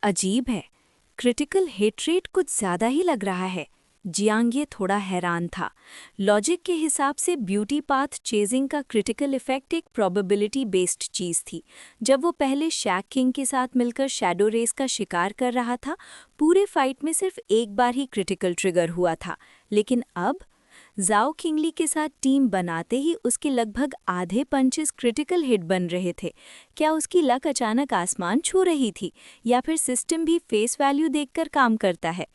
अजीब है। Critical hit rate कुछ ज्यादा ही लग रहा है। जियांग ये थोड़ा हैरान था। लॉजिक के हिसाब से ब्यूटी पाथ चेजिंग का क्रिटिकल इफेक्ट एक प्रोबेबिलिटी बेस्ड चीज थी। जब वो पहले शैक किंग के साथ मिलकर शैडो रेस का शिकार कर रहा था, पूरे फाइट में सिर्फ एक बार ही क्रिटिकल ट्रिगर हुआ था। लेकिन अब जाओ किंगली के साथ टीम बनाते ही उसके लगभग आधे पंचेस क्रिटिकल हिट बन रहे थे। क्या उसकी लक अचानक आसमान छू रही थी, या फिर सिस्टम भी फेस वैल्यू देखकर काम करता है?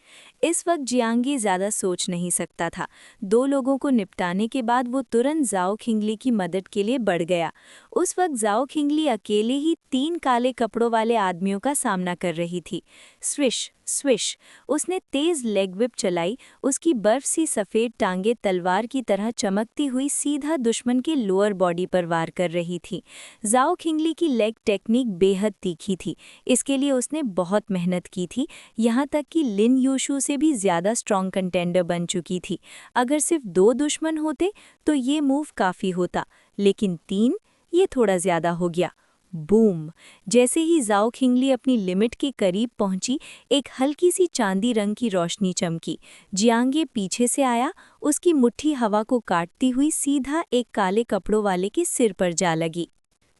इस वक्त जियांगी ज़्यादा सोच नहीं सकता था। दो लोगों को निपटाने के बाद वो तुरंत जाओ किंगली की मदद के लिए बढ़ गया। उस वक्त जाओ किंगली अकेले ही 3 काले कपड़ों वाले आदमियों का सामना कर रही थी। स्विश स्विश, उसने तेज लेग व्हिप चलाई। उसकी बर्फ सी सफ़ेद टांगे तलवार की तरह चमकती हुई सीधा दुश्मन के लोअर बॉडी पर वार कर रही थी। जाओ किंगली की लेग टेक्निक बेहद तीखी थी। इसके लिए उसने बहुत मेहनत की थी, यहाँ तक कि लिन यूशू से भी ज़्यादा स्ट्रॉन्ग कंटेंडर बन चुकी थी। अगर सिर्फ 2 दुश्मन होते तो ये मूव काफ़ी होता, लेकिन 3, ये थोड़ा ज़्यादा हो गया। बूम! जैसे ही जाओ किंगली अपनी लिमिट के करीब पहुंची, एक हल्की सी चांदी रंग की रोशनी चमकी। जियांगे पीछे से आया, उसकी मुट्ठी हवा को काटती हुई सीधा एक काले कपड़ों वाले के सिर पर जा लगी।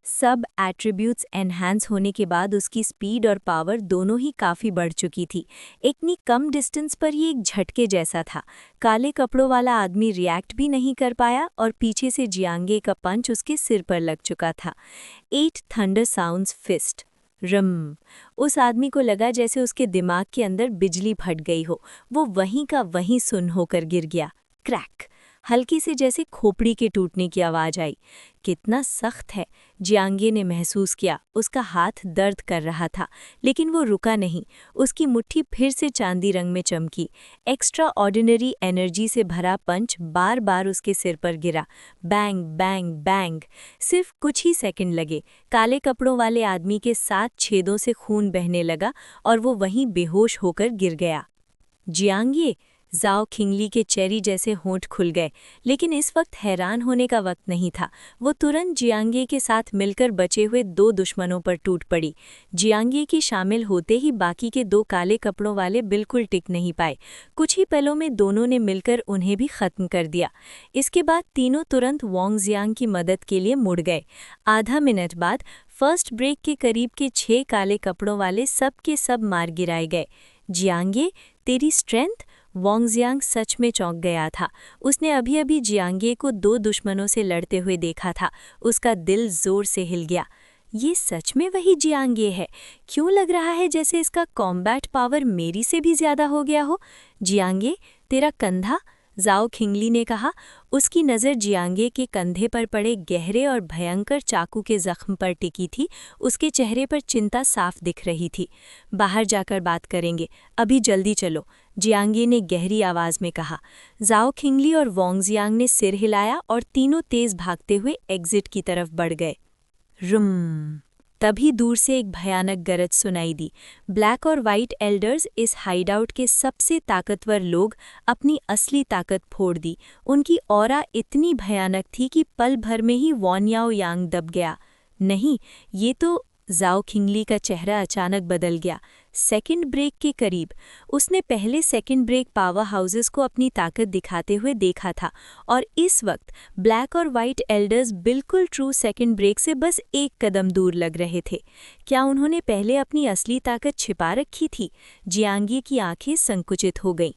सब एट्रीब्यूट्स एनहांस होने के बाद उसकी स्पीड और पावर दोनों ही काफ़ी बढ़ चुकी थी। इतनी कम डिस्टेंस पर ये एक झटके जैसा था। काले कपड़ों वाला आदमी रिएक्ट भी नहीं कर पाया और पीछे से जियांगे का पंच उसके सिर पर लग चुका था। 8 थंडर साउंड्स फिस्ट। रम! उस आदमी को लगा जैसे उसके दिमाग के अंदर बिजली फट गई हो। वो वहीं का वहीं सुन्न होकर गिर गया। क्रैक! हल्की से जैसे खोपड़ी के टूटने की आवाज़ आई। कितना सख्त है, जियांगे ने महसूस किया। उसका हाथ दर्द कर रहा था, लेकिन वो रुका नहीं। उसकी मुट्ठी फिर से चांदी रंग में चमकी। एक्स्ट्रा ऑर्डिनरी एनर्जी से भरा पंच बार बार उसके सिर पर गिरा। Bang bang bang! सिर्फ कुछ ही सेकंड लगे। काले कपड़ों वाले आदमी के 7 छेदों से खून बहने लगा और वो वहीं बेहोश होकर गिर गया। जियांगे! जाओ किंगली के चेरी जैसे होंठ खुल गए, लेकिन इस वक्त हैरान होने का वक्त नहीं था। वो तुरंत जियांगे के साथ मिलकर बचे हुए 2 दुश्मनों पर टूट पड़ी। जियांगे की शामिल होते ही बाकी के 2 काले कपड़ों वाले बिल्कुल टिक नहीं पाए। कुछ ही पलों में दोनों ने मिलकर उन्हें भी खत्म कर दिया। इसके बाद तीनों तुरंत वोंग जियांग की मदद के लिए मुड़ गए। आधा मिनट बाद फर्स्ट ब्रेक के करीब के 6 काले कपड़ों वाले सब के सब मार गिराए गए। जियांगे, तेरी स्ट्रेंथ! वोंग जियांग सच में चौंक गया था। उसने अभी अभी जियांगे को 2 दुश्मनों से लड़ते हुए देखा था। उसका दिल जोर से हिल गया। ये सच में वही जियांगे है? क्यों लग रहा है जैसे इसका कॉम्बैट पावर मेरी से भी ज्यादा हो गया हो? जियांगे, तेरा कंधा? जाओ किंगली ने कहा। उसकी नज़र जियांगे के कंधे पर पड़े गहरे और भयंकर चाकू के जख्म पर टिकी थी। उसके चेहरे पर चिंता साफ दिख रही थी। बाहर जाकर बात करेंगे, अभी जल्दी चलो, जियांगे ने गहरी आवाज़ में कहा। जाओ किंगली और वोंग जियांग ने सिर हिलाया और तीनों तेज भागते हुए एग्जिट की तरफ बढ़ गए। रुम! तभी दूर से एक भयानक गरज सुनाई दी। ब्लैक और वाइट एल्डर्स, इस हाइडआउट के सबसे ताकतवर लोग, अपनी असली ताकत फोड़ दी। उनकी ऑरा इतनी भयानक थी कि पल भर में ही वॉन याओ यांग दब गया। नहीं, ये तो जाओ किंगली का चेहरा अचानक बदल गया। सेकंड ब्रेक के करीब उसने पहले सेकंड ब्रेक पावर हाउसेस को अपनी ताकत दिखाते हुए देखा था, और इस वक्त ब्लैक और वाइट एल्डर्स बिल्कुल ट्रू सेकंड ब्रेक से बस एक कदम दूर लग रहे थे। क्या उन्होंने पहले अपनी असली ताकत छिपा रखी थी? जियांगे की आंखें संकुचित हो गईं।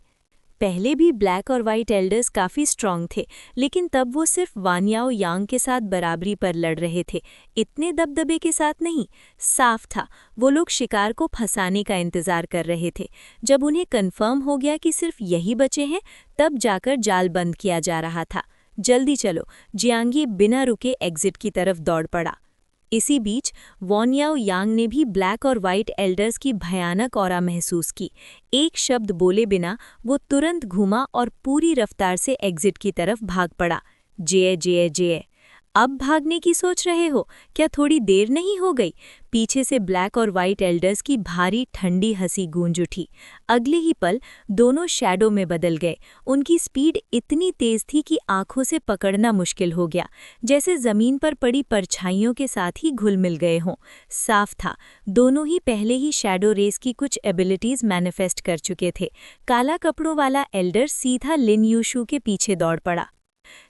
पहले भी ब्लैक और वाइट एल्डर्स काफ़ी स्ट्रॉन्ग थे, लेकिन तब वो सिर्फ वान याओ यांग के साथ बराबरी पर लड़ रहे थे, इतने दबदबे के साथ नहीं। साफ था, वो लोग शिकार को फंसाने का इंतज़ार कर रहे थे। जब उन्हें कन्फर्म हो गया कि सिर्फ यही बचे हैं, तब जाकर जाल बंद किया जा रहा था। जल्दी चलो, जियांगे बिना रुके एग्जिट की तरफ दौड़ पड़ा। इसी बीच वॉन याओ यांग ने भी ब्लैक और वाइट एल्डर्स की भयानक ऑरा महसूस की। एक शब्द बोले बिना वो तुरंत घूमा और पूरी रफ्तार से एग्जिट की तरफ भाग पड़ा। जय जय जय! अब भागने की सोच रहे हो? क्या थोड़ी देर नहीं हो गई? पीछे से ब्लैक और वाइट एल्डर्स की भारी ठंडी हंसी गूंज उठी। अगले ही पल दोनों शैडो में बदल गए। उनकी स्पीड इतनी तेज थी कि आंखों से पकड़ना मुश्किल हो गया, जैसे जमीन पर पड़ी परछाइयों के साथ ही घुल मिल गए हों। साफ था, दोनों ही पहले ही शैडो रेस की कुछ एबिलिटीज मैनिफेस्ट कर चुके थे। काला कपड़ों वाला एल्डर सीधा लिन यूशु के पीछे दौड़ पड़ा,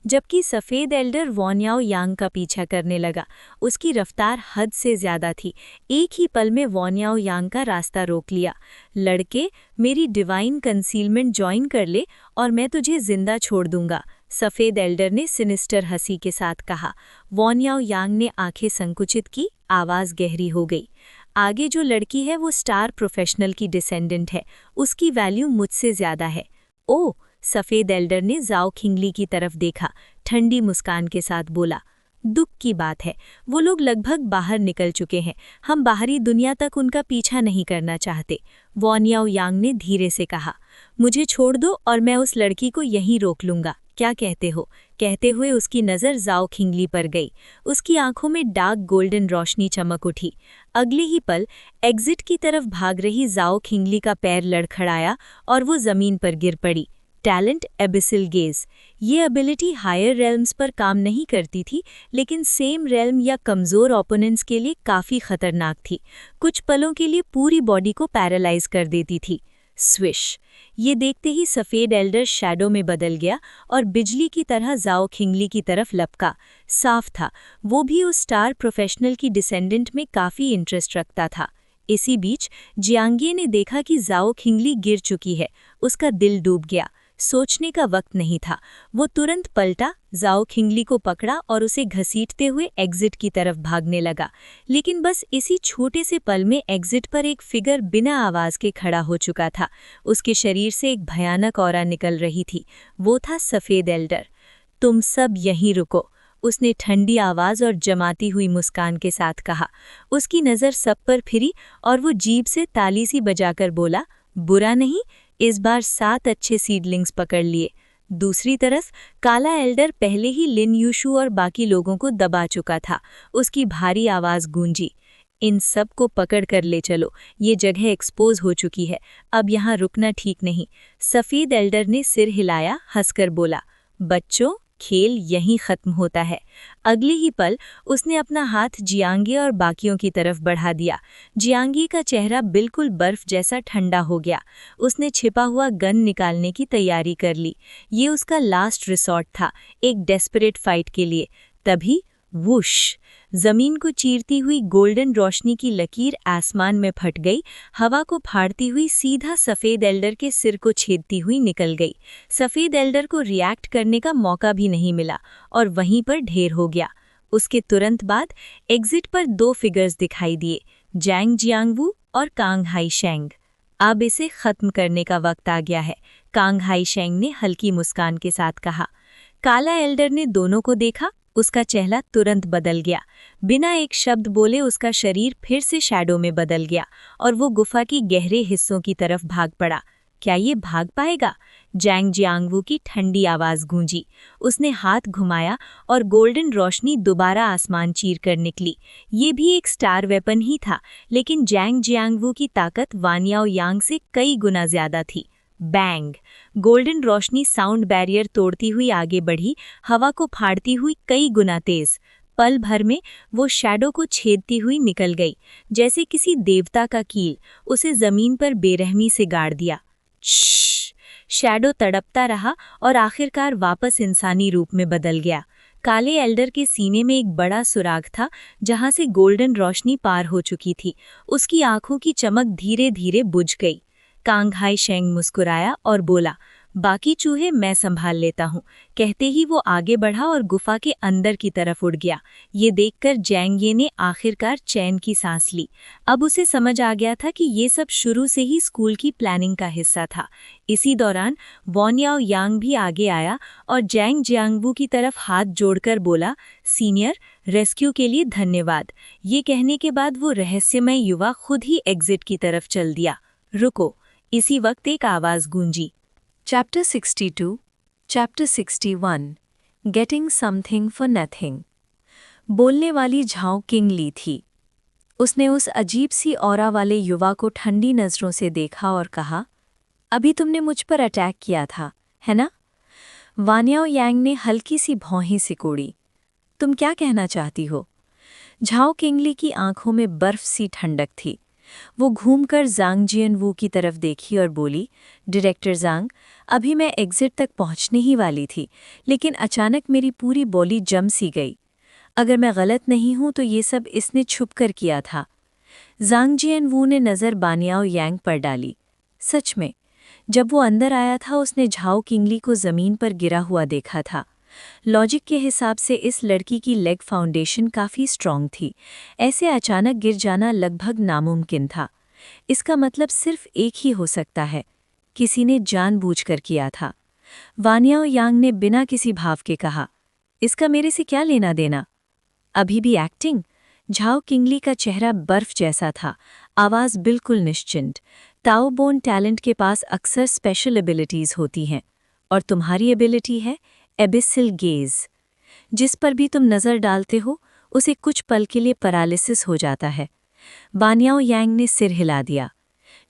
जबकि सफ़ेद एल्डर वॉन याओ यांग का पीछा करने लगा। उसकी रफ्तार हद से ज्यादा थी। एक ही पल में वॉन याओ यांग का रास्ता रोक लिया। लड़के, मेरी डिवाइन कंसीलमेंट ज्वाइन कर ले और मैं तुझे जिंदा छोड़ दूंगा, सफ़ेद एल्डर ने सिनिस्टर हंसी के साथ कहा। वॉन याओ यांग ने आंखें संकुचित की, आवाज़ गहरी हो गई। आगे जो लड़की है वो स्टार प्रोफेशनल की डिसेंडेंट है, उसकी वैल्यू मुझसे ज्यादा है। ओह, सफ़ेद एल्डर ने जाओ खिंगली की तरफ देखा, ठंडी मुस्कान के साथ बोला। दुख की बात है, वो लोग लगभग बाहर निकल चुके हैं। हम बाहरी दुनिया तक उनका पीछा नहीं करना चाहते, वॉन याओ यांग ने धीरे से कहा। मुझे छोड़ दो और मैं उस लड़की को यहीं रोक लूंगा, क्या कहते हो? कहते हुए उसकी नज़र जाओ खिंगली पर गई। उसकी आंखों में डार्क गोल्डन रोशनी चमक उठी। अगले ही पल एग्जिट की तरफ भाग रही जाओ खिंगली का पैर लड़खड़ाया और वो जमीन पर गिर पड़ी। Talent abyssal gaze. ये एबिलिटी हायर रेल्म्स पर काम नहीं करती थी, लेकिन सेम रेल्म या कमज़ोर ओपोनेंट्स के लिए काफ़ी खतरनाक थी। कुछ पलों के लिए पूरी बॉडी को पैरालाइज कर देती थी। स्विश! ये देखते ही सफ़ेद एल्डर शैडो में बदल गया और बिजली की तरह जाओ खिंगली की तरफ लपका। साफ था, वो भी उस स्टार प्रोफेशनल की डिसेंडेंट में काफ़ी इंटरेस्ट रखता था। इसी बीच जियांगे ने देखा कि जाओ खिंगली गिर चुकी है। उसका दिल डूब गया। सोचने का वक्त नहीं था। वो तुरंत पलटा, जाओ खिंगली को पकड़ा और उसे घसीटते हुए एग्जिट की तरफ भागने लगा। लेकिन बस इसी छोटे से पल में एग्जिट पर एक फिगर बिना आवाज के खड़ा हो चुका था। उसके शरीर से एक भयानक ऑरा निकल रही थी। वो था सफ़ेद एल्डर। तुम सब यहीं रुको, उसने ठंडी आवाज और जमाती हुई मुस्कान के साथ कहा। उसकी नज़र सब पर फिरी और वो जीभ से ताली सी बजाकर बोला, बुरा नहीं, इस बार 7 अच्छे सीडलिंग्स पकड़ लिए। दूसरी तरफ काला एल्डर पहले ही लिन यूशु और बाकी लोगों को दबा चुका था। उसकी भारी आवाज गूंजी, इन सब को पकड़ कर ले चलो, ये जगह एक्सपोज हो चुकी है, अब यहाँ रुकना ठीक नहीं। सफ़ेद एल्डर ने सिर हिलाया, हंसकर बोला, बच्चों, खेल यहीं खत्म होता है। अगले ही पल उसने अपना हाथ जियांगे और बाकियों की तरफ बढ़ा दिया। जियांगे का चेहरा बिल्कुल बर्फ जैसा ठंडा हो गया। उसने छिपा हुआ गन निकालने की तैयारी कर ली। ये उसका लास्ट रिसॉर्ट था, एक डेस्परेट फाइट के लिए। तभी वुश! जमीन को चीरती हुई गोल्डन रोशनी की लकीर आसमान में फट गई, हवा को फाड़ती हुई सीधा सफ़ेद एल्डर के सिर को छेदती हुई निकल गई। सफ़ेद एल्डर को रिएक्ट करने का मौका भी नहीं मिला और वहीं पर ढेर हो गया। उसके तुरंत बाद एग्जिट पर 2 फिगर्स दिखाई दिए, जैंग जियांगवू और कांग हाईशेंग। अब इसे खत्म करने का वक्त आ गया है, कांग हाईशेंग ने हल्की मुस्कान के साथ कहा। काला एल्डर ने दोनों को देखा, उसका चेहरा तुरंत बदल गया। बिना एक शब्द बोले उसका शरीर फिर से शैडो में बदल गया और वो गुफा की गहरे हिस्सों की तरफ भाग पड़ा। क्या ये भाग पाएगा? जैंग जियांगवू की ठंडी आवाज गूंजी। उसने हाथ घुमाया और गोल्डन रोशनी दोबारा आसमान चीर कर निकली। ये भी एक स्टार वेपन ही था, लेकिन जैंग जियांगवू की ताकत वान याओ यांग से कई गुना ज्यादा थी। बैंग! गोल्डन रोशनी साउंड बैरियर तोड़ती हुई आगे बढ़ी, हवा को फाड़ती हुई कई गुना तेज। पल भर में वो शैडो को छेदती हुई निकल गई, जैसे किसी देवता का कील उसे जमीन पर बेरहमी से गाड़ दिया। शैडो तड़पता रहा और आखिरकार वापस इंसानी रूप में बदल गया। काले एल्डर के सीने में एक बड़ा सुराग था, जहां से गोल्डन रोशनी पार हो चुकी थी। उसकी आंखों की चमक धीरे धीरे बुझ गई। कांग हाईशेंग मुस्कुराया और बोला, बाकी चूहे मैं संभाल लेता हूँ। कहते ही वो आगे बढ़ा और गुफा के अंदर की तरफ उड़ गया। ये देखकर जैंगे ने आखिरकार चैन की सांस ली। अब उसे समझ आ गया था कि ये सब शुरू से ही स्कूल की प्लानिंग का हिस्सा था। इसी दौरान वॉन याओ यांग भी आगे आया और जैंग जियांगवू की तरफ हाथ जोड़कर बोला, सीनियर, रेस्क्यू के लिए धन्यवाद। ये कहने के बाद वो रहस्यमय युवा खुद ही एग्जिट की तरफ चल दिया। रुको! इसी वक्त एक आवाज गूंजी। Chapter 62, Chapter 61, Getting Something for Nothing. बोलने वाली झाओ किंगली थी। उसने उस अजीब सी ऑरा वाले युवा को ठंडी नज़रों से देखा और कहा, अभी तुमने मुझ पर अटैक किया था, है ना? वानियाओ यांग ने हल्की सी भौहें सिकोड़ी। तुम क्या कहना चाहती हो? झाओ किंगली की आंखों में बर्फ सी ठंडक थी। वो घूमकर ज़ांग जियनवू की तरफ देखी और बोली, डायरेक्टर ज़ांग, अभी मैं एग्जिट तक पहुंचने ही वाली थी, लेकिन अचानक मेरी पूरी बॉडी जम सी गई। अगर मैं गलत नहीं हूं तो ये सब इसने छुपकर किया था। ज़ांग जियनवू ने नज़र बानियाओ यांग पर डाली। सच में, जब वो अंदर आया था उसने झाओ किंगली को ज़मीन पर गिरा हुआ देखा था। लॉजिक के हिसाब से इस लड़की की लेग फाउंडेशन काफ़ी स्ट्रॉन्ग थी। ऐसे अचानक गिर जाना लगभग नामुमकिन था। इसका मतलब सिर्फ एक ही हो सकता है, किसी ने जानबूझकर किया था। वानियाओ यांग ने बिना किसी भाव के कहा, इसका मेरे से क्या लेना देना? अभी भी एक्टिंग? झाओ किंगली का चेहरा बर्फ जैसा था, आवाज़ बिल्कुल निश्चिंत। ताओबोन टैलेंट के पास अक्सर स्पेशल एबिलिटीज़ होती हैं, और तुम्हारी एबिलिटी है एबिसिल गेज। जिस पर भी तुम नज़र डालते हो उसे कुछ पल के लिए पैरालिसिस हो जाता है। बानियाओ यांग ने सिर हिला दिया।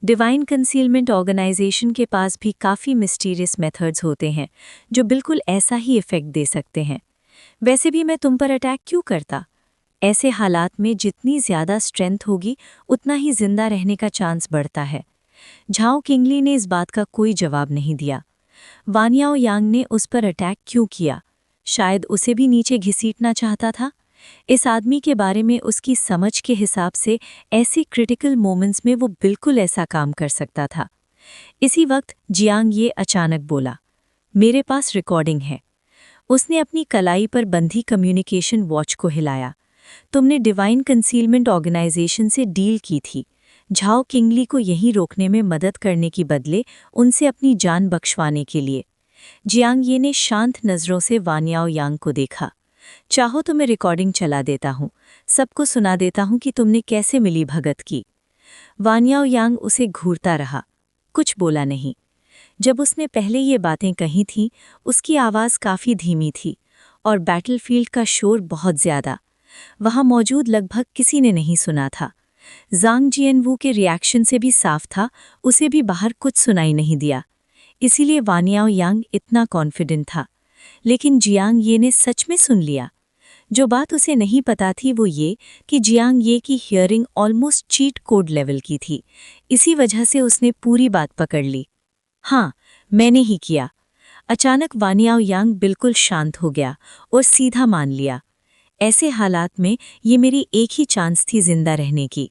डिवाइन कंसीलमेंट ऑर्गेनाइजेशन के पास भी काफ़ी मिस्टीरियस मेथड्स होते हैं जो बिल्कुल ऐसा ही इफ़ेक्ट दे सकते हैं। वैसे भी मैं तुम पर अटैक क्यों करता? ऐसे हालात में जितनी ज़्यादा स्ट्रेंथ होगी उतना ही जिंदा रहने का चांस बढ़ता है। झाओ किंगली ने इस बात का कोई जवाब नहीं दिया। वानियाओ यांग ने उस पर अटैक क्यों किया? शायद उसे भी नीचे घसीटना चाहता था। इस आदमी के बारे में उसकी समझ के हिसाब से ऐसे क्रिटिकल मोमेंट्स में वो बिल्कुल ऐसा काम कर सकता था। इसी वक्त जियांग ये अचानक बोला, मेरे पास रिकॉर्डिंग है। उसने अपनी कलाई पर बंधी कम्युनिकेशन वॉच को हिलाया। तुमने डिवाइन कंसीलमेंट ऑर्गेनाइजेशन से डील की थी, झाओ किंगली को यहीं रोकने में मदद करने की बदले उनसे अपनी जान बख्शवाने के लिए। जियांग ये ने शांत नज़रों से वानियाओ यांग को देखा। चाहो तो मैं रिकॉर्डिंग चला देता हूँ, सबको सुना देता हूँ कि तुमने कैसे मिली भगत की। वानियाओ यांग उसे घूरता रहा, कुछ बोला नहीं। जब उसने पहले ये बातें कही थीं उसकी आवाज़ काफ़ी धीमी थी और बैटलफील्ड का शोर बहुत ज़्यादा। वहाँ मौजूद लगभग किसी ने नहीं सुना था। ज़ांग जियनवू के रिएक्शन से भी साफ था, उसे भी बाहर कुछ सुनाई नहीं दिया। इसीलिए वानियाओ यांग इतना कॉन्फिडेंट था। लेकिन जियांग ये ने सच में सुन लिया। जो बात उसे नहीं पता थी वो ये कि जियांग ये की hearing almost cheat code level की थी। इसी वजह से उसने पूरी बात पकड़ ली। हाँ, मैंने ही किया। अचानक वानियाओ यांग बिल्कुल शांत हो गया और सीधा मान लिया, ऐसे हालात में ये मेरी एक ही चांस थी जिंदा रहने की।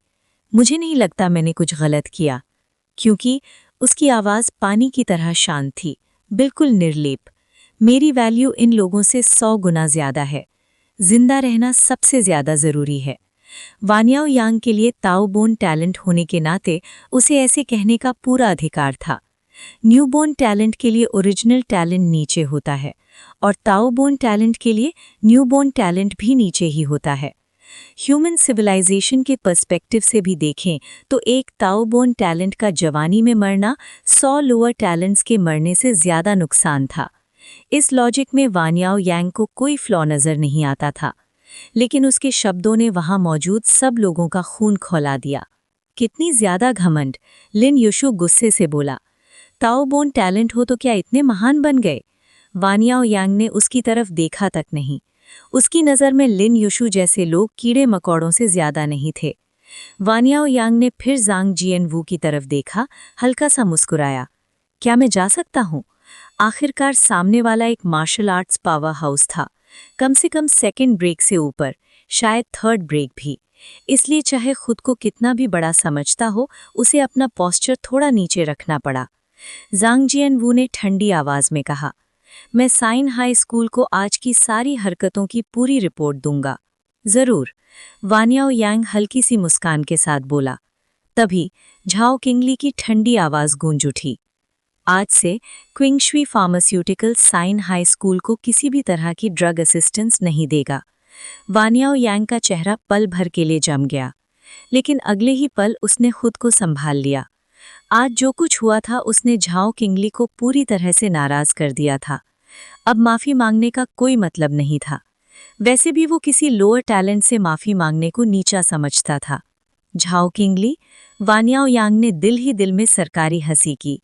मुझे नहीं लगता मैंने कुछ गलत किया। क्योंकि उसकी आवाज़ पानी की तरह शांत थी, बिल्कुल निर्लेप। मेरी वैल्यू इन लोगों से 100 गुना ज़्यादा है। जिंदा रहना सबसे ज़्यादा ज़रूरी है। वानियाओ यांग के लिए ताओबोन टैलेंट होने के नाते उसे ऐसे कहने का पूरा अधिकार था। न्यूबोर्न टैलेंट के लिए ओरिजिनल टैलेंट नीचे होता है और ताओबोन टैलेंट के लिए न्यूबोर्न टैलेंट भी नीचे ही होता है। ह्यूमन सिविलाइजेशन के पर्सपेक्टिव से भी देखें तो एक ताओबोन टैलेंट का जवानी में मरना 100 लोअर टैलेंट्स के मरने से ज़्यादा नुकसान था। इस लॉजिक में वानियाओ यांग को कोई फ्लॉ नज़र नहीं आता था, लेकिन उसके शब्दों ने वहां मौजूद सब लोगों का खून खौला दिया। कितनी ज़्यादा घमंड! लिन युशु गुस्से से बोला। ताओबोन टैलेंट हो तो क्या इतने महान बन गए? वानियाओ यांग ने उसकी तरफ देखा तक नहीं। उसकी नज़र में लिन युशु जैसे लोग कीड़े मकोड़ों से ज़्यादा नहीं थे। वानियाओ यांग ने फिर ज़ांग जियनवू की तरफ देखा, हल्का सा मुस्कुराया। क्या मैं जा सकता हूँ? आखिरकार सामने वाला एक मार्शल आर्ट्स पावर हाउस था, कम से कम सेकंड ब्रेक से ऊपर, शायद थर्ड ब्रेक भी। इसलिए चाहे खुद को कितना भी बड़ा समझता हो, उसे अपना पोस्चर थोड़ा नीचे रखना पड़ा। ज़ांग जियनवू ने ठंडी आवाज़ में कहा, मैं साइन हाई स्कूल को आज की सारी हरकतों की पूरी रिपोर्ट दूंगा। ज़रूर, वानियाओ यांग हल्की सी मुस्कान के साथ बोला। तभी झाओ किंगली की ठंडी आवाज़ गूंज उठी। आज से क्विंगशुई फार्मास्यूटिकल साइन हाई स्कूल को किसी भी तरह की ड्रग असिस्टेंस नहीं देगा। वानियाओ यांग का चेहरा पल भर के लिए जम गया, लेकिन अगले ही पल उसने खुद को संभाल लिया। आज जो कुछ हुआ था उसने झाओ किंगली को पूरी तरह से नाराज कर दिया था। अब माफ़ी मांगने का कोई मतलब नहीं था। वैसे भी वो किसी लोअर टैलेंट से माफी मांगने को नीचा समझता था। झाओ किंगली, वानियाओ यांग ने दिल ही दिल में सरकारी हंसी की।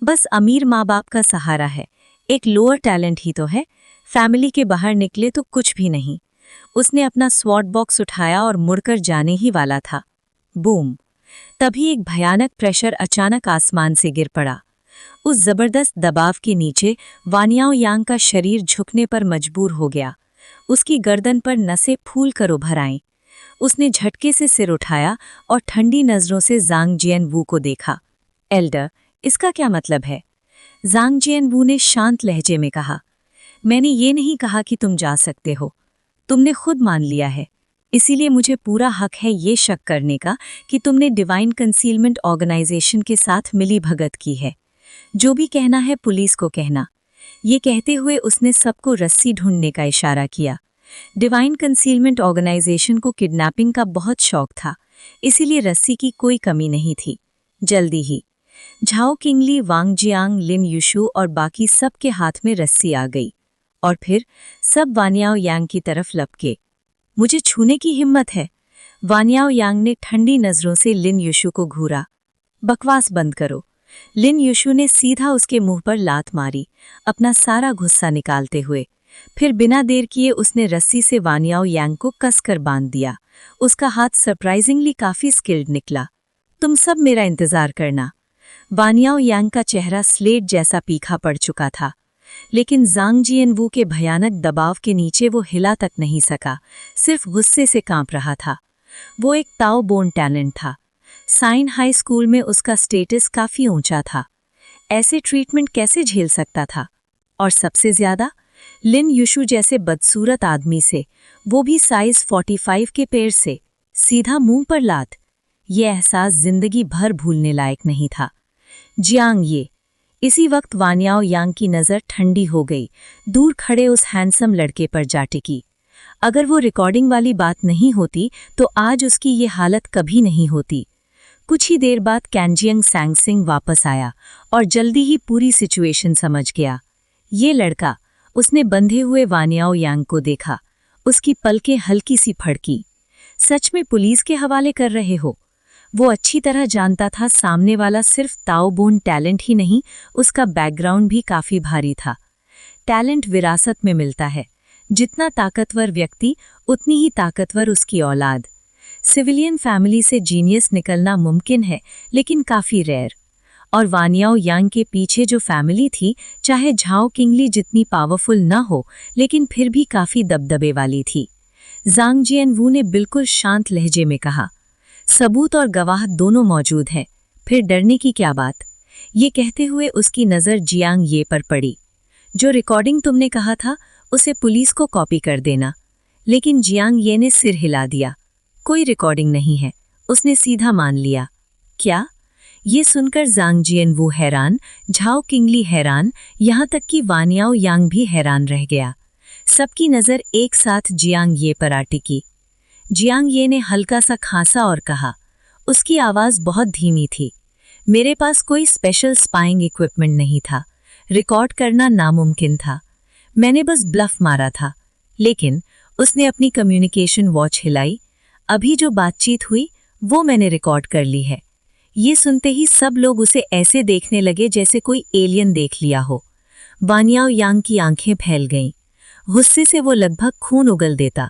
बस अमीर माँ बाप का सहारा है, एक लोअर टैलेंट ही तो है, फैमिली के बाहर निकले तो कुछ भी नहीं। उसने अपना स्वॉट बॉक्स उठाया और मुड़कर जाने ही वाला था। बूम! तभी एक भयानक प्रेशर अचानक आसमान से गिर पड़ा। उस जबरदस्त दबाव के नीचे वानियाओ यांग का शरीर झुकने पर मजबूर हो गया। उसकी गर्दन पर नसें फूल कर उभर आईं। उसने झटके से सिर उठाया और ठंडी नजरों से ज़ांग जियनवू को देखा। एल्डर, इसका क्या मतलब है? ज़ांग जियनवू ने शांत लहजे में कहा, मैंने ये नहीं कहा कि तुम जा सकते हो। तुमने खुद मान लिया है, इसीलिए मुझे पूरा हक है ये शक करने का कि तुमने डिवाइन कंसीलमेंट ऑर्गेनाइजेशन के साथ मिली भगत की है। जो भी कहना है पुलिस को कहना। ये कहते हुए उसने सबको रस्सी ढूंढने का इशारा किया। डिवाइन कंसीलमेंट ऑर्गेनाइजेशन को किडनैपिंग का बहुत शौक था, इसीलिए रस्सी की कोई कमी नहीं थी। जल्दी ही झाओ किंगली, वांग जियांग, लिन युशु और बाकी सब के हाथ में रस्सी आ गई और फिर सब वानियाओ यांग की तरफ लपके। मुझे छूने की हिम्मत है? वानियाओ यांग ने ठंडी नजरों से लिन युशु को घूरा। बकवास बंद करो। लिन युशु ने सीधा उसके मुंह पर लात मारी, अपना सारा गुस्सा निकालते हुए। फिर बिना देर किए उसने रस्सी से वानियाओ यांग को कसकर बांध दिया। उसका हाथ सरप्राइजिंगली काफी स्किल्ड निकला। तुम सब मेरा इंतजार करना। वानियाओ यांग का चेहरा स्लेट जैसा पीखा पड़ चुका था, लेकिन ज़ांग जियनवू के भयानक दबाव के नीचे वो हिला तक नहीं सका, सिर्फ गुस्से से कांप रहा था। वो एक ताओ बोर्न टैलेंट था। साइन हाई स्कूल में उसका स्टेटस काफी ऊंचा था। ऐसे ट्रीटमेंट कैसे झेल सकता था? और सबसे ज्यादा लिन युशु जैसे बदसूरत आदमी से, वो भी साइज 45 के पैर से, सीधा मुंह पर लात। ये एहसास जिंदगी भर भूलने लायक नहीं था। जियांग ये। इसी वक्त वानियाओ यांग की नज़र ठंडी हो गई, दूर खड़े उस हैंडसम लड़के पर जा टिकी। अगर वो रिकॉर्डिंग वाली बात नहीं होती तो आज उसकी ये हालत कभी नहीं होती। कुछ ही देर बाद कैंजियंग सैंगसिंग वापस आया और जल्दी ही पूरी सिचुएशन समझ गया। ये लड़का, उसने बंधे हुए वानियाओ यांग को देखा। उसकी पलकें हल्की सी फड़की। सच में पुलिस के हवाले कर रहे हो? वो अच्छी तरह जानता था सामने वाला सिर्फ ताओ बोर्न टैलेंट ही नहीं, उसका बैकग्राउंड भी काफी भारी था। टैलेंट विरासत में मिलता है। जितना ताकतवर व्यक्ति, उतनी ही ताकतवर उसकी औलाद। सिविलियन फैमिली से जीनियस निकलना मुमकिन है, लेकिन काफी रेयर। और वानियाओ यांग के पीछे जो फैमिली थी, चाहे झाओ किंगली जितनी पावरफुल न हो, लेकिन फिर भी काफी दबदबे वाली थी। ज़ांग जियनवू ने बिल्कुल शांत लहजे में कहा, सबूत और गवाह दोनों मौजूद हैं, फिर डरने की क्या बात? ये कहते हुए उसकी नज़र जियांग ये पर पड़ी। जो रिकॉर्डिंग तुमने कहा था, उसे पुलिस को कॉपी कर देना। लेकिन जियांग ये ने सिर हिला दिया। कोई रिकॉर्डिंग नहीं है, उसने सीधा मान लिया। क्या? ये सुनकर ज़ांग जियनवू हैरान, झाओ किंगली हैरान, यहाँ तक कि वानियाओ यांग भी हैरान रह गया। सबकी नज़र एक साथ जियांग ये पर आ टिकी। जियांग ये ने हल्का सा खांसा और कहा, उसकी आवाज़ बहुत धीमी थी, मेरे पास कोई स्पेशल स्पाइंग इक्विपमेंट नहीं था, रिकॉर्ड करना नामुमकिन था, मैंने बस ब्लफ मारा था। लेकिन उसने अपनी कम्युनिकेशन वॉच हिलाई। अभी जो बातचीत हुई वो मैंने रिकॉर्ड कर ली है। ये सुनते ही सब लोग उसे ऐसे देखने लगे जैसे कोई एलियन देख लिया हो। वानियाओ यांग की आंखें फैल गईं। गुस्से से वो लगभग खून उगल देता।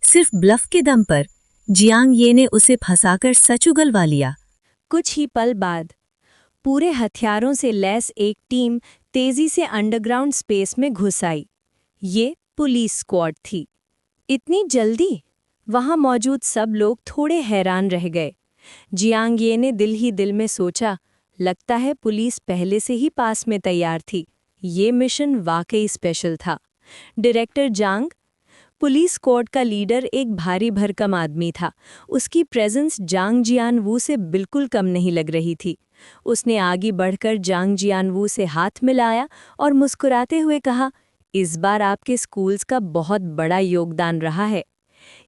सिर्फ ब्लफ के दम पर जियांग ये ने उसे फंसाकर सच उगलवा लिया। कुछ ही पल बाद पूरे हथियारों से लैस एक टीम तेजी से अंडरग्राउंड स्पेस में घुस आई। ये पुलिस स्क्वाड थी। इतनी जल्दी? वहां मौजूद सब लोग थोड़े हैरान रह गए। जियांग ये ने दिल ही दिल में सोचा, लगता है पुलिस पहले से ही पास में तैयार थी। ये मिशन वाकई स्पेशल था। डायरेक्टर जांग, पुलिस स्क्वाड का लीडर, एक भारी भरकम आदमी था। उसकी प्रेजेंस जांग जियानवू से बिल्कुल कम नहीं लग रही थी। उसने आगे बढ़कर जांग जियानवू से हाथ मिलाया और मुस्कुराते हुए कहा, इस बार आपके स्कूल्स का बहुत बड़ा योगदान रहा है।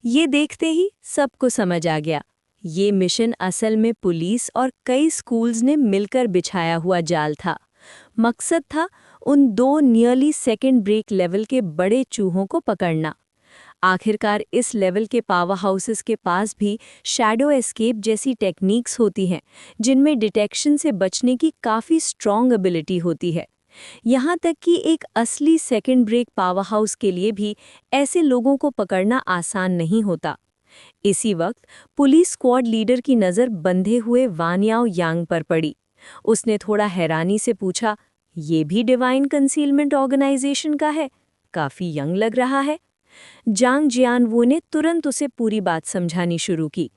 ये देखते ही सबको समझ आ गया, ये मिशन असल में पुलिस और कई स्कूल्स ने मिलकर बिछाया हुआ जाल था। मकसद था उन दो नियरली सेकेंड ब्रेक लेवल के बड़े चूहों को पकड़ना। आखिरकार इस लेवल के पावर हाउसेस के पास भी शैडो एस्केप जैसी टेक्निक्स होती हैं, जिनमें डिटेक्शन से बचने की काफ़ी स्ट्रॉन्ग एबिलिटी होती है। यहाँ तक कि एक असली सेकंड ब्रेक पावर हाउस के लिए भी ऐसे लोगों को पकड़ना आसान नहीं होता। इसी वक्त पुलिस स्क्वाड लीडर की नज़र बंधे हुए वानियाओ यांग पर पड़ी। उसने थोड़ा हैरानी से पूछा, ये भी डिवाइन कंसीलमेंट ऑर्गेनाइजेशन का है? काफ़ी यंग लग रहा है। जांग जियानवू ने तुरंत उसे पूरी बात समझानी शुरू की।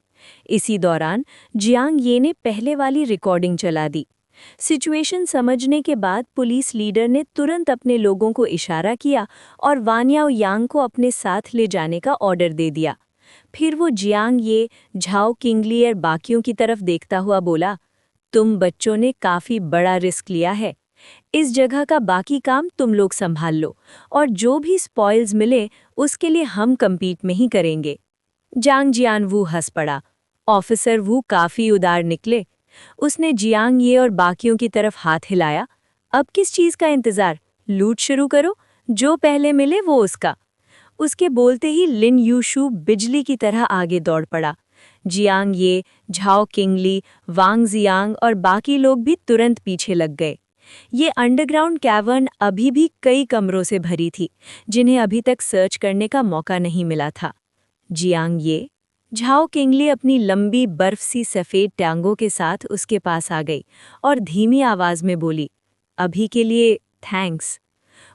इसी दौरान जियांग ये ने पहले वाली रिकॉर्डिंग चला दी। सिचुएशन समझने के बाद पुलिस लीडर ने तुरंत अपने लोगों को इशारा किया और वानियाओ यांग को अपने साथ ले जाने का ऑर्डर दे दिया। फिर वो जियांग ये, झाओ किंगली और बाकियों की तरफ देखता हुआ बोला, तुम बच्चों ने काफ़ी बड़ा रिस्क लिया है। इस जगह का बाकी काम तुम लोग संभाल लो और जो भी स्पॉइल्स मिले उसके लिए हम कम्पीट में ही करेंगे। जांग जियानवू हंस पड़ा। ऑफिसर वू काफ़ी उदार निकले। उसने जियांग ये और बाकियों की तरफ हाथ हिलाया। अब किस चीज़ का इंतज़ार? लूट शुरू करो, जो पहले मिले वो उसका। उसके बोलते ही लिन यूशु बिजली की तरह आगे दौड़ पड़ा। जियांग ये, झाओ किंगली, वांग जियांग और बाकी लोग भी तुरंत पीछे लग गए। ये अंडरग्राउंड कैवर्न अभी भी कई कमरों से भरी थी, जिन्हें अभी तक सर्च करने का मौका नहीं मिला था। जियांग ये, झाओ किंगली अपनी लंबी बर्फ सी सफ़ेद टांगों के साथ उसके पास आ गई और धीमी आवाज़ में बोली, अभी के लिए थैंक्स।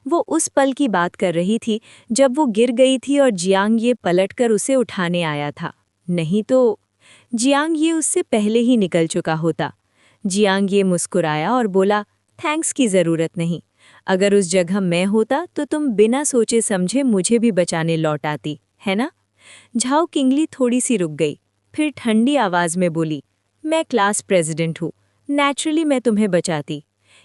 वो उस पल की बात कर रही थी जब वो गिर गई थी और जियांग ये पलटकर उसे उठाने आया था। नहीं तो जियांग ये उससे पहले ही निकल चुका होता। जियांग ये मुस्कुराया और बोला, थैंक्स की ज़रूरत नहीं। अगर उस जगह मैं होता तो तुम बिना सोचे समझे मुझे भी बचाने लौट आती, है ना? झाओ किंगली थोड़ी सी रुक गई, फिर ठंडी आवाज़ में बोली, मैं क्लास प्रेसिडेंट हूँ, नेचुरली मैं तुम्हें बचाती।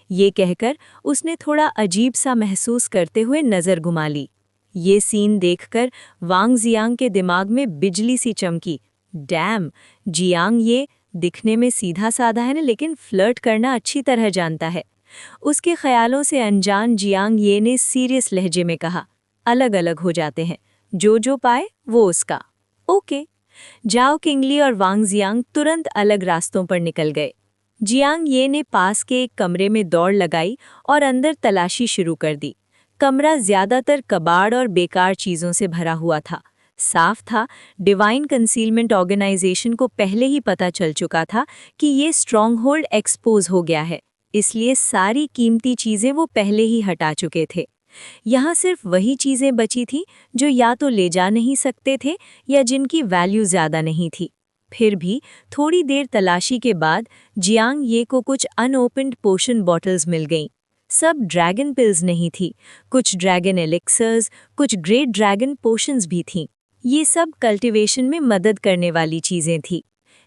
ये कहकर उसने थोड़ा अजीब सा महसूस करते हुए नज़र घुमा ली। ये सीन देखकर वांग जियांग के दिमाग में बिजली सी चमकी। डैम, जियांग ये दिखने में सीधा साधा है ना, लेकिन फ्लर्ट करना अच्छी तरह जानता है। उसके ख्यालों से अनजान जियांग ये ने सीरियस लहजे में कहा, अलग अलग हो जाते हैं, जो पाए वो उसका। ओके। जाओ किंगली और वांग जियांग तुरंत अलग रास्तों पर निकल गए। जियांग ये ने पास के एक कमरे में दौड़ लगाई और अंदर तलाशी शुरू कर दी। कमरा ज्यादातर कबाड़ और बेकार चीज़ों से भरा हुआ था। साफ था, डिवाइन कंसीलमेंट ऑर्गेनाइजेशन को पहले ही पता चल चुका था कि ये स्ट्रॉन्गहोल्ड एक्सपोज हो गया है, इसलिए सारी कीमती चीज़ें वो पहले ही हटा चुके थे। यहाँ सिर्फ वही चीज़ें बची थीं जो या तो ले जा नहीं सकते थे या जिनकी वैल्यू ज़्यादा नहीं थी। फिर भी थोड़ी देर तलाशी के बाद जियांग ये को कुछ अनओपन्ड पोशन बॉटल्स मिल गईं। सब ड्रैगन पिल्स नहीं थी, कुछ ड्रैगन एलिक्सर्स, कुछ ग्रेट ड्रैगन पोशंस भी थीं। ये सब कल्टीवेशन में मदद करने वाली चीज़ें थीं।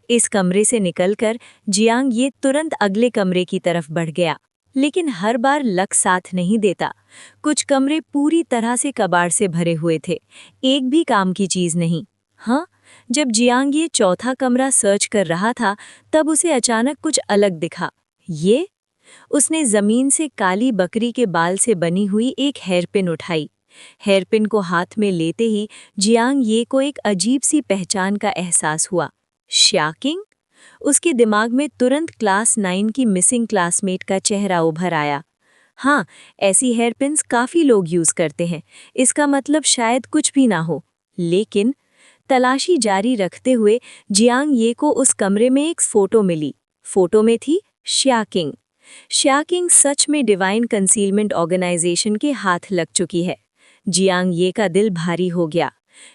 इस कमरे से निकलकर जियांग ये तुरंत अगले कमरे की तरफ बढ़ गया, लेकिन हर बार लक साथ नहीं देता। कुछ कमरे पूरी तरह से कबाड़ से भरे हुए थे, एक भी काम की चीज़ नहीं। हाँ, जब जियांग ये चौथा कमरा सर्च कर रहा था तब उसे अचानक कुछ अलग दिखा। ये, उसने जमीन से काली बकरी के बाल से बनी हुई एक हेयरपिन उठाई। हेयरपिन को हाथ में लेते ही जियांग ये को एक अजीब सी पहचान का एहसास हुआ। श्याकिंग? उसके दिमाग में तुरंत क्लास 9 की मिसिंग क्लासमेट का चेहरा उभर आया। हाँ, ऐसी हेयरपिन्स काफ़ी लोग यूज़ करते हैं, इसका मतलब शायद कुछ भी ना हो। लेकिन तलाशी जारी रखते हुए जियांग ये को उस कमरे में एक फ़ोटो मिली। फ़ोटो में थी श्याकिंग। श्याकिंग सच में डिवाइन कंसीलमेंट ऑर्गेनाइजेशन के हाथ लग चुकी है। जियांग ये का दिल भारी हो गया।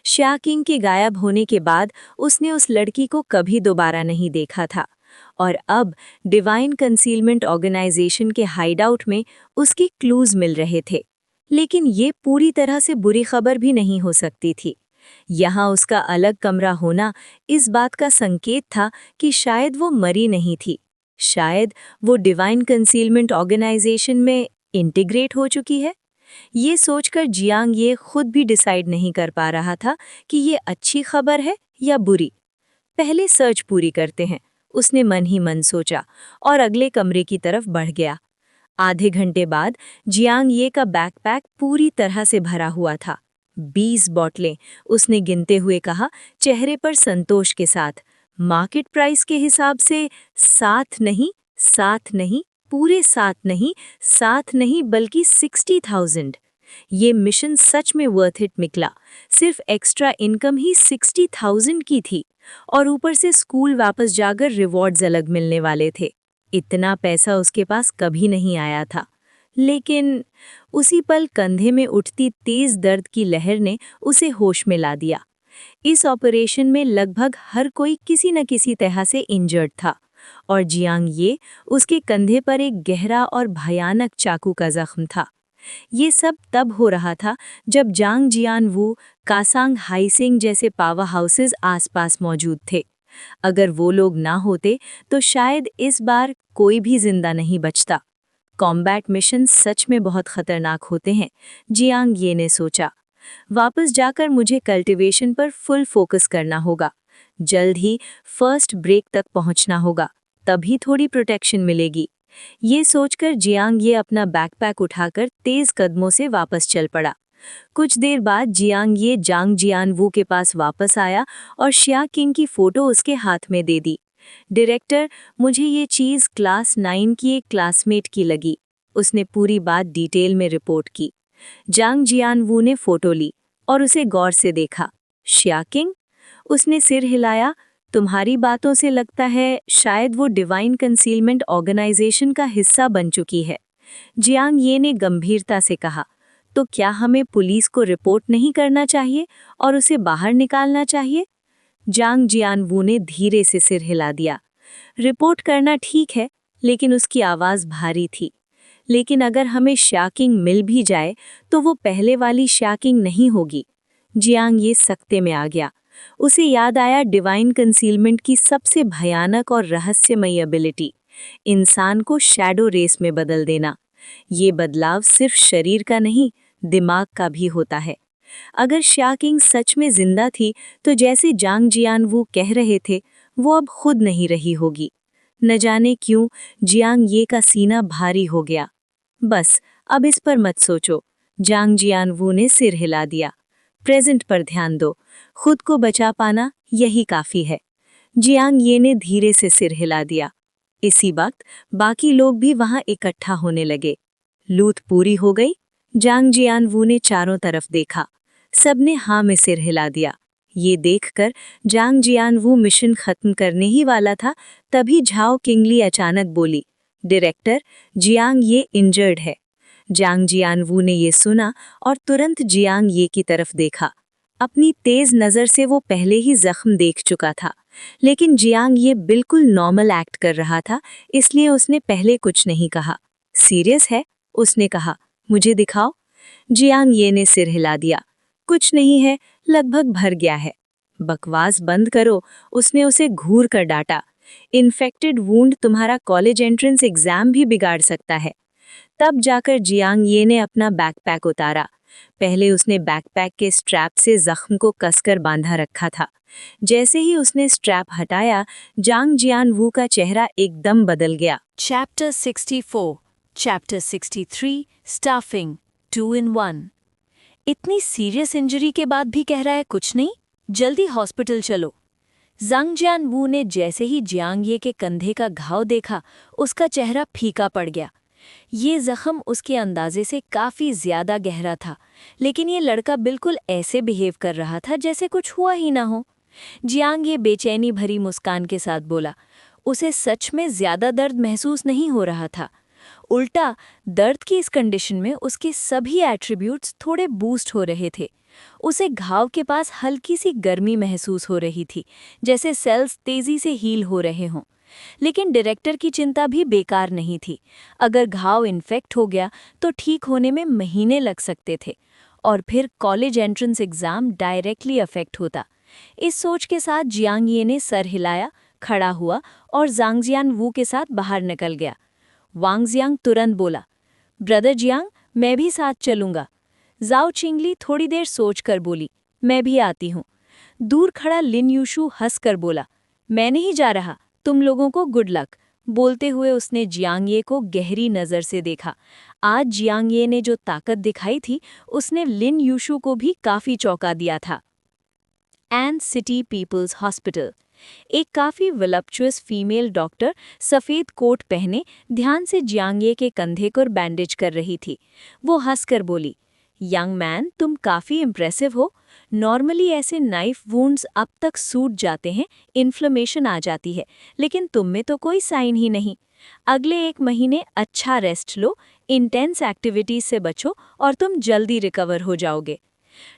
श्याकिंग के गायब होने के बाद उसने उस लड़की को कभी दोबारा नहीं देखा था और अब डिवाइन कंसीलमेंट ऑर्गेनाइजेशन के हाइडआउट में उसके क्लूज मिल रहे थे। लेकिन ये पूरी तरह से बुरी खबर भी नहीं हो सकती थी। यहाँ उसका अलग कमरा होना इस बात का संकेत था कि शायद वो मरी नहीं थी, शायद वो डिवाइन कंसीलमेंट ऑर्गेनाइजेशन में इंटीग्रेट हो चुकी है। ये सोचकर जियांग ये खुद भी डिसाइड नहीं कर पा रहा था कि ये अच्छी खबर है या बुरी। पहले सर्च पूरी करते हैं, उसने मन ही मन सोचा और अगले कमरे की तरफ बढ़ गया। आधे घंटे बाद जियांग ये का बैकपैक पूरी तरह से भरा हुआ था। 20 बोतलें, उसने गिनते हुए कहा, चेहरे पर संतोष के साथ। मार्केट प्राइस के हिसाब से 7 नहीं, पूरे 7 नहीं, 7 नहीं बल्कि 60,000। ये मिशन सच में वर्थ इट निकला। सिर्फ एक्स्ट्रा इनकम ही 60,000 की थी और ऊपर से स्कूल वापस जाकर रिवॉर्ड्स अलग मिलने वाले थे। इतना पैसा उसके पास कभी नहीं आया था। लेकिन उसी पल कंधे में उठती तेज दर्द की लहर ने उसे होश में ला दिया। इस ऑपरेशन में लगभग हर कोई किसी न किसी तरह से इंजर्ड था और जियांग ये उसके कंधे पर एक गहरा और भयानक चाकू का जख्म था। ये सब तब हो रहा था जब जांग जियानवू, कासांग हाइसिंग जैसे पावर हाउसेस आसपास मौजूद थे। अगर वो लोग ना होते तो शायद इस बार कोई भी जिंदा नहीं बचता। कॉम्बैट मिशन सच में बहुत खतरनाक होते हैं, जियांग ये ने सोचा। वापस जाकर मुझे कल्टीवेशन पर फुल फोकस करना होगा। जल्द ही फर्स्ट ब्रेक तक पहुंचना होगा, तभी थोड़ी प्रोटेक्शन मिलेगी। ये सोचकर जियांग ये अपना बैकपैक उठाकर तेज कदमों से वापस चल पड़ा। कुछ देर बाद जियांग ये जांग जियानवू के पास वापस आया और शिया किंग की फोटो उसके हाथ में दे दी। डायरेक्टर, मुझे ये चीज़ क्लास 9 की एक क्लासमेट की लगी। उसने पूरी बात डिटेल में रिपोर्ट की। जांग जियानवू ने फोटो ली और उसे गौर से देखा। शिया किंग? उसने सिर हिलाया। तुम्हारी बातों से लगता है शायद वो डिवाइन कंसीलमेंट ऑर्गेनाइजेशन का हिस्सा बन चुकी है। जियांग ये ने गंभीरता से कहा, तो क्या हमें पुलिस को रिपोर्ट नहीं करना चाहिए और उसे बाहर निकालना चाहिए? जांग जियानवू ने धीरे से सिर हिला दिया। रिपोर्ट करना ठीक है, लेकिन उसकी आवाज़ भारी थी। लेकिन अगर हमें शाकिंग मिल भी जाए तो वो पहले वाली शाकिंग नहीं होगी। जियांग ये सख्ते में आ गया। उसे याद आया डिवाइन कंसीलमेंट की सबसे भयानक और रहस्यमयी एबिलिटी, इंसान को शैडो रेस में बदल देना। ये बदलाव सिर्फ शरीर का नहीं, दिमाग का भी होता है। अगर शाकिंग सच में जिंदा थी तो जैसे जांग जियानवू कह रहे थे, वो अब खुद नहीं रही होगी। न जाने क्यों जियांग ये का सीना भारी हो गया। बस अब इस पर मत सोचो, जांग जियानवू ने सिर हिला दिया। प्रेजेंट पर ध्यान दो, खुद को बचा पाना यही काफी है। जियांग ये ने धीरे से सिर हिला दिया। इसी वक्त बाकी लोग भी वहां इकट्ठा होने लगे। लूट पूरी हो गई? जांग जियानवू ने चारों तरफ देखा। सबने हाँ में सिर हिला दिया। ये देखकर जांग जियानवू मिशन खत्म करने ही वाला था, तभी झाओ किंगली अचानक बोली, डायरेक्टर, जियांग ये इंजर्ड है। जांग जियानवू ने ये सुना और तुरंत जियांग ये की तरफ देखा। अपनी तेज नज़र से वो पहले ही जख्म देख चुका था, लेकिन जियांग ये बिल्कुल नॉर्मल एक्ट कर रहा था, इसलिए उसने पहले कुछ नहीं कहा। सीरियस है? उसने कहा। मुझे दिखाओ। जियांग ये ने सिर हिला दिया। कुछ नहीं है, लगभग भर गया है। बकवास बंद करो, उसने उसे घूर कर डांटा। इन्फेक्टेड वूंड तुम्हारा कॉलेज एंट्रेंस एग्जाम भी बिगाड़ सकता है। तब जाकर जियांग ये ने अपना बैकपैक उतारा। पहले उसने बैकपैक के स्ट्रैप से जख्म को कसकर बांधा रखा था। जैसे ही उसने स्ट्रैप हटाया, जांग जियानवू का चेहरा एकदम बदल गया। Chapter 64, Chapter 63, Staffing, 2 in 1। इतनी सीरियस इंजरी के बाद भी कह रहा है कुछ नहीं, जल्दी हॉस्पिटल चलो। जांग जियानवू ने जैसे ही जियांग ये के कंधे का घाव देखा, उसका चेहरा फीका पड़ गया। ये जख्म उसके अंदाजे से काफ़ी ज़्यादा गहरा था, लेकिन ये लड़का बिल्कुल ऐसे बिहेव कर रहा था जैसे कुछ हुआ ही ना हो। जियांग ये बेचैनी भरी मुस्कान के साथ बोला, उसे सच में ज़्यादा दर्द महसूस नहीं हो रहा था। उल्टा दर्द की इस कंडीशन में उसके सभी एट्रीब्यूट्स थोड़े बूस्ट हो रहे थे। उसे घाव के पास हल्की सी गर्मी महसूस हो रही थी, जैसे सेल्स तेज़ी से हील हो रहे हों। लेकिन डायरेक्टर की चिंता भी बेकार नहीं थी। अगर घाव इन्फेक्ट हो गया तो ठीक होने में महीने लग सकते थे और फिर college entrance exam directly affect होता। इस सोच के साथ जियांग ये ने सर हिलाया, खड़ा हुआ और जांग जियानवू के साथ बाहर निकल गया। वांग जियांग तुरंत बोला, ब्रदर जियांग, मैं भी साथ चलूंगा। जाओ चिंगली थोड़ी देर सोचकर बोली, मैं भी आती हूँ। दूर खड़ा लिन यूशु हंसकर बोला, मैं नहीं जा रहा, तुम लोगों को गुड लक। बोलते हुए उसने जियांग ये को गहरी नज़र से देखा। आज जियांग ये ने जो ताकत दिखाई थी, उसने लिन यूशु को भी काफ़ी चौंका दिया था। And city people's hospital. एक काफ़ी वलप्चुअस फीमेल डॉक्टर सफ़ेद कोट पहने ध्यान से जियांगे के कंधे को बैंडेज कर रही थी। वो हंसकर बोली, यंग मैन, तुम काफ़ी इम्प्रेसिव हो। नॉर्मली ऐसे नाइफ वुंड्स अब तक सूज जाते हैं, इन्फ्लेमेशन आ जाती है, लेकिन तुम में तो कोई साइन ही नहीं। अगले 1 महीने अच्छा रेस्ट लो, इंटेंस एक्टिविटीज से बचो और तुम जल्दी रिकवर हो जाओगे।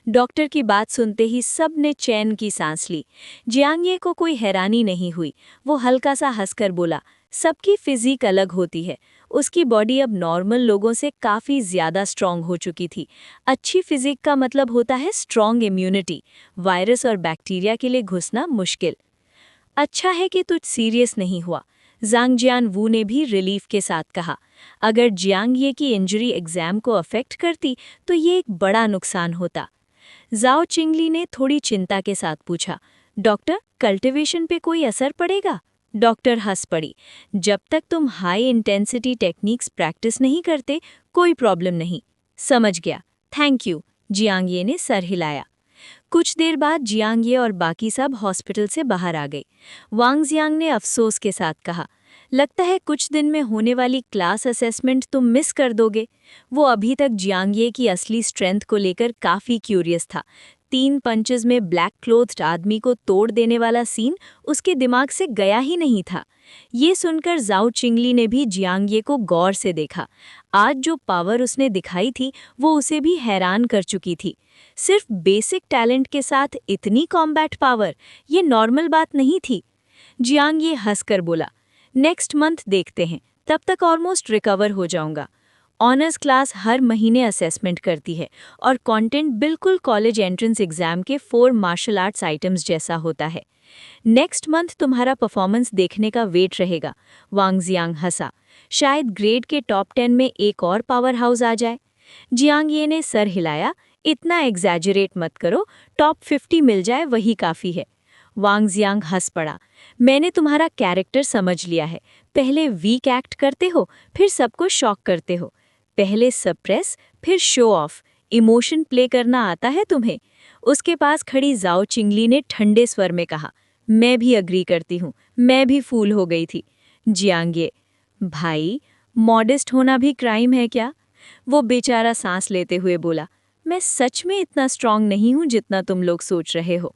डॉक्टर की बात सुनते ही सब ने चैन की सांस ली। जियांगे को कोई हैरानी नहीं हुई। वो हल्का सा हंसकर बोला, सबकी फिजिक अलग होती है। उसकी बॉडी अब नॉर्मल लोगों से काफ़ी ज़्यादा स्ट्रॉन्ग हो चुकी थी। अच्छी फिजिक का मतलब होता है स्ट्रॉन्ग इम्यूनिटी। वायरस और बैक्टीरिया के लिए घुसना मुश्किल। अच्छा है कि तुझ सीरियस नहीं हुआ, ज़ांग जियान वू ने भी रिलीफ के साथ कहा। अगर जियांग ये की इंजरी एग्जाम को अफेक्ट करती तो ये एक बड़ा नुकसान होता। जाओ चिंगली ने थोड़ी चिंता के साथ पूछा, डॉक्टर, कल्टीवेशन पे कोई असर पड़ेगा? डॉक्टर हंस पड़ी, जब तक तुम हाई इंटेंसिटी टेक्निक्स प्रैक्टिस नहीं करते कोई प्रॉब्लम नहीं। समझ गया, थैंक यू। जियांगे ने सर हिलाया। कुछ देर बाद जियांगे और बाकी सब हॉस्पिटल से बाहर आ गए। वांग जियांग ने अफसोस के साथ कहा, लगता है कुछ दिन में होने वाली क्लास असेसमेंट तुम मिस कर दोगे। वो अभी तक जियांगे की असली स्ट्रेंथ को लेकर काफ़ी क्यूरियस था। 3 पंचेस में ब्लैक क्लोथ्ड आदमी को तोड़ देने वाला सीन उसके दिमाग से गया ही नहीं था। ये सुनकर जाओ चिंगली ने भी जियांगे को गौर से देखा। आज जो पावर उसने दिखाई थी वो उसे भी हैरान कर चुकी थी। सिर्फ बेसिक टैलेंट के साथ इतनी कॉम्बैट पावर, ये नॉर्मल बात नहीं थी। जियांगे हंसकर बोला, नेक्स्ट मंथ देखते हैं, तब तक ऑलमोस्ट रिकवर हो जाऊंगा। ऑनर्स क्लास हर महीने असेसमेंट करती है और कंटेंट बिल्कुल कॉलेज एंट्रेंस एग्जाम के 4 मार्शल आर्ट्स आइटम्स जैसा होता है। नेक्स्ट मंथ तुम्हारा परफॉर्मेंस देखने का वेट रहेगा। वांग जियांग हंसा, शायद ग्रेड के टॉप 10 में एक और पावर हाउस आ जाए। जियांग ये ने सर हिलाया, इतना एग्जैजरेट मत करो, टॉप 50 मिल जाए वही काफ़ी है। वांग जियांग हंस पड़ा, मैंने तुम्हारा कैरेक्टर समझ लिया है। पहले वीक एक्ट करते हो, फिर सबको शॉक करते हो। पहले सप्रेस, फिर शो ऑफ। इमोशन प्ले करना आता है तुम्हें? उसके पास खड़ी जाओ चिंगली ने ठंडे स्वर में कहा, मैं भी अग्री करती हूँ, मैं भी फूल हो गई थी। जियांगे, भाई, मॉडेस्ट होना भी क्राइम है क्या? वो बेचारा सांस लेते हुए बोला, मैं सच में इतना स्ट्रांग नहीं हूँ जितना तुम लोग सोच रहे हो।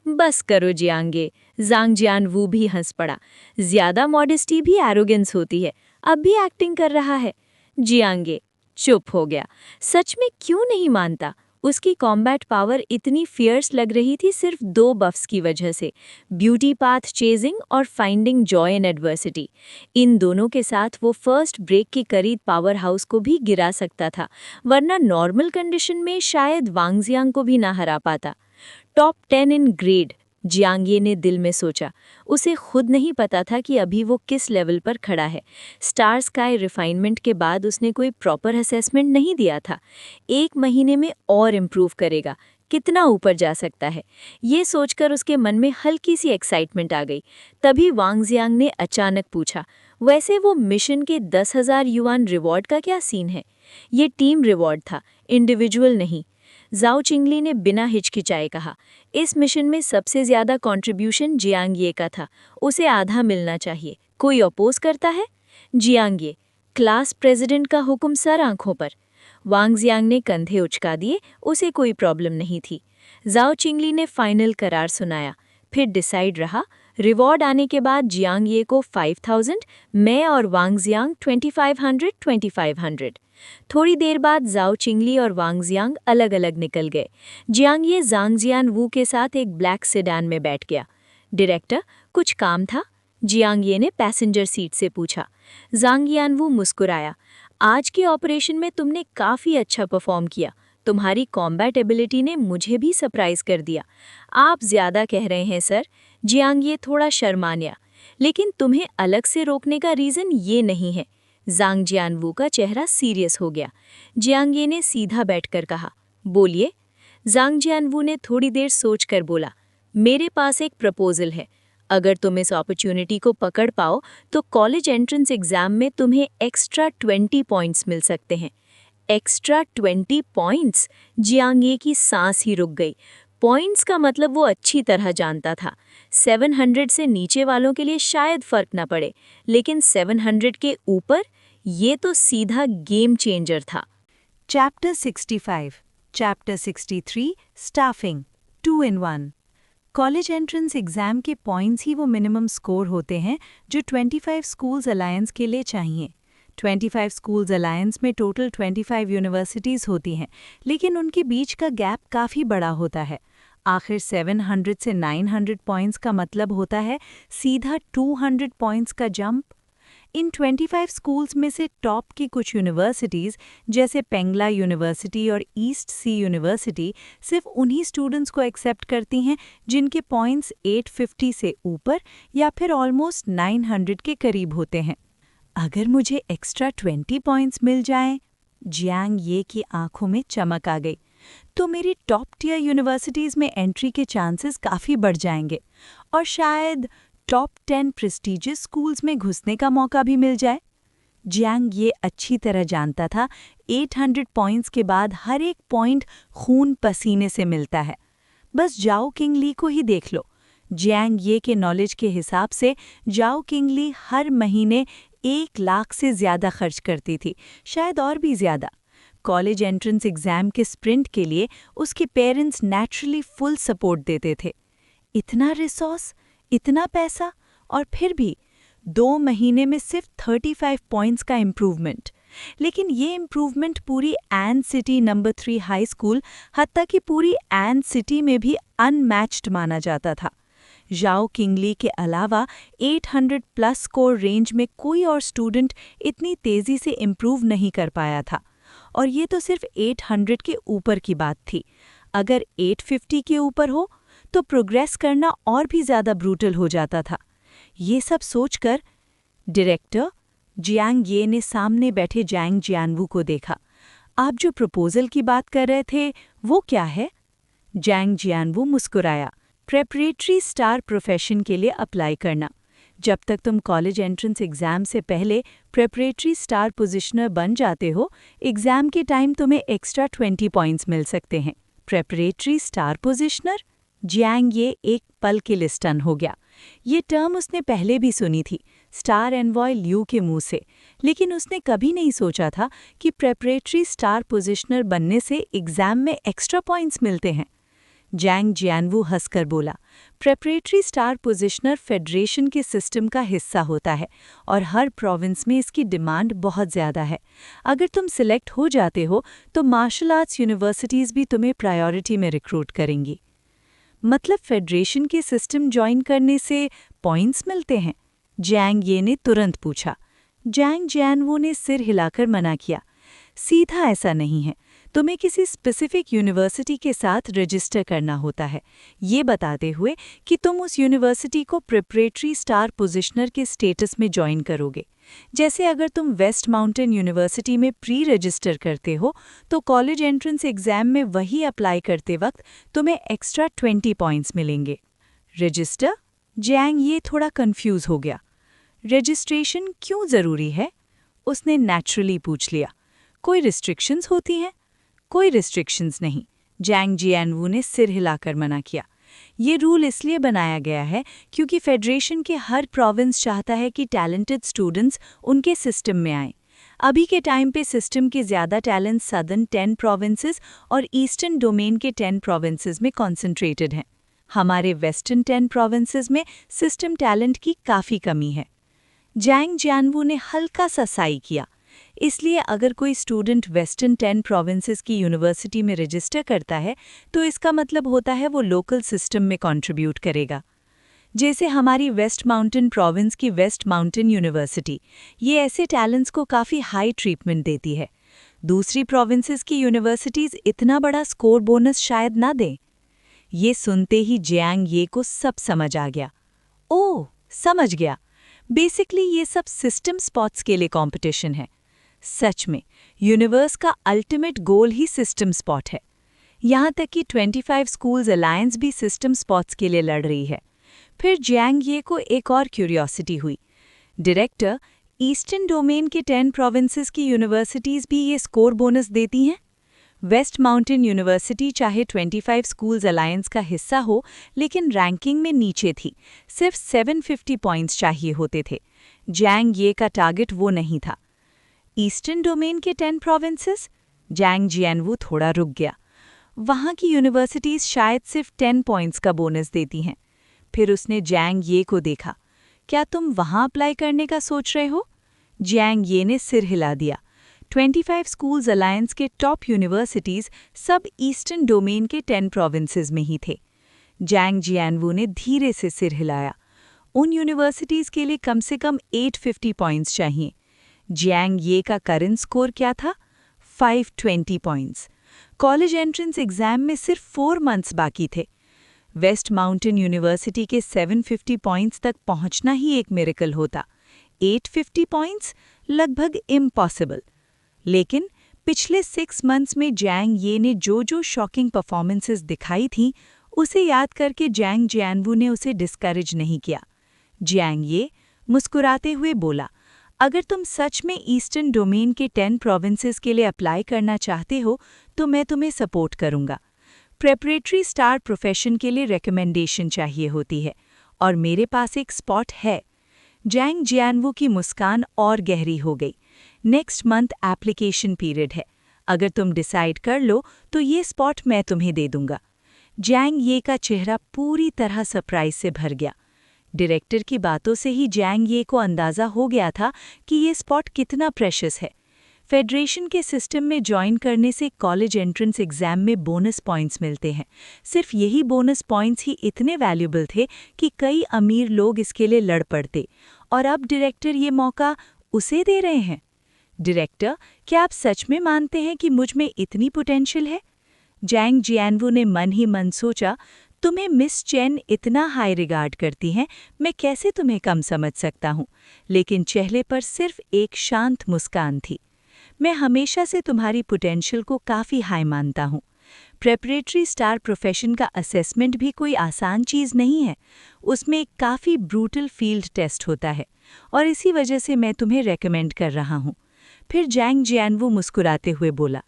बस करो जियांगे। ज़ांग जियान वू भी हंस पड़ा, ज्यादा मॉडेस्टी भी एरोगेंस होती है। अब भी एक्टिंग कर रहा है। जियांगे चुप हो गया। सच में क्यों नहीं मानता? उसकी कॉम्बैट पावर इतनी फियर्स लग रही थी सिर्फ 2 बफ्स की वजह से, ब्यूटी पाथ चेजिंग और फाइंडिंग जॉय इन एडवर्सिटी। इन दोनों के साथ वो फर्स्ट ब्रेक के करीब पावर हाउस को भी गिरा सकता था, वरना नॉर्मल कंडीशन में शायद वांग जियांग को भी ना हरा पाता। टॉप 10 इन ग्रेड, जियांगे ने दिल में सोचा। उसे खुद नहीं पता था कि अभी वो किस लेवल पर खड़ा है। स्टार स्काई रिफाइनमेंट के बाद उसने कोई प्रॉपर असेसमेंट नहीं दिया था। 1 महीने में और इम्प्रूव करेगा, कितना ऊपर जा सकता है, ये सोचकर उसके मन में हल्की सी एक्साइटमेंट आ गई। तभी वांग जियांग ने अचानक पूछा, वैसे वो मिशन के 10,000 युआन रिवॉर्ड का क्या सीन है? ये टीम रिवॉर्ड था, इंडिविजुअल नहीं। जाओ चिंगली ने बिना हिचकिचाए कहा, इस मिशन में सबसे ज्यादा कंट्रीब्यूशन जियांगे का था, उसे आधा मिलना चाहिए। कोई अपोज करता है? जियांगे, क्लास प्रेसिडेंट का हुक्म सर आंखों पर। वांग जियांग ने कंधे उचका दिए, उसे कोई प्रॉब्लम नहीं थी। जाओ चिंगली ने फाइनल करार सुनाया। फिर डिसाइड रहा, रिवॉर्ड आने के बाद जियांगे को 5,000, मैं और वांग जियांग 2,500। थोड़ी देर बाद जाओ चिंगली और वांग जियांग अलग अलग निकल गए। जियांगे ज़ांग जियान वू के साथ एक ब्लैक सेडान में बैठ गया। डायरेक्टर, कुछ काम था? जियांगे ने पैसेंजर सीट से पूछा। ज़ांग जियान वू मुस्कुराया, आज के ऑपरेशन में तुमने काफ़ी अच्छा परफॉर्म किया। तुम्हारी कॉम्बैट एबिलिटी ने मुझे भी सरप्राइज कर दिया। आप ज़्यादा कह रहे हैं सर। जियांगे थोड़ा शर्माया, लेकिन तुम्हें अलग से रोकने का रीज़न ये नहीं है। ज़ांग जियानवू का चेहरा सीरियस हो गया। जियांगे ने सीधा बैठकर कहा, बोलिए। ज़ांग जियानवू ने थोड़ी देर सोचकर बोला, मेरे पास एक प्रपोजल है। अगर तुम इस अपॉर्चुनिटी को पकड़ पाओ तो कॉलेज एंट्रेंस एग्जाम में तुम्हें एक्स्ट्रा 20 पॉइंट्स मिल सकते हैं। Extra 20 points? जियांग ये की सांस ही रुक गई। पॉइंट्स का मतलब वो अच्छी तरह जानता था। 700 से नीचे वालों के लिए शायद फर्क ना पड़े, लेकिन 700 के ऊपर, ये तो सीधा गेम चेंजर था। Chapter 65, chapter 63, staffing 2 in 1। College entrance exam के पॉइंट्स ही वो मिनिमम स्कोर होते हैं जो 25 स्कूल्स अलायंस के लिए चाहिए। 25 स्कूल्स अलायंस में टोटल 25 यूनिवर्सिटीज़ होती हैं, लेकिन उनके बीच का गैप काफ़ी बड़ा होता है। आखिर 700 से 900 पॉइंट्स का मतलब होता है सीधा 200 पॉइंट्स का जंप। इन 25 स्कूल्स में से टॉप की कुछ यूनिवर्सिटीज़ जैसे पेंगला यूनिवर्सिटी और ईस्ट सी यूनिवर्सिटी सिर्फ उन्हीं स्टूडेंट्स को एक्सेप्ट करती हैं जिनके पॉइंट्स 850 से ऊपर या फिर ऑलमोस्ट 900 के करीब होते हैं। अगर मुझे एक्स्ट्रा 20 पॉइंट्स मिल जाएं, जियांग ये की आंखों में चमक आ गई, तो मेरी टॉप टियर यूनिवर्सिटीज़ में एंट्री के चांसेस काफ़ी बढ़ जाएंगे और शायद टॉप 10 प्रेस्टीजियस स्कूल्स में घुसने का मौका भी मिल जाए। जियांग ये अच्छी तरह जानता था 800 पॉइंट्स के बाद हर एक पॉइंट खून पसीने से मिलता है। बस जाओ किंग ली को ही देख लो। जियांग ये के नॉलेज के हिसाब से जाओ किंग ली हर महीने 1 लाख से ज़्यादा खर्च करती थी, शायद और भी ज़्यादा। कॉलेज एंट्रेंस एग्ज़ाम के स्प्रिंट के लिए उसके पेरेंट्स नेचुरली फुल सपोर्ट देते थे। इतना रिसोर्स, इतना पैसा, और फिर भी 2 महीने में सिर्फ 35 पॉइंट्स का इम्प्रूवमेंट। लेकिन ये इम्प्रूवमेंट पूरी N city number 3 high school, हत्ता कि पूरी एन सिटी में भी अनमैच्ड माना जाता था। जाओ किंगली के अलावा 800 प्लस स्कोर रेंज में कोई और स्टूडेंट इतनी तेज़ी से इम्प्रूव नहीं कर पाया था। और ये तो सिर्फ 800 के ऊपर की बात थी। अगर 850 के ऊपर हो तो प्रोग्रेस करना और भी ज़्यादा ब्रूटल हो जाता था। ये सब सोचकर डायरेक्टर जियांग ये ने सामने बैठे जैंग जियानवू को देखा। आप जो प्रपोजल की बात कर रहे थे वो क्या है? जैंग जियानवू मुस्कुराया। प्रेपरेटरी स्टार प्रोफेशन के लिए अप्लाई करना। जब तक तुम कॉलेज एंट्रेंस एग्ज़ाम से पहले प्रेपरेटरी स्टार पोजिशनर बन जाते हो, एग्ज़ाम के टाइम तुम्हें एक्स्ट्रा 20 पॉइंट्स मिल सकते हैं। Preparatory star positioner? जियांग ये एक पल के लिए स्टन हो गया। ये टर्म उसने पहले भी सुनी थी, स्टार एनवॉय ल्यू के मुंह से, लेकिन उसने कभी नहीं सोचा था कि प्रेपरेटरी स्टार पोजिशनर बनने से एग्ज़ाम में एक्स्ट्रा पॉइंट्स मिलते हैं। जैंग जियानवू हंसकर बोला, प्रेपरेटरी स्टार पोजिशनर फेडरेशन के सिस्टम का हिस्सा होता है और हर प्रोविंस में इसकी डिमांड बहुत ज़्यादा है। अगर तुम सिलेक्ट हो जाते हो तो मार्शल आर्ट्स यूनिवर्सिटीज़ भी तुम्हें प्रायोरिटी में रिक्रूट करेंगी। मतलब फेडरेशन के सिस्टम ज्वाइन करने से पॉइंट्स मिलते हैं? जैंग ये ने तुरंत पूछा। जैंग जियानवू ने सिर हिलाकर मना किया। सीधा ऐसा नहीं है, तुम्हें किसी स्पेसिफिक यूनिवर्सिटी के साथ रजिस्टर करना होता है, ये बताते हुए कि तुम उस यूनिवर्सिटी को प्रिपरेटरी स्टार पोजिशनर के स्टेटस में ज्वाइन करोगे। जैसे अगर तुम वेस्ट माउंटेन यूनिवर्सिटी में प्री रजिस्टर करते हो तो कॉलेज एंट्रेंस एग्जाम में वही अप्लाई करते वक्त तुम्हें एक्स्ट्रा 20 पॉइंट्स मिलेंगे। रजिस्टर? जैंग ये थोड़ा कंफ्यूज हो गया। रजिस्ट्रेशन क्यों ज़रूरी है? उसने नेचुरली पूछ लिया। कोई रिस्ट्रिक्शंस होती हैं? कोई रिस्ट्रिक्शंस नहीं, जैंग जियानवू ने सिर हिलाकर मना किया। ये रूल इसलिए बनाया गया है क्योंकि फेडरेशन के हर प्रोविंस चाहता है कि टैलेंटेड स्टूडेंट्स उनके सिस्टम में आएं। अभी के टाइम पे सिस्टम के ज़्यादा टैलेंट सदर्न 10 प्रोविंसेस और ईस्टर्न डोमेन के 10 प्रोविंसेस में कॉन्सेंट्रेटेड हैं। हमारे वेस्टर्न 10 प्रोविंसेस में सिस्टम टैलेंट की काफ़ी कमी है। जैंग जियानवू ने हल्का सा साई किया। इसलिए अगर कोई स्टूडेंट वेस्टर्न 10 प्रोविंसेस की यूनिवर्सिटी में रजिस्टर करता है तो इसका मतलब होता है वो लोकल सिस्टम में कंट्रीब्यूट करेगा। जैसे हमारी वेस्ट माउंटेन प्रोविंस की वेस्ट माउंटेन यूनिवर्सिटी, ये ऐसे टैलेंट्स को काफ़ी हाई ट्रीटमेंट देती है। दूसरी प्रोविंसेस की यूनिवर्सिटीज़ इतना बड़ा स्कोर बोनस शायद ना दें। ये सुनते ही जियांग ये को सब समझ आ गया। ओह, समझ गया। बेसिकली ये सब सिस्टम स्पॉट्स के लिए कंपटीशन है। सच में यूनिवर्स का अल्टीमेट गोल ही सिस्टम स्पॉट है। यहाँ तक कि 25 स्कूल्स अलायंस भी सिस्टम स्पॉट्स के लिए लड़ रही है। फिर जियांग ये को एक और क्यूरियोसिटी हुई। डायरेक्टर, ईस्टर्न डोमेन के 10 प्रोविंसेस की यूनिवर्सिटीज़ भी ये स्कोर बोनस देती हैं? वेस्ट माउंटेन यूनिवर्सिटी चाहे 25 स्कूल्स अलायंस का हिस्सा हो, लेकिन रैंकिंग में नीचे थी, सिर्फ 750 पॉइंट्स चाहिए होते थे। जियांग ये का टारगेट वो नहीं था। ईस्टर्न डोमेन के 10 प्रोविंसेस? जैंग जियानवू थोड़ा रुक गया। वहाँ की यूनिवर्सिटीज़ शायद सिर्फ 10 पॉइंट्स का बोनस देती हैं। फिर उसने जैंग ये को देखा। क्या तुम वहाँ अप्लाई करने का सोच रहे हो? जैंग ये ने सिर हिला दिया। 25 स्कूल्स अलायंस के टॉप यूनिवर्सिटीज़ सब ईस्टर्न डोमेन के 10 प्रोविंसेस में ही थे। जैंग जियानवू ने धीरे से सिर हिलाया। उन यूनिवर्सिटीज़ के लिए कम से कम 850 पॉइंट्स चाहिए। जियांग ये का करंट स्कोर क्या था? 520 पॉइंट्स। कॉलेज एंट्रेंस एग्जाम में सिर्फ 4 मंथ्स बाकी थे। वेस्ट माउंटेन यूनिवर्सिटी के 750 पॉइंट्स तक पहुंचना ही एक मिरेकल होता। 850 पॉइंट्स? लगभग इम्पॉसिबल। लेकिन पिछले 6 मंथ्स में जैंग ये ने जो शॉकिंग परफॉर्मेंसेस दिखाई थीं, उसे याद करके जैंग जियानवू ने उसे डिस्करेज नहीं किया। जैंग ये मुस्कुराते हुए बोला, अगर तुम सच में ईस्टर्न डोमेन के 10 प्रोविंसेस के लिए अप्लाई करना चाहते हो तो मैं तुम्हें सपोर्ट करूंगा। प्रेपरेटरी स्टार प्रोफेशन के लिए रिकमेंडेशन चाहिए होती है और मेरे पास एक स्पॉट है। जैंग जियानवू की मुस्कान और गहरी हो गई। नेक्स्ट मंथ एप्लीकेशन पीरियड है। अगर तुम डिसाइड कर लो तो ये स्पॉट मैं तुम्हें दे दूंगा। जैंग ये का चेहरा पूरी तरह सरप्राइज से भर गया। डायरेक्टर की बातों से ही जैंग ये को अंदाज़ा हो गया था कि ये स्पॉट कितना प्रेशियस है। फेडरेशन के सिस्टम में ज्वाइन करने से कॉलेज एंट्रेंस एग्जाम में बोनस पॉइंट्स मिलते हैं। सिर्फ यही बोनस पॉइंट्स ही इतने वैल्यूबल थे कि कई अमीर लोग इसके लिए लड़ पड़ते, और अब डायरेक्टर ये मौका उसे दे रहे हैं। डायरेक्टर, क्या आप सच में मानते हैं कि मुझ में इतनी पोटेंशियल है? जैंग जियानवू ने मन ही मन सोचा, तुम्हें मिस चेन इतना हाई रिगार्ड करती हैं, मैं कैसे तुम्हें कम समझ सकता हूँ। लेकिन चेहरे पर सिर्फ एक शांत मुस्कान थी। मैं हमेशा से तुम्हारी पोटेंशियल को काफ़ी हाई मानता हूँ। प्रेपरेटरी स्टार प्रोफेशन का असेसमेंट भी कोई आसान चीज़ नहीं है। उसमें एक काफ़ी ब्रूटल फील्ड टेस्ट होता है, और इसी वजह से मैं तुम्हें रेकमेंड कर रहा हूँ। फिर जैंग जियानवू मुस्कुराते हुए बोला,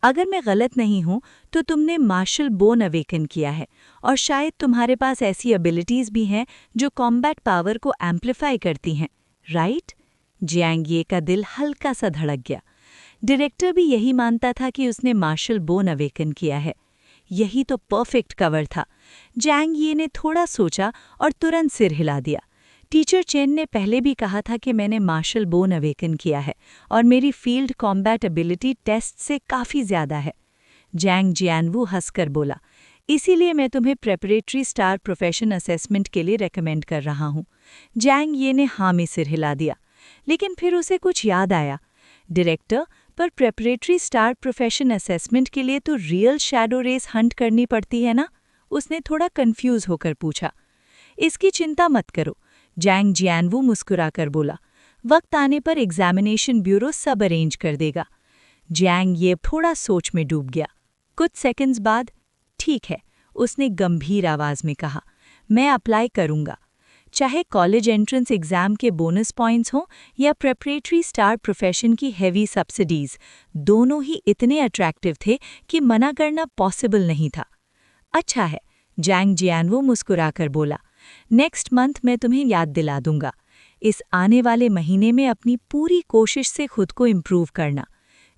अगर मैं गलत नहीं हूं तो तुमने मार्शल बोन अवेकन किया है, और शायद तुम्हारे पास ऐसी एबिलिटीज़ भी हैं जो कॉम्बैट पावर को एम्प्लीफाई करती हैं, राइट? जियांग ये का दिल हल्का सा धड़क गया। डायरेक्टर भी यही मानता था कि उसने मार्शल बोन अवेकन किया है। यही तो परफेक्ट कवर था। जैंग ये ने थोड़ा सोचा और तुरंत सिर हिला दिया। टीचर चेन ने पहले भी कहा था कि मैंने मार्शल बोन अवेकन किया है और मेरी फील्ड कॉम्बैट एबिलिटी टेस्ट से काफ़ी ज़्यादा है। जैंग जियानवू हंसकर बोला, इसीलिए मैं तुम्हें प्रेपरेटरी स्टार प्रोफेशन असेसमेंट के लिए रेकमेंड कर रहा हूँ। जैंग ये ने हाँ में सिर हिला दिया, लेकिन फिर उसे कुछ याद आया। डायरेक्टर, पर प्रेपरेटरी स्टार प्रोफेशन असेसमेंट के लिए तो रियल शैडो रेस हंट करनी पड़ती है ना? उसने थोड़ा कंफ्यूज होकर पूछा। इसकी चिंता मत करो, जैंग जियानवू मुस्कुराकर बोला, वक्त आने पर एग्जामिनेशन ब्यूरो सब अरेंज कर देगा। जैंग ये थोड़ा सोच में डूब गया। कुछ सेकंड्स बाद, ठीक है, उसने गंभीर आवाज में कहा, मैं अप्लाई करूंगा। चाहे कॉलेज एंट्रेंस एग्जाम के बोनस पॉइंट्स हों या प्रेपरेटरी स्टार प्रोफेशन की हेवी सब्सिडीज, दोनों ही इतने अट्रैक्टिव थे कि मना करना पॉसिबल नहीं था। अच्छा है, जैंग जियानवू मुस्कुराकर बोला, नेक्स्ट मंथ मैं तुम्हें याद दिला दूंगा। इस आने वाले महीने में अपनी पूरी कोशिश से खुद को इम्प्रूव करना।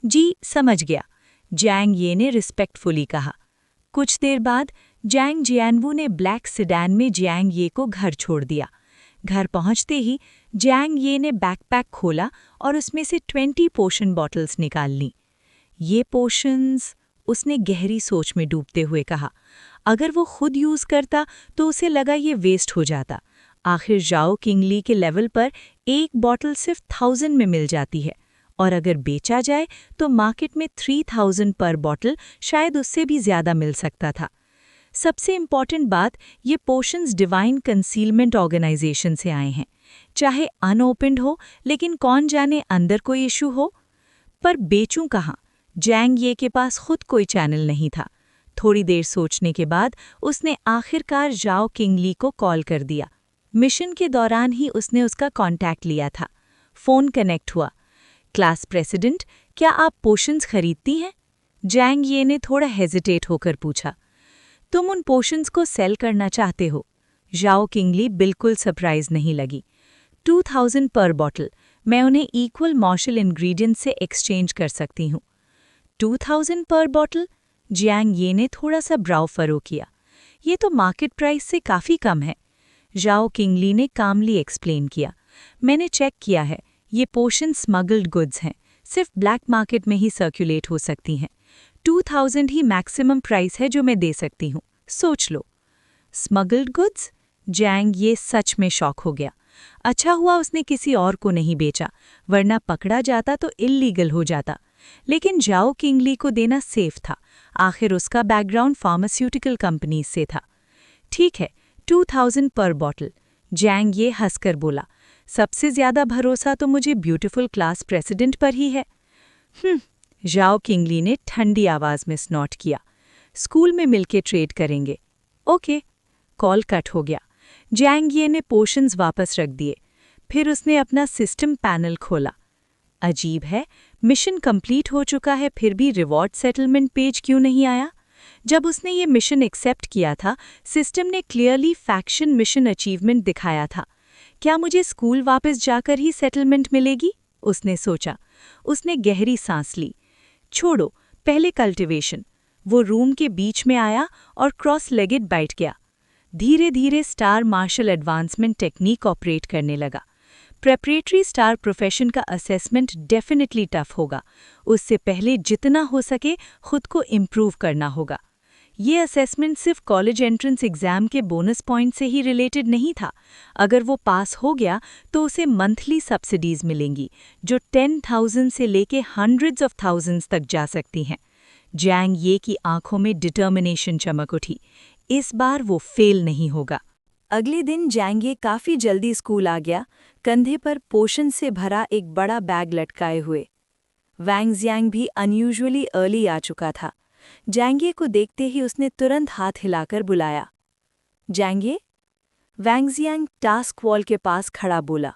जी समझ गया, जैंग ये ने रिस्पेक्टफुली कहा। कुछ देर बाद जैंग जियानवू ने ब्लैक सिडैन में जैंग ये को घर छोड़ दिया। घर पहुंचते ही जैंग ये ने बैकपैक खोला और उसमें से 20 पोशन बॉटल्स निकाल लीं। ये पोशंस, उसने गहरी सोच में डूबते हुए कहा। अगर वो खुद यूज़ करता तो उसे लगा ये वेस्ट हो जाता। आखिर जाओ किंगली के लेवल पर एक बॉटल सिर्फ 1000 में मिल जाती है, और अगर बेचा जाए तो मार्केट में 3000 पर बॉटल, शायद उससे भी ज़्यादा मिल सकता था। सबसे इम्पॉर्टेंट बात, ये पोशंस डिवाइन कंसीलमेंट ऑर्गेनाइजेशन से आए हैं। चाहे अनओपन्ड हो, लेकिन कौन जाने अंदर कोई इशू हो। पर बेचूं कहाँ? जैंग ये के पास खुद कोई चैनल नहीं था। थोड़ी देर सोचने के बाद उसने आखिरकार जाओ किंगली को कॉल कर दिया। मिशन के दौरान ही उसने उसका कांटेक्ट लिया था। फ़ोन कनेक्ट हुआ। क्लास प्रेसिडेंट, क्या आप पोशंस खरीदती हैं? जैंग ये ने थोड़ा हेजिटेट होकर पूछा। तुम उन पोशंस को सेल करना चाहते हो? जाओ किंगली बिल्कुल सरप्राइज नहीं लगी। 2000 पर बॉटल, मैं उन्हें इक्वल मार्शल इंग्रेडिएंट से एक्सचेंज कर सकती हूँ। 2000 पर बॉटल? जियांग ये ने थोड़ा सा ब्राउ फरो किया। ये तो मार्केट प्राइस से काफ़ी कम है। जाओ किंगली ने कामली एक्सप्लेन किया। मैंने चेक किया है, ये पोशन स्मगल्ड गुड्स हैं, सिर्फ ब्लैक मार्केट में ही सर्कुलेट हो सकती हैं। 2000 ही मैक्सिमम प्राइस है जो मैं दे सकती हूँ, सोच लो। Smuggled goods? जैंग ये सच में शॉक हो गया। अच्छा हुआ उसने किसी और को नहीं बेचा, वरना पकड़ा जाता तो इल्लीगल हो जाता। लेकिन जाओ किंगली को देना सेफ था, आखिर उसका बैकग्राउंड फार्मास्यूटिकल कंपनी से था। ठीक है, 2000 पर बॉटल। जैंग ये हंसकर बोला, सबसे ज्यादा भरोसा तो मुझे ब्यूटीफुल क्लास प्रेसिडेंट पर ही है। जाओ किंगली ने ठंडी आवाज में स्नॉट किया। स्कूल में मिलके ट्रेड करेंगे। ओके। कॉल कट हो गया। जैंग ये ने पोशंस वापस रख दिए। फिर उसने अपना सिस्टम पैनल खोला। अजीब है, मिशन कंप्लीट हो चुका है फिर भी रिवॉर्ड सेटलमेंट पेज क्यों नहीं आया? जब उसने ये मिशन एक्सेप्ट किया था, सिस्टम ने क्लियरली फैक्शन मिशन अचीवमेंट दिखाया था। क्या मुझे स्कूल वापस जाकर ही सेटलमेंट मिलेगी? उसने सोचा। उसने गहरी सांस ली। छोड़ो, पहले कल्टिवेशन। वो रूम के बीच में आया और क्रॉस लेगेड बैठ गया। धीरे धीरे star martial advancement technique operate करने लगा। प्रेपरेटरी स्टार प्रोफेशन का असेसमेंट डेफिनेटली टफ होगा। उससे पहले जितना हो सके खुद को इम्प्रूव करना होगा। ये असेसमेंट सिर्फ कॉलेज एंट्रेंस एग्जाम के बोनस पॉइंट से ही रिलेटेड नहीं था। अगर वो पास हो गया तो उसे मंथली सब्सिडीज मिलेंगी, जो 10,000 से लेके हंड्रेड्स ऑफ थाउजेंड्स तक जा सकती हैं। जैंग ये की आंखों में डिटर्मिनेशन चमक उठी। इस बार वो फेल नहीं होगा। अगले दिन जैंगे काफी जल्दी स्कूल आ गया, कंधे पर पोशन से भरा एक बड़ा बैग लटकाए हुए। वैंग जियांग भी अनयूजुअली अर्ली आ चुका था। जैंगे को देखते ही उसने तुरंत हाथ हिलाकर बुलाया। जैंगे? वैंग जियांग टास्क वॉल के पास खड़ा बोला।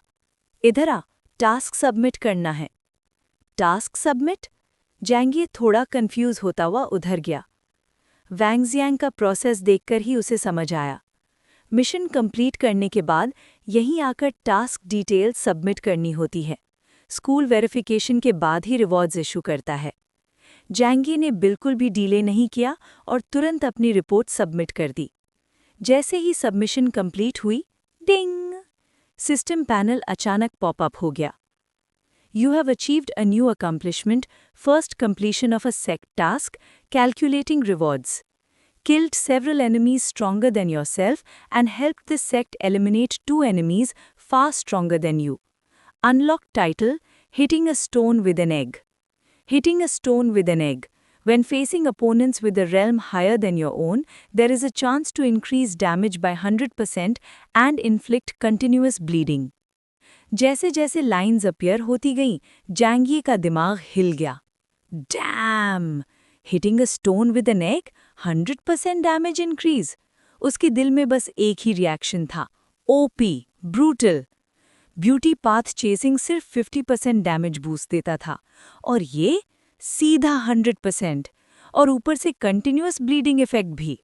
इधर आ, टास्क सबमिट करना है। Task submit? जैंगे थोड़ा कंफ्यूज होता हुआ उधर गया। वैंग जियांग का प्रोसेस देखकर ही उसे समझ आया। मिशन कंप्लीट करने के बाद यहीं आकर टास्क डिटेल्स सबमिट करनी होती है। स्कूल वेरिफिकेशन के बाद ही रिवॉर्ड्स इशू करता है। जैंगी ने बिल्कुल भी डिले नहीं किया और तुरंत अपनी रिपोर्ट सबमिट कर दी। जैसे ही सबमिशन कंप्लीट हुई, डिंग! सिस्टम पैनल अचानक पॉपअप हो गया। You have achieved a new accomplishment, first completion of a sect task, calculating rewards. Killed several enemies stronger than yourself and helped this sect eliminate 2 enemies far stronger than you. Unlocked title, Hitting a Stone with an Egg. Hitting a stone with an egg. When facing opponents with a realm higher than your own, there is a chance to increase damage by 100% and inflict continuous bleeding. जैसे जैसे lines appear होती गईं, जैंगी का दिमाग हिल गया। Damn! Hitting a stone with an egg, 100% damage increase. उसके दिल में बस एक ही रिएक्शन था, OP, brutal. Beauty path chasing सिर्फ 50% डैमेज बूस्ट देता था, और ये सीधा 100%, और ऊपर से कंटिन्यूअस ब्लीडिंग इफेक्ट भी।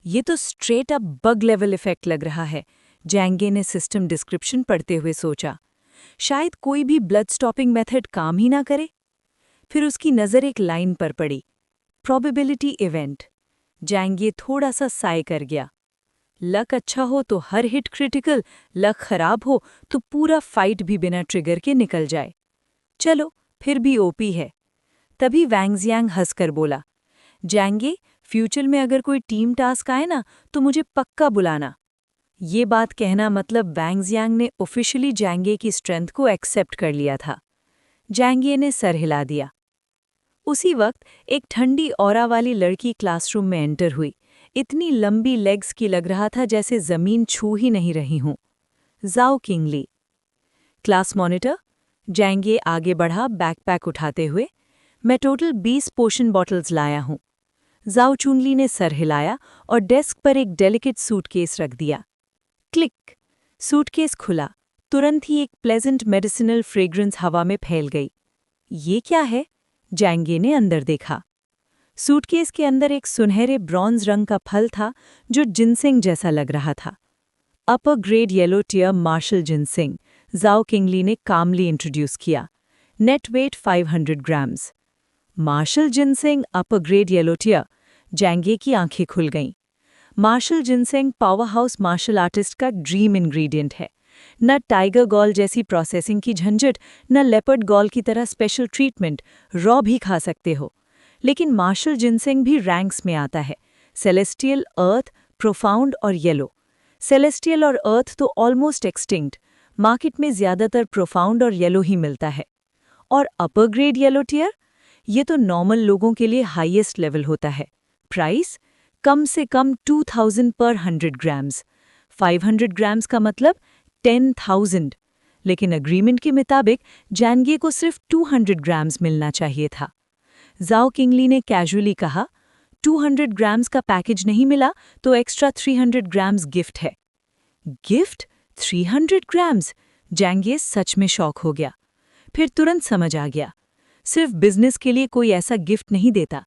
ये तो straight up bug level effect लग रहा है। जैंगे ने सिस्टम डिस्क्रिप्शन पढ़ते हुए सोचा, शायद कोई भी ब्लड स्टॉपिंग मेथड काम ही ना करे। फिर उसकी नज़र एक लाइन पर पड़ी, प्रोबेबिलिटी इवेंट। जैंगे थोड़ा सा साय कर गया। लक अच्छा हो तो हर हिट क्रिटिकल, लक खराब हो तो पूरा फाइट भी बिना ट्रिगर के निकल जाए। चलो, फिर भी ओपी है। तभी वैंग जियांग हंसकर बोला, जैंगे, फ्यूचर में अगर कोई टीम टास्क आए ना तो मुझे पक्का बुलाना। ये बात कहना मतलब वैंग जियांग ने ऑफिशियली जैंगे की स्ट्रेंथ को एक्सेप्ट कर लिया था। जैंगे ने सर हिला दिया। उसी वक्त एक ठंडी ऑरा वाली लड़की क्लासरूम में एंटर हुई। इतनी लंबी लेग्स की लग रहा था जैसे जमीन छू ही नहीं रही हूं। जाओ किंगली। Class monitor? जैंगे आगे बढ़ा बैकपैक उठाते हुए। मैं टोटल 20 पोशन बॉटल्स लाया हूं। जाओ चुनली ने सर हिलाया और डेस्क पर एक डेलिकेट सूटकेस रख दिया। क्लिक, सूटकेस खुला। तुरंत ही एक प्लेजेंट मेडिसिनल फ्रेग्रेंस हवा में फैल गई। ये क्या है? जैंगे ने अंदर देखा। सूटकेस के अंदर एक सुनहरे ब्रॉन्ज रंग का फल था जो जिनसिंग जैसा लग रहा था। Upper grade yellow tier martial ginseng, Zhao Qingli ने कामली इंट्रोड्यूस किया। Net weight 500 grams. Martial ginseng upper grade yellow tier. जैंगे की आंखें खुल गईं। Martial ginseng power house martial artist का ड्रीम इंग्रेडिएंट है। न टाइगर गॉल जैसी प्रोसेसिंग की झंझट, न लेपर्ड गॉल की तरह स्पेशल ट्रीटमेंट, रॉ भी खा सकते हो। लेकिन मार्शल जिनसिंग भी रैंक्स में आता है। सेलेस्टियल, अर्थ, प्रोफाउंड और येलो। सेलेस्टियल और अर्थ तो ऑलमोस्ट एक्सटिंक्ट, मार्केट में ज्यादातर प्रोफाउंड और येलो ही मिलता है। और अपर ग्रेड येलो टियर, ये तो नॉर्मल लोगों के लिए हाईएस्ट लेवल होता है। प्राइस कम से कम 2000 पर 100 ग्राम्स। 500 ग्राम्स का मतलब 10,000। लेकिन अग्रीमेंट के मुताबिक जैंगे को सिर्फ 200 ग्राम्स मिलना चाहिए था। जाओ किंगली ने कैजुअली कहा, 200 ग्राम्स का पैकेज नहीं मिला तो एक्स्ट्रा 300 ग्राम्स गिफ्ट है। गिफ्ट? 300 ग्राम्स? जैंगे सच में शॉक हो गया। फिर तुरंत समझ आ गया, सिर्फ बिजनेस के लिए कोई ऐसा गिफ्ट नहीं देता।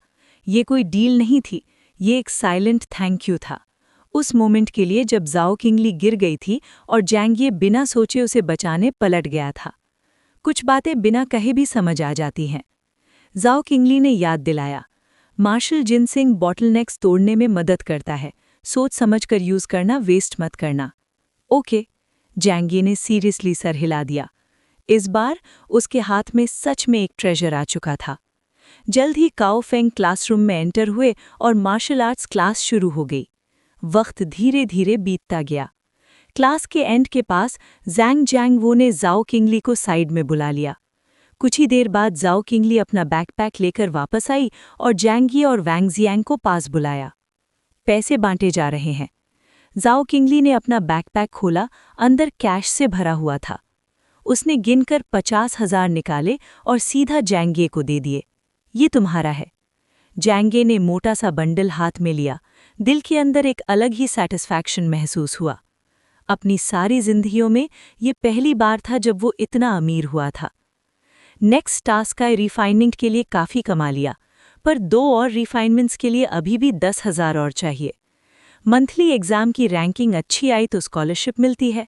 ये कोई डील नहीं थी, ये एक साइलेंट थैंक यू था। उस मोमेंट के लिए जब जाओ किंगली गिर गई थी और जैंगे बिना सोचे उसे बचाने पलट गया था। कुछ बातें बिना कहे भी समझ आ जाती हैं। जाओ किंगली ने याद दिलाया, मार्शल जिनसिंग बॉटलनेक्स तोड़ने में मदद करता है, सोच समझकर यूज करना, वेस्ट मत करना। ओके, जैंगे ने सीरियसली सर हिला दिया। इस बार उसके हाथ में सच में एक ट्रेजर आ चुका था। जल्द ही काओ फेंग क्लासरूम में एंटर हुए और मार्शल आर्ट्स क्लास शुरू हो गई। वक्त धीरे धीरे बीतता गया। क्लास के एंड के पास जैंग जैंग वो ने जाओ किंगली को साइड में बुला लिया। कुछ ही देर बाद जाओ किंगली अपना बैकपैक लेकर वापस आई और जैंगी और वैंग जियांग को पास बुलाया। पैसे बांटे जा रहे हैं। जाओ किंगली ने अपना बैकपैक खोला, अंदर कैश से भरा हुआ था। उसने गिनकर 50,000 निकाले और सीधा जैंगे को दे दिए। ये तुम्हारा है। जैंगे ने मोटा सा बंडल हाथ में लिया। दिल के अंदर एक अलग ही सैटिस्फैक्शन महसूस हुआ। अपनी सारी जिंदगियों में ये पहली बार था जब वो इतना अमीर हुआ था। नेक्स्ट टास्क का रिफाइनमेंट के लिए काफ़ी कमा लिया, पर 2 और रिफाइनमेंट्स के लिए अभी भी 10,000 और चाहिए। मंथली एग्ज़ाम की रैंकिंग अच्छी आई तो स्कॉलरशिप मिलती है।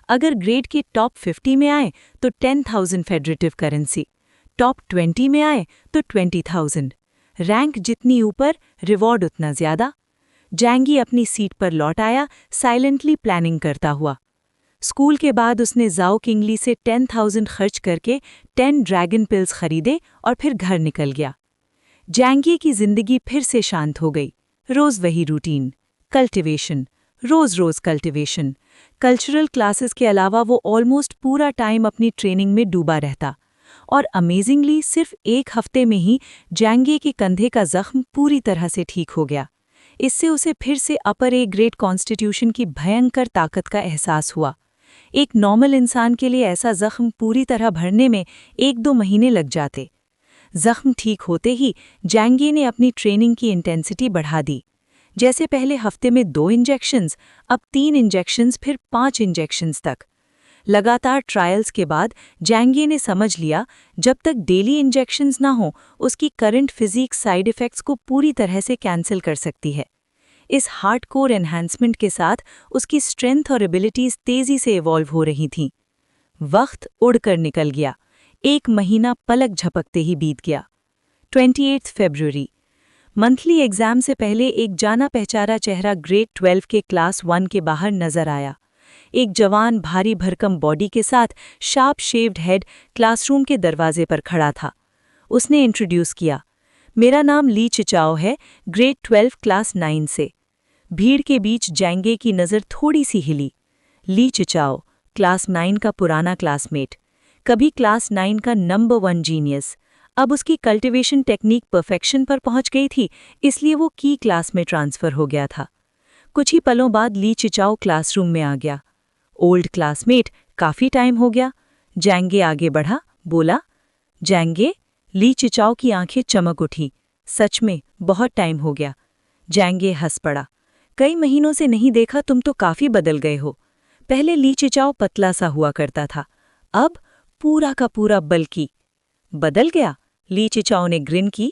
अगर ग्रेड के टॉप 50 में आए तो 10,000 फेडरेटिव करेंसी, टॉप 20 में आए तो 20,000। रैंक जितनी ऊपर, रिवॉर्ड उतना ज़्यादा। जैंगी अपनी सीट पर लौट आया, साइलेंटली प्लानिंग करता हुआ। स्कूल के बाद उसने जाओ किंगली से 10,000 खर्च करके 10 ड्रैगन पिल्स खरीदे और फिर घर निकल गया। जैंगी की जिंदगी फिर से शांत हो गई। रोज वही रूटीन, कल्टिवेशन, रोज कल्टिवेशन। कल्चरल क्लासेस के अलावा वो ऑलमोस्ट पूरा टाइम अपनी ट्रेनिंग में डूबा रहता। और अमेजिंगली सिर्फ 1 हफ्ते में ही जैंगे के कंधे का जख्म पूरी तरह से ठीक हो गया। इससे उसे फिर से अपर ए ग्रेड कॉन्स्टिट्यूशन की भयंकर ताकत का एहसास हुआ। एक नॉर्मल इंसान के लिए ऐसा जख्म पूरी तरह भरने में 1-2 महीने लग जाते। जख्म ठीक होते ही जैंगे ने अपनी ट्रेनिंग की इंटेंसिटी बढ़ा दी। जैसे पहले हफ्ते में 2 इंजेक्शंस, अब 3 इंजेक्शंस, फिर 5 इंजेक्शंस तक। लगातार ट्रायल्स के बाद जैंगे ने समझ लिया, जब तक डेली इंजेक्शंस ना हो, उसकी करंट फिजिक साइड इफ़ेक्ट्स को पूरी तरह से कैंसिल कर सकती है। इस हार्डकोर एनहांसमेंट के साथ उसकी स्ट्रेंथ और एबिलिटीज़ तेज़ी से इवॉल्व हो रही थीं। वक्त उड़कर निकल गया। 1 महीना पलक झपकते ही बीत गया। 28 फरवरी। मंथली एग्जाम से पहले एक जाना पहचाना चेहरा ग्रेड 12 के क्लास 1 के बाहर नजर आया। एक जवान भारी भरकम बॉडी के साथ शार्प शेव्ड हेड क्लासरूम के दरवाजे पर खड़ा था। उसने इंट्रोड्यूस किया, मेरा नाम ली चिचाओ है, ग्रेड 12 क्लास 9 से। भीड़ के बीच जैंगे की नज़र थोड़ी सी हिली। ली चिचाओ, क्लास 9 का पुराना क्लासमेट, कभी क्लास 9 का नंबर 1 जीनियस। अब उसकी कल्टिवेशन टेक्निक परफेक्शन पर पहुंच गई थी, इसलिए वो की क्लास में ट्रांसफ़र हो गया था। कुछ ही पलों बाद ली चिचाओ क्लासरूम में आ गया। ओल्ड क्लासमेट, काफ़ी टाइम हो गया। जैंगे आगे बढ़ा, बोला, जैंगे। ली चिचाओ की आंखें चमक उठी। सच में बहुत टाइम हो गया। जैंगे हंस पड़ा। कई महीनों से नहीं देखा, तुम तो काफी बदल गए हो। पहले ली चिचाओ पतला सा हुआ करता था, अब पूरा का पूरा बल्कि। बदल गया? ली चिचाओ ने ग्रिन की।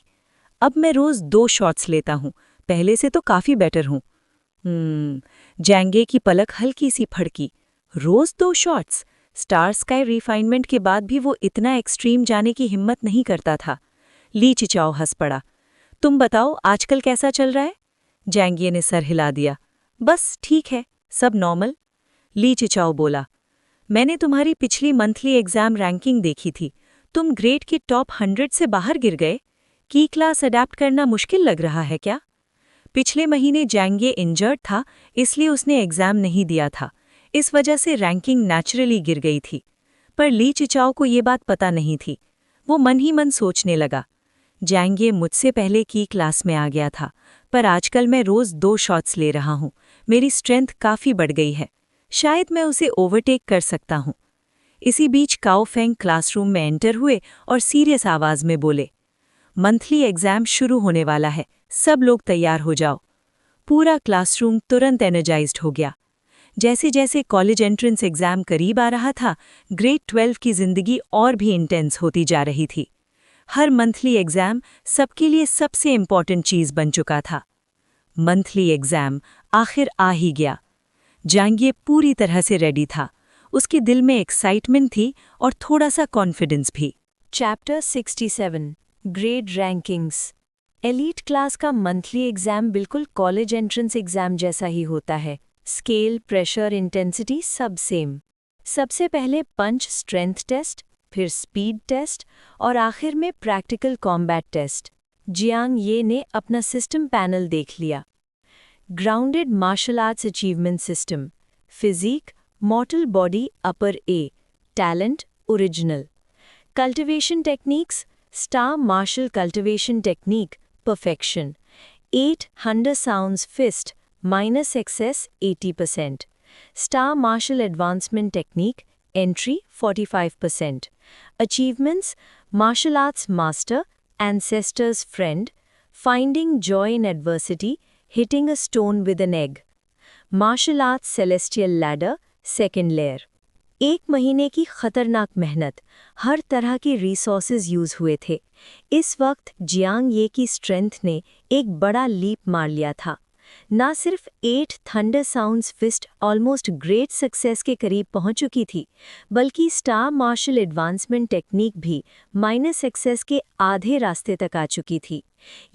अब मैं रोज 2 शॉट्स लेता हूँ, पहले से तो काफी बेटर हूँ। जैंगे की पलक हल्की सी फड़की। रोज 2 शॉट्स? स्टार स्काई रिफाइनमेंट के बाद भी वो इतना एक्सट्रीम जाने की हिम्मत नहीं करता था। ली चिचाओ हंस पड़ा। तुम बताओ आजकल कैसा चल रहा है? जैंगे ने सर हिला दिया। बस ठीक है, सब नॉर्मल। ली चिचाओ बोला। मैंने तुम्हारी पिछली मंथली एग्जाम रैंकिंग देखी थी, तुम ग्रेड के टॉप 100 से बाहर गिर गए। की क्लास अडेप्ट करना मुश्किल लग रहा है क्या? पिछले महीने जैंगे इंजर्ड था, इसलिए उसने एग्जाम नहीं दिया था। इस वजह से रैंकिंग नेचुरली गिर गई थी। पर ली चिचाओ को ये बात पता नहीं थी। वो मन ही मन सोचने लगा, जैंगे मुझसे पहले की क्लास में आ गया था, पर आजकल मैं रोज 2 शॉट्स ले रहा हूँ। मेरी स्ट्रेंथ काफ़ी बढ़ गई है, शायद मैं उसे ओवरटेक कर सकता हूँ। इसी बीच काओ फेंग क्लासरूम में एंटर हुए और सीरियस आवाज में बोले, मंथली एग्जाम शुरू होने वाला है, सब लोग तैयार हो जाओ। पूरा क्लासरूम तुरंत एनर्जाइज्ड हो गया। जैसे जैसे कॉलेज एंट्रेंस एग्जाम करीब आ रहा था, ग्रेड 12 की जिंदगी और भी इंटेंस होती जा रही थी। हर मंथली एग्जाम सबके लिए सबसे इम्पॉर्टेंट चीज बन चुका था। मंथली एग्जाम आखिर आ ही गया। जैंगे पूरी तरह से रेडी था। उसके दिल में एक्साइटमेंट थी और थोड़ा सा कॉन्फिडेंस भी। Chapter 67 grade rankings. Elite class का मंथली एग्जाम बिल्कुल कॉलेज एंट्रेंस एग्जाम जैसा ही होता है। स्केल, प्रेशर, इंटेंसिटी सब सेम। सबसे पहले पंच स्ट्रेंथ टेस्ट, फिर स्पीड टेस्ट और आखिर में practical combat test. Jiang Ye ने अपना सिस्टम पैनल देख लिया। Grounded martial arts achievement system, physique mortal body upper A, talent original. Cultivation techniques, star martial cultivation technique perfection, 8 thunder sounds fist minus access 80%, star martial advancement technique entry 45%, achievements martial arts master, ancestors friend, finding joy in adversity, hitting a stone with an egg, martial arts celestial ladder second layer. 1 महीने की खतरनाक मेहनत, हर तरह के resources use हुए थे। इस वक्त जियांग ये की स्ट्रेंथ ने एक बड़ा लीप मार लिया था। ना सिर्फ 8 thunder sounds fist almost great success के करीब पहुंच चुकी थी, बल्कि स्टार मार्शल एडवांसमेंट टेक्निक भी माइनस एक्सेस के आधे रास्ते तक आ चुकी थी।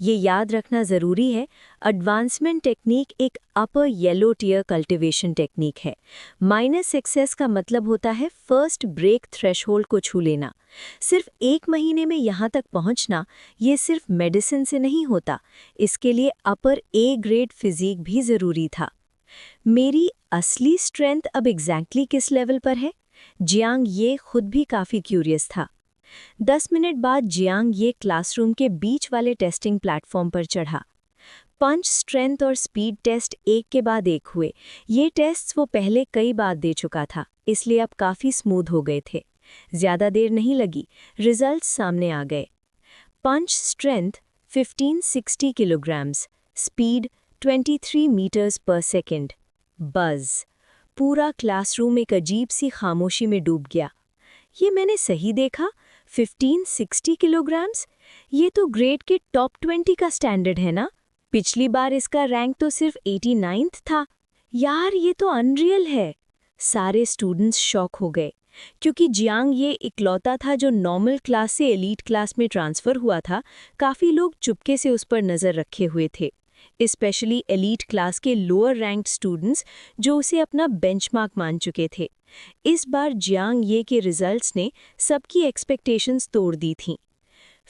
ये याद रखना ज़रूरी है, एडवांसमेंट टेक्निक एक अपर येलो टियर कल्टिवेशन टेक्निक है। माइनस एक्सेस का मतलब होता है फर्स्ट ब्रेक थ्रेशहोल्ड को छू लेना। सिर्फ 1 महीने में यहाँ तक पहुँचना, ये सिर्फ मेडिसिन से नहीं होता, इसके लिए अपर ए ग्रेड फिजिक भी ज़रूरी था। मेरी असली स्ट्रेंथ अब एग्जैक्टली किस लेवल पर है? जियांग ये खुद भी काफ़ी क्यूरियस था। 10 मिनट बाद जियांग ये क्लासरूम के बीच वाले टेस्टिंग प्लेटफॉर्म पर चढ़ा। पंच, स्ट्रेंथ और स्पीड टेस्ट एक के बाद एक हुए। ये टेस्ट्स वो पहले कई बार दे चुका था, इसलिए अब काफ़ी स्मूथ हो गए थे। ज़्यादा देर नहीं लगी, रिजल्ट्स सामने आ गए। पंच स्ट्रेंथ 1560 किलोग्राम्स, स्पीड 23 मीटर्स पर सेकेंड। बज़। पूरा क्लासरूम एक अजीब सी खामोशी में डूब गया। ये मैंने सही देखा? 1560 किलोग्राम्स? ये तो ग्रेड के टॉप 20 का स्टैंडर्ड है ना? पिछली बार इसका रैंक तो सिर्फ 89th था। यार ये तो अनरियल है। सारे स्टूडेंट्स शॉक हो गए, क्योंकि जियांग ये इकलौता था जो नॉर्मल क्लास से एलीट क्लास में ट्रांसफ़र हुआ था। काफ़ी लोग चुपके से उस पर नज़र रखे हुए थे, स्पेशली एलीट क्लास के लोअर रैंक्ड स्टूडेंट्स जो उसे अपना बेंचमार्क मान चुके थे। इस बार जियांग ये के रिजल्ट्स ने सबकी एक्सपेक्टेशंस तोड़ दी थीं।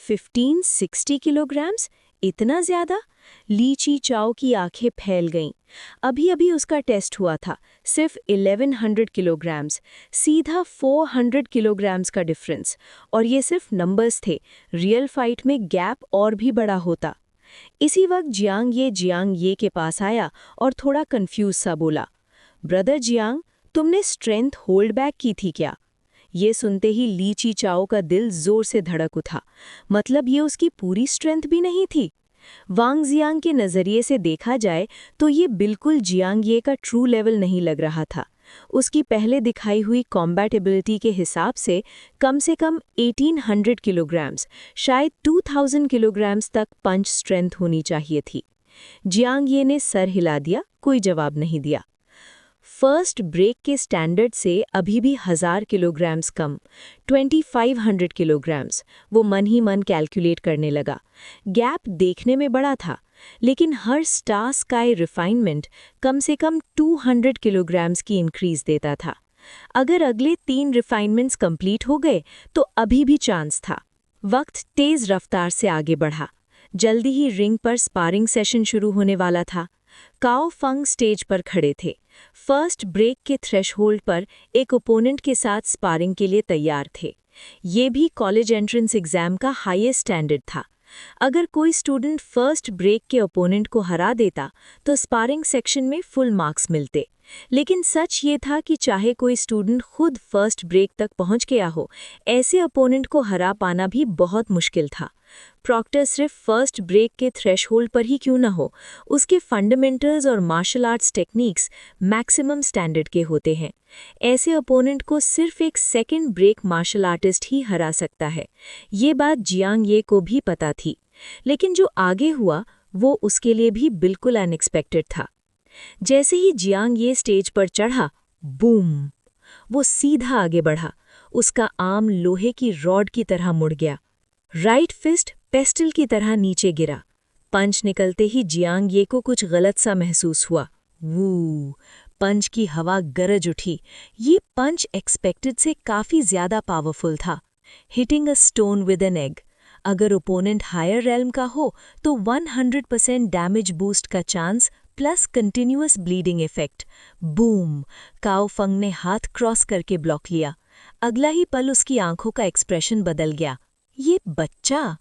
1560 किलोग्राम्स? इतना ज़्यादा? ली चिचाओ की आंखें फैल गईं। अभी अभी उसका टेस्ट हुआ था, सिर्फ 1100 किलोग्राम्स, सीधा 400 किलोग्राम्स का डिफरेंस। और ये सिर्फ नंबर्स थे, रियल फाइट में गैप और भी बड़ा होता। इसी वक्त जियांग ये के पास आया और थोड़ा कंफ्यूज सा बोला, ब्रदर जियांग, तुमने स्ट्रेंथ होल्ड बैक की थी क्या? ये सुनते ही ली चीचाओ का दिल जोर से धड़क उठा। मतलब ये उसकी पूरी स्ट्रेंथ भी नहीं थी। वांग जियांग के नज़रिए से देखा जाए तो ये बिल्कुल जियांग ये का ट्रू लेवल नहीं लग रहा था। उसकी पहले दिखाई हुई कॉम्बैट एबिलिटी के हिसाब से कम 1800 किलोग्राम्स, शायद 2000 किलोग्राम्स तक पंच स्ट्रेंथ होनी चाहिए थी। जियांग ये ने सर हिला दिया, कोई जवाब नहीं दिया। फर्स्ट ब्रेक के स्टैंडर्ड से अभी भी 1000 किलोग्राम्स कम, 2500 किलोग्राम्स। वो मन ही मन कैलकुलेट करने लगा। गैप देखने में बड़ा था, लेकिन हर स्टार स्काई रिफाइनमेंट कम से कम 200 किलोग्राम्स की इंक्रीज देता था। अगर अगले 3 रिफाइनमेंट्स कंप्लीट हो गए तो अभी भी चांस था। वक्त तेज रफ्तार से आगे बढ़ा। जल्दी ही रिंग पर स्पारिंग सेशन शुरू होने वाला था। काओ फंग स्टेज पर खड़े थे। फर्स्ट ब्रेक के थ्रेशहोल्ड पर एक ओपोनेंट के साथ स्पारिंग के लिए तैयार थे। ये भी कॉलेज एंट्रेंस एग्जाम का हाईएस्ट स्टैंडर्ड था। अगर कोई स्टूडेंट फर्स्ट ब्रेक के ओपोनेंट को हरा देता तो स्पारिंग सेक्शन में फुल मार्क्स मिलते। लेकिन सच ये था कि चाहे कोई स्टूडेंट खुद फर्स्ट ब्रेक तक पहुंच गया हो, ऐसे ओपोनेंट को हरा पाना भी बहुत मुश्किल था। प्रॉक्टर सिर्फ फर्स्ट ब्रेक के थ्रेशहोल्ड पर ही क्यों न हो, उसके फंडामेंटल्स और martial arts techniques maximum standard के होते हैं। ऐसे ओपोनेंट को सिर्फ एक सेकंड ब्रेक मार्शल आर्टिस्ट ही हरा सकता है। ये बात जियांग ये को भी पता थी, लेकिन जो आगे हुआ वो उसके लिए भी बिल्कुल अनएक्सपेक्टेड था। जैसे ही जियांग ये स्टेज पर चढ़ा, बूम! वो सीधा आगे बढ़ा। उसका आर्म लोहे की रॉड की तरह मुड़ गया। राइट फिस्ट पेस्टल की तरह नीचे गिरा। पंच निकलते ही जियांग ये को कुछ गलत सा महसूस हुआ। वू! पंच की हवा गरज उठी। ये पंच एक्सपेक्टेड से काफी ज्यादा पावरफुल था। Hitting a stone with an egg. अगर ओपोनेंट हायर रेल्म का हो तो 100% डैमेज बूस्ट का chance plus continuous bleeding effect. Boom! काओ फंग ने हाथ क्रॉस करके ब्लॉक लिया। अगला ही पल उसकी आंखों का एक्सप्रेशन बदल गया। ये बच्चा!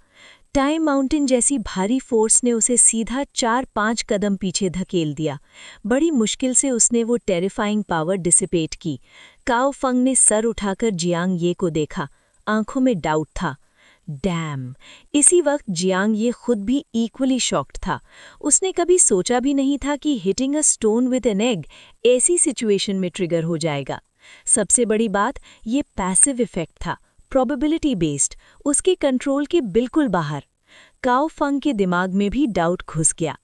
टाइम माउंटेन जैसी भारी फोर्स ने उसे सीधा 4-5 कदम पीछे धकेल दिया। बड़ी मुश्किल से उसने वो टेरिफाइंग पावर डिसिपेट की। काओ फंग ने सर उठाकर जियांग ये को देखा। आंखों में डाउट था। डैम! इसी वक्त जियांग ये खुद भी इक्वली शॉक्ड था। उसने कभी सोचा भी नहीं था कि hitting a stone with an egg ऐसी सिचुएशन में ट्रिगर हो जाएगा। सबसे बड़ी बात, ये पैसिव इफेक्ट था, प्रोबेबिलिटी बेस्ड, उसके कंट्रोल के बिल्कुल बाहर। काओ फंग के दिमाग में भी डाउट घुस गया।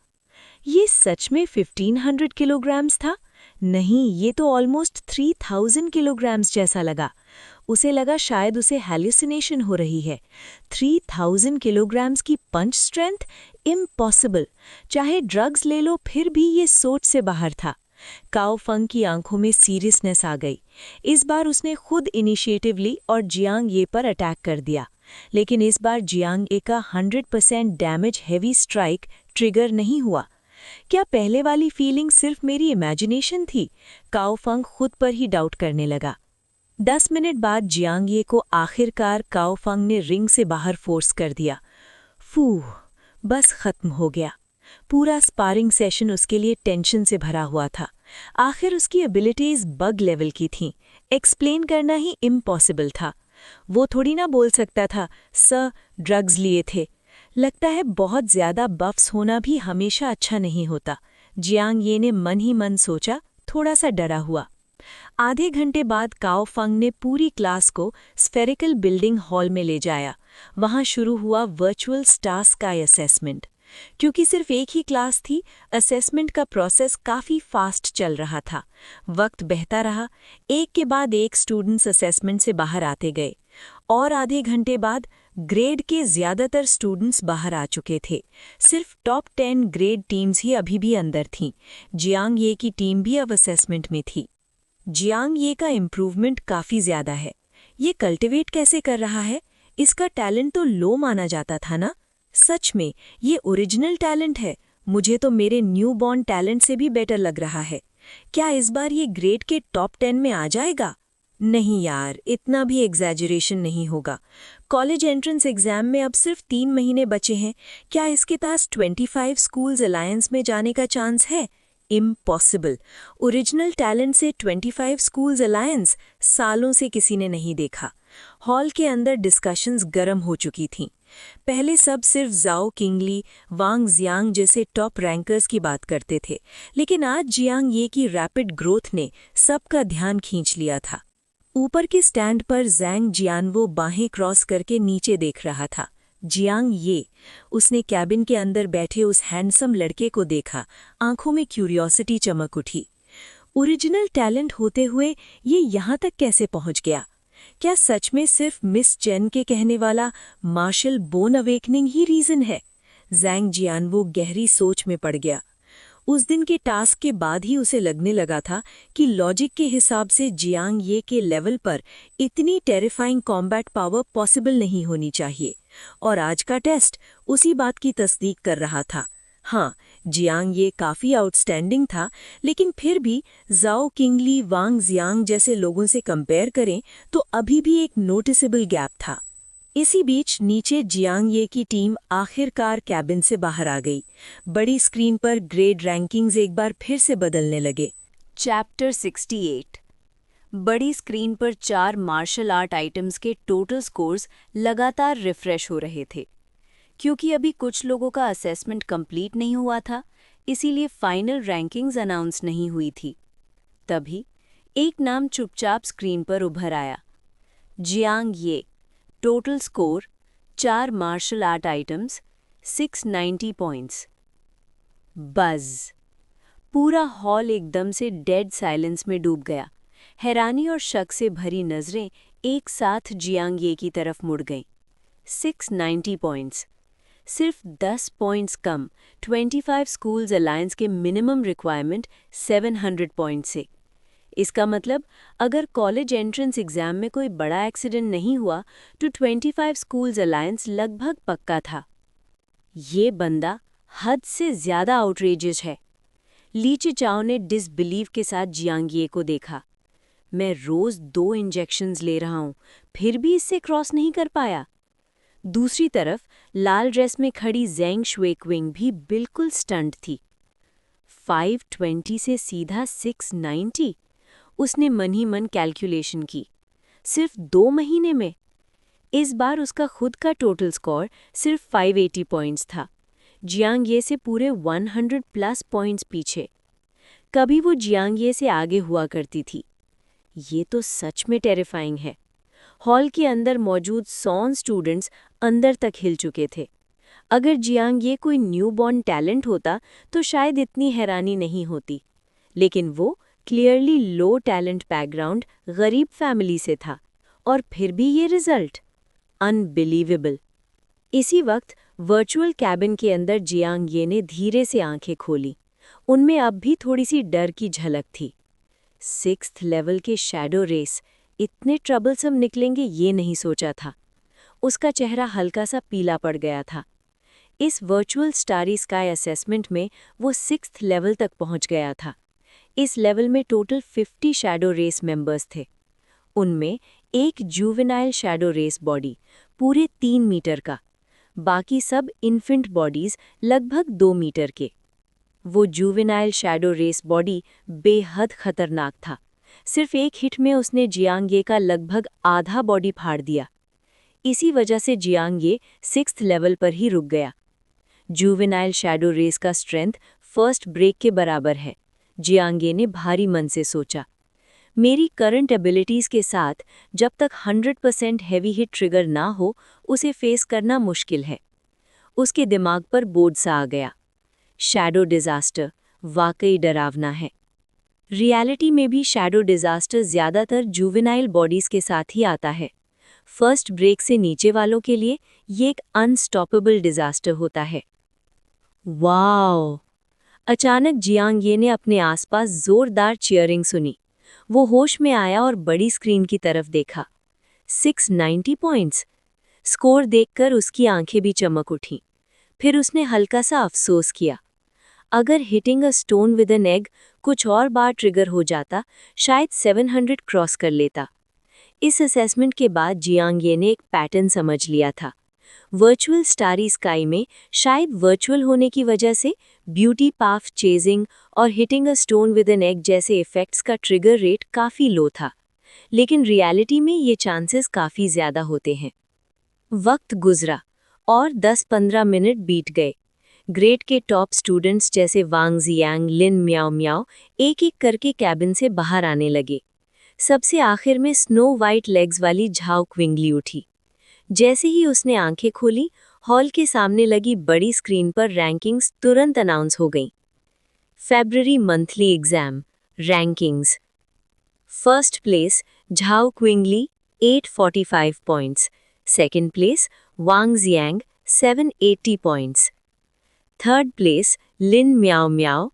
ये सच में 1500 किलोग्राम्स था? नहीं, ये तो ऑलमोस्ट 3000 किलोग्राम्स जैसा लगा। उसे लगा शायद उसे हैल्यूसिनेशन हो रही है। 3000 किलोग्राम्स की पंच स्ट्रेंथ? इम्पॉसिबल। चाहे ड्रग्स ले लो फिर भी ये सोच से बाहर था। काओ फंग की आंखों में सीरियसनेस आ गई। इस बार उसने खुद इनिशिएटिव ली और जियांग ये पर अटैक कर दिया। लेकिन इस बार जियांग ए का 100% डैमेज हेवी स्ट्राइक ट्रिगर नहीं हुआ। क्या पहले वाली फीलिंग सिर्फ मेरी इमेजिनेशन थी? काओ फंग खुद पर ही डाउट करने लगा। 10 मिनट बाद जियांग ये को आखिरकार काओ फंग ने रिंग से बाहर फोर्स कर दिया। फूह! बस खत्म हो गया। पूरा स्पारिंग सेशन उसके लिए टेंशन से भरा हुआ था। आखिर उसकी एबिलिटीज बग लेवल की थीं। एक्सप्लेन करना ही इम्पॉसिबल था। वो थोड़ी ना बोल सकता था, सर ड्रग्स लिए थे। लगता है बहुत ज्यादा बफ्स होना भी हमेशा अच्छा नहीं होता। जियांग ये ने मन ही मन सोचा, थोड़ा सा डरा हुआ। आधे घंटे बाद काओ फंग ने पूरी क्लास को स्फेरिकल बिल्डिंग हॉल में ले जाया। वहां शुरू हुआ वर्चुअल स्टार स्काई असेसमेंट। क्योंकि सिर्फ एक ही क्लास थी, असेसमेंट का प्रोसेस काफ़ी फास्ट चल रहा था। वक्त बहता रहा। एक के बाद एक स्टूडेंट्स असेसमेंट से बाहर आते गए और आधे घंटे बाद ग्रेड के ज़्यादातर स्टूडेंट्स बाहर आ चुके थे। सिर्फ टॉप 10 ग्रेड टीम्स ही अभी भी अंदर थीं। जियांग ये की टीम भी अब असेसमेंट में थी। जियांग ये का इम्प्रूवमेंट काफ़ी ज़्यादा है। ये कल्टिवेट कैसे कर रहा है? इसका टैलेंट तो लो माना जाता था ना? सच में ये ओरिजिनल टैलेंट है। मुझे तो मेरे न्यू बॉर्न टैलेंट से भी बेटर लग रहा है। क्या इस बार ये ग्रेड के टॉप 10 में आ जाएगा? नहीं यार, इतना भी एग्जैजरेशन नहीं होगा। कॉलेज एंट्रेंस एग्जाम में अब सिर्फ 3 महीने बचे हैं। क्या इसके पास 25 स्कूल्स अलायंस में जाने का चांस है? इम्पॉसिबल। ओरिजिनल टैलेंट से 25 स्कूल्स अलायंस सालों से किसी ने नहीं देखा। हॉल के अंदर डिस्कशंस गर्म हो चुकी थीं। पहले सब सिर्फ जाओ किंगली, वांग जियांग जैसे टॉप रैंकर्स की बात करते थे, लेकिन आज जियांग ये की रैपिड ग्रोथ ने सबका ध्यान खींच लिया था। ऊपर के स्टैंड पर जैंग जियानवो बाहें क्रॉस करके नीचे देख रहा था। जियांग ये, उसने कैबिन के अंदर बैठे उस हैंडसम लड़के को देखा। आंखों में क्यूरियोसिटी चमक उठी। ओरिजिनल टैलेंट होते हुए ये यहाँ तक कैसे पहुँच गया? क्या सच में सिर्फ मिस चेन के कहने वाला मार्शल बोन अवेकनिंग ही रीजन है? जैंग जियानवो गहरी सोच में पड़ गया। उस दिन के टास्क के बाद ही उसे लगने लगा था कि लॉजिक के हिसाब से जियांग ये के लेवल पर इतनी टेरिफाइंग कॉम्बैट पावर पॉसिबल नहीं होनी चाहिए, और आज का टेस्ट उसी बात की तस्दीक कर रहा था। हाँ, जियांग ये काफ़ी आउटस्टैंडिंग था, लेकिन फिर भी जाओ किंगली, वांग जियांग जैसे लोगों से कंपेयर करें तो अभी भी एक नोटिसेबल गैप था। इसी बीच नीचे जियांग ये की टीम आखिरकार कैबिन से बाहर आ गई। बड़ी स्क्रीन पर ग्रेड रैंकिंग्स एक बार फिर से बदलने लगे। चैप्टर 68। बड़ी स्क्रीन पर 4 मार्शल आर्ट आइटम्स के टोटल स्कोर्स लगातार रिफ्रेश हो रहे थे। क्योंकि अभी कुछ लोगों का असेसमेंट कंप्लीट नहीं हुआ था, इसीलिए फाइनल रैंकिंग्स अनाउंस नहीं हुई थी। तभी एक नाम चुपचाप स्क्रीन पर उभर आया। Jiang Ye, total score 4 martial art items, 690 points. Buzz. पूरा हॉल एकदम से डेड साइलेंस में डूब गया। हैरानी और शक से भरी नजरें एक साथ जियांग ये की तरफ मुड़ गईं। 690 पॉइंट्स, सिर्फ 10 पॉइंट्स कम 25 स्कूल्स अलायंस के मिनिमम रिक्वायरमेंट 700 पॉइंट से। इसका मतलब अगर कॉलेज एंट्रेंस एग्जाम में कोई बड़ा एक्सीडेंट नहीं हुआ तो 25 स्कूल्स अलायंस लगभग पक्का था। ये बंदा हद से ज़्यादा आउटरेजियस है। ली चिचाओ ने डिसबिलीव के साथ जियांग ये को देखा। मैं रोज़ 2 इंजेक्शंस ले रहा हूँ, फिर भी इससे क्रॉस नहीं कर पाया। दूसरी तरफ लाल ड्रेस में खड़ी ज़ेंग शुएक्विंग भी बिल्कुल स्टंट थी। 520 से सीधा 690। उसने मन ही मन कैलकुलेशन की। सिर्फ 2 महीने में। इस बार उसका खुद का टोटल स्कोर सिर्फ 580 पॉइंट्स था। जियांग ये से पूरे 100 प्लस पॉइंट्स पीछे। कभी वो जियांग ये से आगे हुआ करती थी। ये तो सच में टेरिफाइंग है। हॉल के अंदर मौजूद 100 स्टूडेंट्स अंदर तक हिल चुके थे। अगर जियांग ये कोई न्यूबॉर्न टैलेंट होता तो शायद इतनी हैरानी नहीं होती, लेकिन वो क्लियरली लो टैलेंट बैकग्राउंड, गरीब फैमिली से था, और फिर भी ये रिजल्ट अनबिलीवेबल। इसी वक्त वर्चुअल कैबिन के अंदर जियांग ये ने धीरे से आंखें खोली। उनमें अब भी थोड़ी सी डर की झलक थी। 6th लेवल के शैडो रेस इतने ट्रबलसम निकलेंगे ये नहीं सोचा था। उसका चेहरा हल्का सा पीला पड़ गया था। इस वर्चुअल स्टारी स्काई असेसमेंट में वो 6th लेवल तक पहुंच गया था। इस लेवल में टोटल 50 शैडो रेस मेंबर्स थे। उनमें एक जुवेनाइल शैडो रेस बॉडी पूरे 3 मीटर का, बाकी सब इन्फेंट बॉडीज लगभग 2 मीटर के। वो जुवेनाइल शैडो रेस बॉडी बेहद खतरनाक था। सिर्फ एक हिट में उसने जियांग ये का लगभग आधा बॉडी फाड़ दिया। इसी वजह से जियांग ये 6th लेवल पर ही रुक गया। जुवेनाइल शैडो रेस का स्ट्रेंथ फर्स्ट ब्रेक के बराबर है, जियांग ये ने भारी मन से सोचा। मेरी करंट एबिलिटीज़ के साथ जब तक 100% हैवी हिट ट्रिगर ना हो, उसे फेस करना मुश्किल है। उसके दिमाग पर बोझ सा आ गया। शैडो डिजास्टर वाकई डरावना है। रियलिटी में भी शैडो डिजास्टर ज़्यादातर जुवेनाइल बॉडीज़ के साथ ही आता है। फर्स्ट ब्रेक से नीचे वालों के लिए ये एक अनस्टॉपेबल डिजास्टर होता है। वाओ! अचानक जियांग ये ने अपने आसपास जोरदार चीयरिंग सुनी। वो होश में आया और बड़ी स्क्रीन की तरफ देखा। 690 पॉइंट्स। स्कोर देखकर उसकी आंखें भी चमक उठीं। फिर उसने हल्का सा अफसोस किया। अगर hitting a stone with an egg कुछ और बार ट्रिगर हो जाता, शायद 700 क्रॉस कर लेता। इस असेसमेंट के बाद जियांग ये ने एक पैटर्न समझ लिया था। वर्चुअल स्टारी स्काई में शायद वर्चुअल होने की वजह से ब्यूटी पाथ चेजिंग और hitting a stone with an egg जैसे इफेक्ट्स का ट्रिगर रेट काफ़ी लो था, लेकिन रियलिटी में ये चांसेस काफ़ी ज़्यादा होते हैं। वक्त गुजरा और 10-15 मिनट बीत गए। ग्रेड के टॉप स्टूडेंट्स जैसे वांग जियांग, लिन म्याओ म्याओ एक-एक करके कैबिन से बाहर आने लगे। सबसे आखिर में स्नो वाइट लेग्स वाली झाओ क्विंगली उठी। जैसे ही उसने आंखें खोली, हॉल के सामने लगी बड़ी स्क्रीन पर रैंकिंग्स तुरंत अनाउंस हो गईं। February monthly exam rankings. First place Zhao Qingli 845 points, second place Wang Jiang 780 points, third place Lin Miao Miao,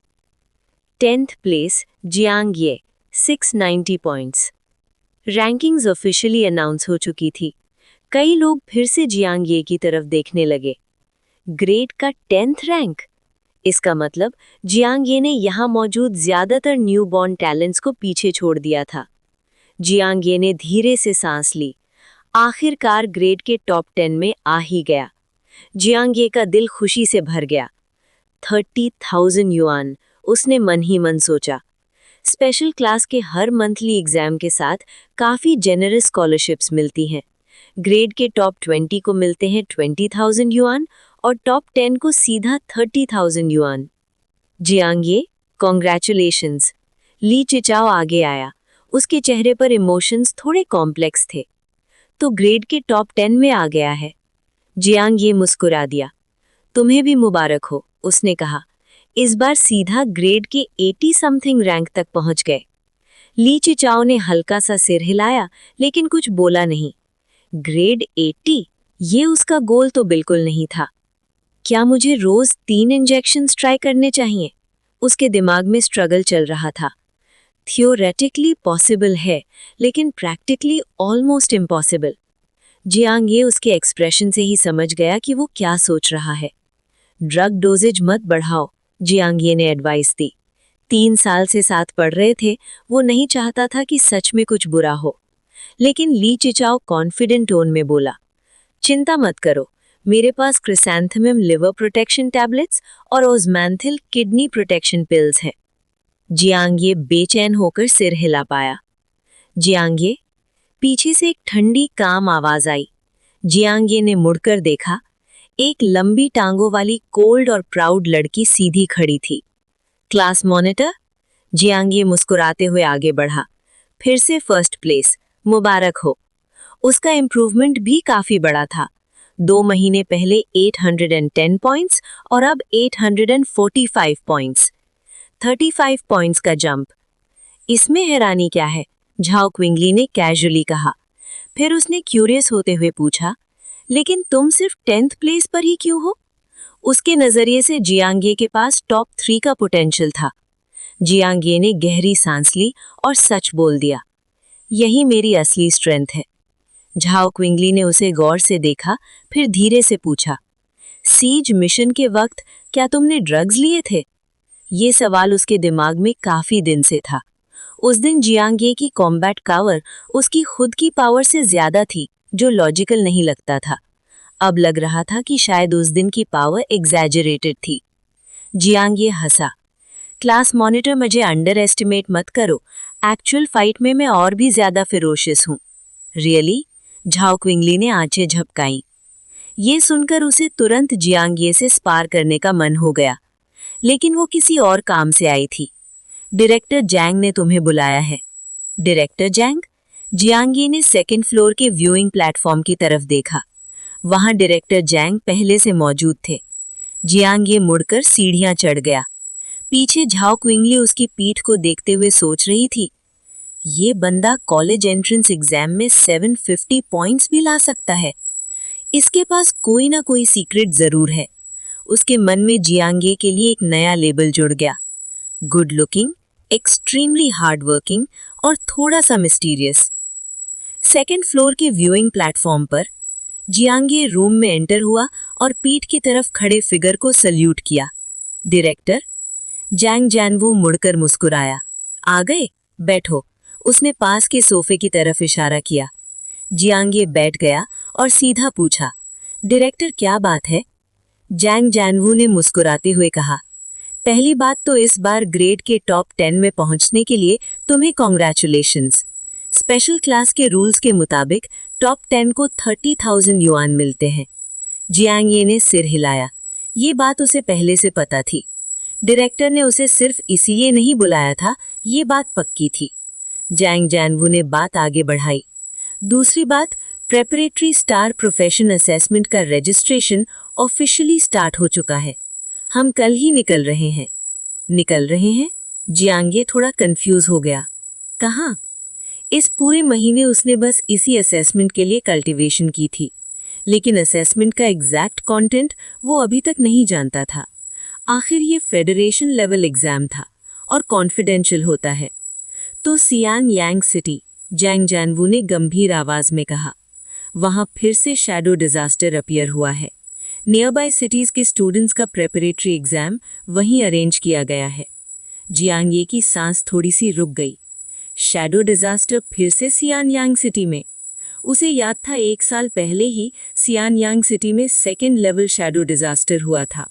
10th place Jiang Ye 690 points. Rankings officially announce हो चुकी थी। कई लोग फिर से जियांग ये की तरफ देखने लगे। ग्रेड का 10th रैंक, इसका मतलब जियांग ये ने यहाँ मौजूद ज्यादातर न्यूबॉर्न टैलेंट्स को पीछे छोड़ दिया था। जियांग ये ने धीरे से सांस ली। आखिरकार ग्रेड के टॉप 10 में आ ही गया। जियांग ये का दिल खुशी से भर गया। 30,000 युआन, उसने मन ही मन सोचा। स्पेशल क्लास के हर मंथली एग्जाम के साथ काफ़ी जेनरस स्कॉलरशिप्स मिलती हैं। ग्रेड के टॉप 20 को मिलते हैं 20,000 युआन और टॉप 10 को सीधा 30,000 युआन। जियांग ये, कॉन्ग्रेचुलेशंस। ली चिचाओ आगे आया। उसके चेहरे पर इमोशंस थोड़े कॉम्प्लेक्स थे। तो ग्रेड के टॉप 10 में आ गया है। जियांग ये मुस्कुरा दिया। तुम्हें भी मुबारक हो, उसने कहा। इस बार सीधा ग्रेड के 80 समथिंग रैंक तक पहुंच गए। ली चिचाओ ने हल्का सा सिर हिलाया, लेकिन कुछ बोला नहीं। ग्रेड 80, ये उसका गोल तो बिल्कुल नहीं था। क्या मुझे रोज 3 इंजेक्शंस ट्राई करने चाहिए? उसके दिमाग में स्ट्रगल चल रहा था। थियोरेटिकली पॉसिबल है, लेकिन प्रैक्टिकली ऑलमोस्ट इम्पॉसिबल। जियांग ये उसके एक्सप्रेशन से ही समझ गया कि वो क्या सोच रहा है। ड्रग डोजेज मत बढ़ाओ, जियांग ये ने एडवाइस दी। 3 साल से साथ पढ़ रहे थे, वो नहीं चाहता था कि सच में कुछ बुरा हो। लेकिन ली चिचाओ कॉन्फिडेंट टोन में बोला, चिंता मत करो, मेरे पास क्रिसैंथेमम लिवर प्रोटेक्शन टैबलेट्स और ओज़मैंथिल किडनी प्रोटेक्शन पिल्स हैं। जियांग ये बेचैन होकर सिर हिला पाया। जियांग ये, पीछे से एक ठंडी काम आवाज आई। जियांग ये ने मुड़कर देखा। एक लंबी टांगों वाली कोल्ड और प्राउड लड़की सीधी खड़ी थी। Class monitor? जियांग ये मुस्कुराते हुए आगे बढ़ा। फिर से फर्स्ट प्लेस, मुबारक हो। उसका इम्प्रूवमेंट भी काफी बड़ा था। 2 महीने पहले 810 पॉइंट्स और अब 845 पॉइंट्स। 35 पॉइंट्स का जंप। इसमें हैरानी क्या है? झाओ क्विंगली ने कैजुअली कहा। फिर उसने क्यूरियस होते हुए पूछा, लेकिन तुम सिर्फ 10th प्लेस पर ही क्यों हो? उसके नजरिए से जियांग ये के पास टॉप 3 का पोटेंशियल था। जियांग ये ने गहरी सांस ली और सच बोल दिया, यही मेरी असली स्ट्रेंथ है। झाओ क्विंगली ने उसे गौर से देखा, फिर धीरे से पूछा, सीज मिशन के वक्त क्या तुमने ड्रग्स लिए थे? ये सवाल उसके दिमाग में काफी दिन से था। उस दिन जियांग ये की कॉम्बैट पावर उसकी खुद की पावर से ज्यादा थी, जो लॉजिकल नहीं लगता था। अब लग रहा था कि शायद उस दिन की पावर एग्जैजरेटेड थी। जियांग ये हंसा। क्लास मॉनिटर, मुझे अंडर एस्टिमेट मत करो, एक्चुअल फाइट में मैं और भी ज्यादा फिरोशियस हूँ। रियली? झाओ क्विंगली ने आंखें झपकाईं। ये सुनकर उसे तुरंत जियांग ये से स्पार करने का मन हो गया, लेकिन वो किसी और काम से आई थी। डायरेक्टर जैंग ने तुम्हें बुलाया है। डायरेक्टर जैंग? जियांग ये ने सेकंड फ्लोर के व्यूइंग प्लेटफॉर्म की तरफ देखा। वहां डायरेक्टर जैंग पहले से मौजूद थे। जियांग ये मुड़कर सीढ़ियां चढ़ गया। पीछे झाओ क्विंगली उसकी पीठ को देखते हुए सोच रही थी, ये बंदा कॉलेज एंट्रेंस एग्जाम में 750 पॉइंट्स भी ला सकता है। इसके पास कोई ना कोई सीक्रेट जरूर है। उसके मन में जियांग ये के लिए एक नया लेबल जुड़ गया, good looking, extremely hard working और थोड़ा सा मिस्टीरियस। सेकेंड फ्लोर के व्यूइंग प्लेटफॉर्म पर जियांग ये रूम में एंटर हुआ और पीठ की तरफ खड़े फिगर को सल्यूट किया। डायरेक्टर? जैंग जैनवू मुड़कर मुस्कुराया। आ गए, बैठो। उसने पास के सोफे की तरफ इशारा किया। जियांग ये बैठ गया और सीधा पूछा, डायरेक्टर क्या बात है? जैंग जानवू ने मुस्कुराते हुए कहा। पहली बात तो इस बार ग्रेड के टॉप 10 में पहुंचने के लिए तुम्हें कॉन्ग्रेचुलेशंस। स्पेशल क्लास के रूल्स के मुताबिक टॉप 10 को 30,000 युआन मिलते हैं। जियांग ये ने सिर हिलाया। ये बात उसे पहले से पता थी। डायरेक्टर ने उसे सिर्फ इसीलिए नहीं बुलाया था, ये बात पक्की थी। जैंग जानवू ने बात आगे बढ़ाई। दूसरी बात, प्रेपरेटरी स्टार प्रोफेशन असेसमेंट का रजिस्ट्रेशन ऑफिशियली स्टार्ट हो चुका है। हम कल ही निकल रहे हैं। निकल रहे हैं? जियांगे थोड़ा कंफ्यूज हो गया। कहाँ? इस पूरे महीने उसने बस इसी असेसमेंट के लिए कल्टीवेशन की थी, लेकिन असेसमेंट का एग्जैक्ट कंटेंट वो अभी तक नहीं जानता था। आखिर ये फेडरेशन लेवल एग्जाम था और कॉन्फिडेंशियल होता है। तो सियान यांग सिटी, जैंग जानवू ने गंभीर आवाज में कहा। वहां फिर से शैडो डिजास्टर अपीयर हुआ है। नियर बाय सिटीज के स्टूडेंट्स का प्रेपरेटरी एग्जाम वहीं अरेंज किया गया है। जियांगे की सांस थोड़ी सी रुक गई। शैडो डिजास्टर फिर से सियानयांग सिटी में? उसे याद था 1 साल पहले ही सियानयांग सिटी में सेकेंड लेवल शैडो डिजास्टर हुआ था।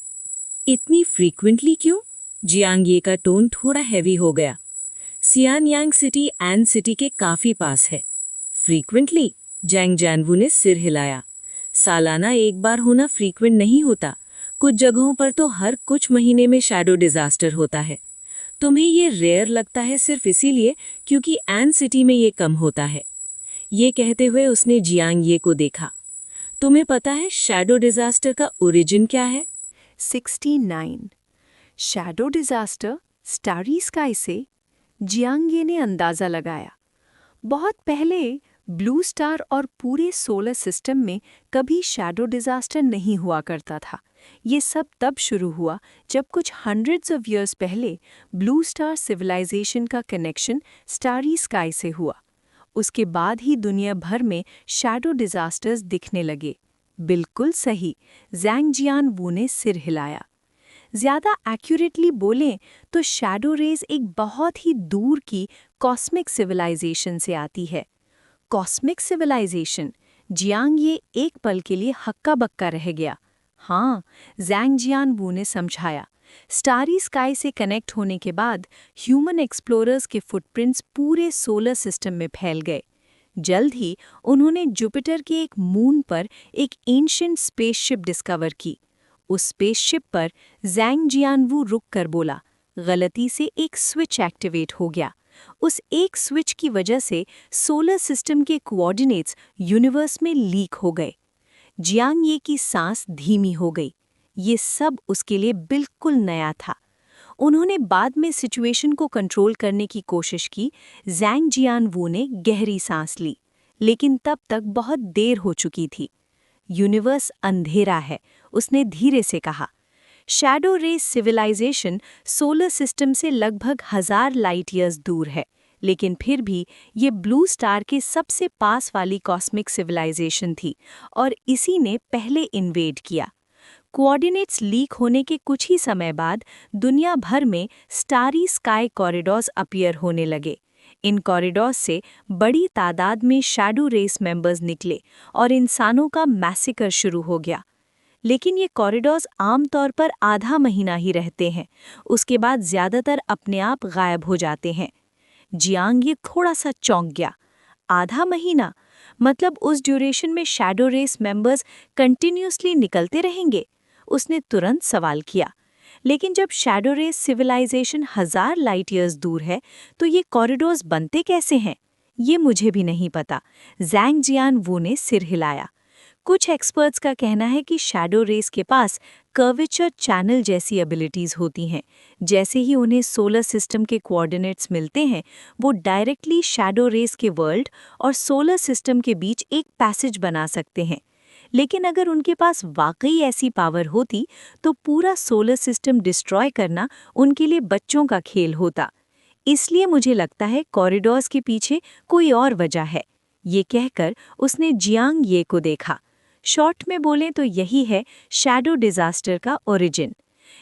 इतनी फ्रीक्वेंटली क्यों? जियांगे का टोन थोड़ा हैवी हो गया। सियानयांग सिटी एन सिटी के काफी पास है। फ्रीक्वेंटली? जैंग जानवू ने सिर हिलाया। सालाना एक बार होना फ्रीक्वेंट नहीं होता। कुछ जगहों पर तो हर कुछ महीने में शैडो डिजास्टर होता है। तुम्हें ये रेयर लगता है सिर्फ इसीलिए क्योंकि एन सिटी में ये कम होता है। ये कहते हुए उसने जियांग ये को देखा। तुम्हें पता है शैडो डिजास्टर का ओरिजिन क्या है? 69 शैडो डिजास्टर स्टारी स्काई से जियांगे ने अंदाजा लगाया। बहुत पहले ब्लू स्टार और पूरे सोलर सिस्टम में कभी शैडो डिजास्टर नहीं हुआ करता था। ये सब तब शुरू हुआ जब कुछ हंड्रेड्स ऑफ इयर्स पहले ब्लू स्टार सिविलाइजेशन का कनेक्शन स्टारी स्काई से हुआ। उसके बाद ही दुनिया भर में शैडो डिजास्टर्स दिखने लगे। बिल्कुल सही, जैंग जियानवू ने सिर हिलाया। ज्यादा एक्यूरेटली बोलें तो शैडो रेज एक बहुत ही दूर की कॉस्मिक सिविलाइजेशन से आती है। Cosmic civilisation? जियांग ये एक पल के लिए हक्का बक्का रह गया। हाँ, जैंग जियानवू ने समझाया। स्टारी स्काई से कनेक्ट होने के बाद ह्यूमन एक्सप्लोरर्स के फुटप्रिंट्स पूरे सोलर सिस्टम में फैल गए। जल्द ही उन्होंने जुपिटर के एक मून पर एक एंशिएंट स्पेसशिप डिस्कवर की। उस स्पेसशिप पर जैंग जियानवू रुक कर बोला, गलती से एक स्विच एक्टिवेट हो गया। उस एक स्विच की वजह से सोलर सिस्टम के कोऑर्डिनेट्स यूनिवर्स में लीक हो गए। जियांग ये की सांस धीमी हो गई। ये सब उसके लिए बिल्कुल नया था। उन्होंने बाद में सिचुएशन को कंट्रोल करने की कोशिश की। जैंग जियानवू ने गहरी सांस ली, लेकिन तब तक बहुत देर हो चुकी थी। यूनिवर्स अंधेरा है, उसने धीरे से कहा। Shadow race civilization solar system से लगभग 1000 लाइट ईयर्स दूर है, लेकिन फिर भी ये ब्लू स्टार के सबसे पास वाली कॉस्मिक सिविलाइजेशन थी और इसी ने पहले इन्वेड किया। कोऑर्डिनेट्स लीक होने के कुछ ही समय बाद दुनिया भर में स्टारी स्काई कॉरिडोर्स अपीयर होने लगे। इन कॉरिडोर्स से बड़ी तादाद में शैडो रेस मेंबर्स निकले और इंसानों का मैसेकर शुरू हो गया। लेकिन ये कॉरिडोर्स आमतौर पर आधा महीना ही रहते हैं, उसके बाद ज़्यादातर अपने आप गायब हो जाते हैं। जियांग ये थोड़ा सा चौंक गया। आधा महीना? मतलब उस ड्यूरेशन में शैडो रेस मेंबर्स कंटिन्यूसली निकलते रहेंगे? उसने तुरंत सवाल किया। लेकिन जब shadow race civilization 1000 light years दूर है, तो ये कॉरिडोर्स बनते कैसे हैं? ये मुझे भी नहीं पता। जैंग जियानवू ने सिर हिलाया। कुछ एक्सपर्ट्स का कहना है कि शैडो रेस के पास कर्वेचर चैनल जैसी एबिलिटीज होती हैं। जैसे ही उन्हें सोलर सिस्टम के कोऑर्डिनेट्स मिलते हैं, वो डायरेक्टली शैडो रेस के वर्ल्ड और सोलर सिस्टम के बीच एक पैसेज बना सकते हैं। लेकिन अगर उनके पास वाकई ऐसी पावर होती, तो पूरा सोलर सिस्टम डिस्ट्रॉय करना उनके लिए बच्चों का खेल होता। इसलिए मुझे लगता है कॉरिडोर्स के पीछे कोई और वजह है। ये कहकर उसने जियांग ये को देखा। शॉर्ट में बोलें तो यही है शैडो डिजास्टर का ओरिजिन।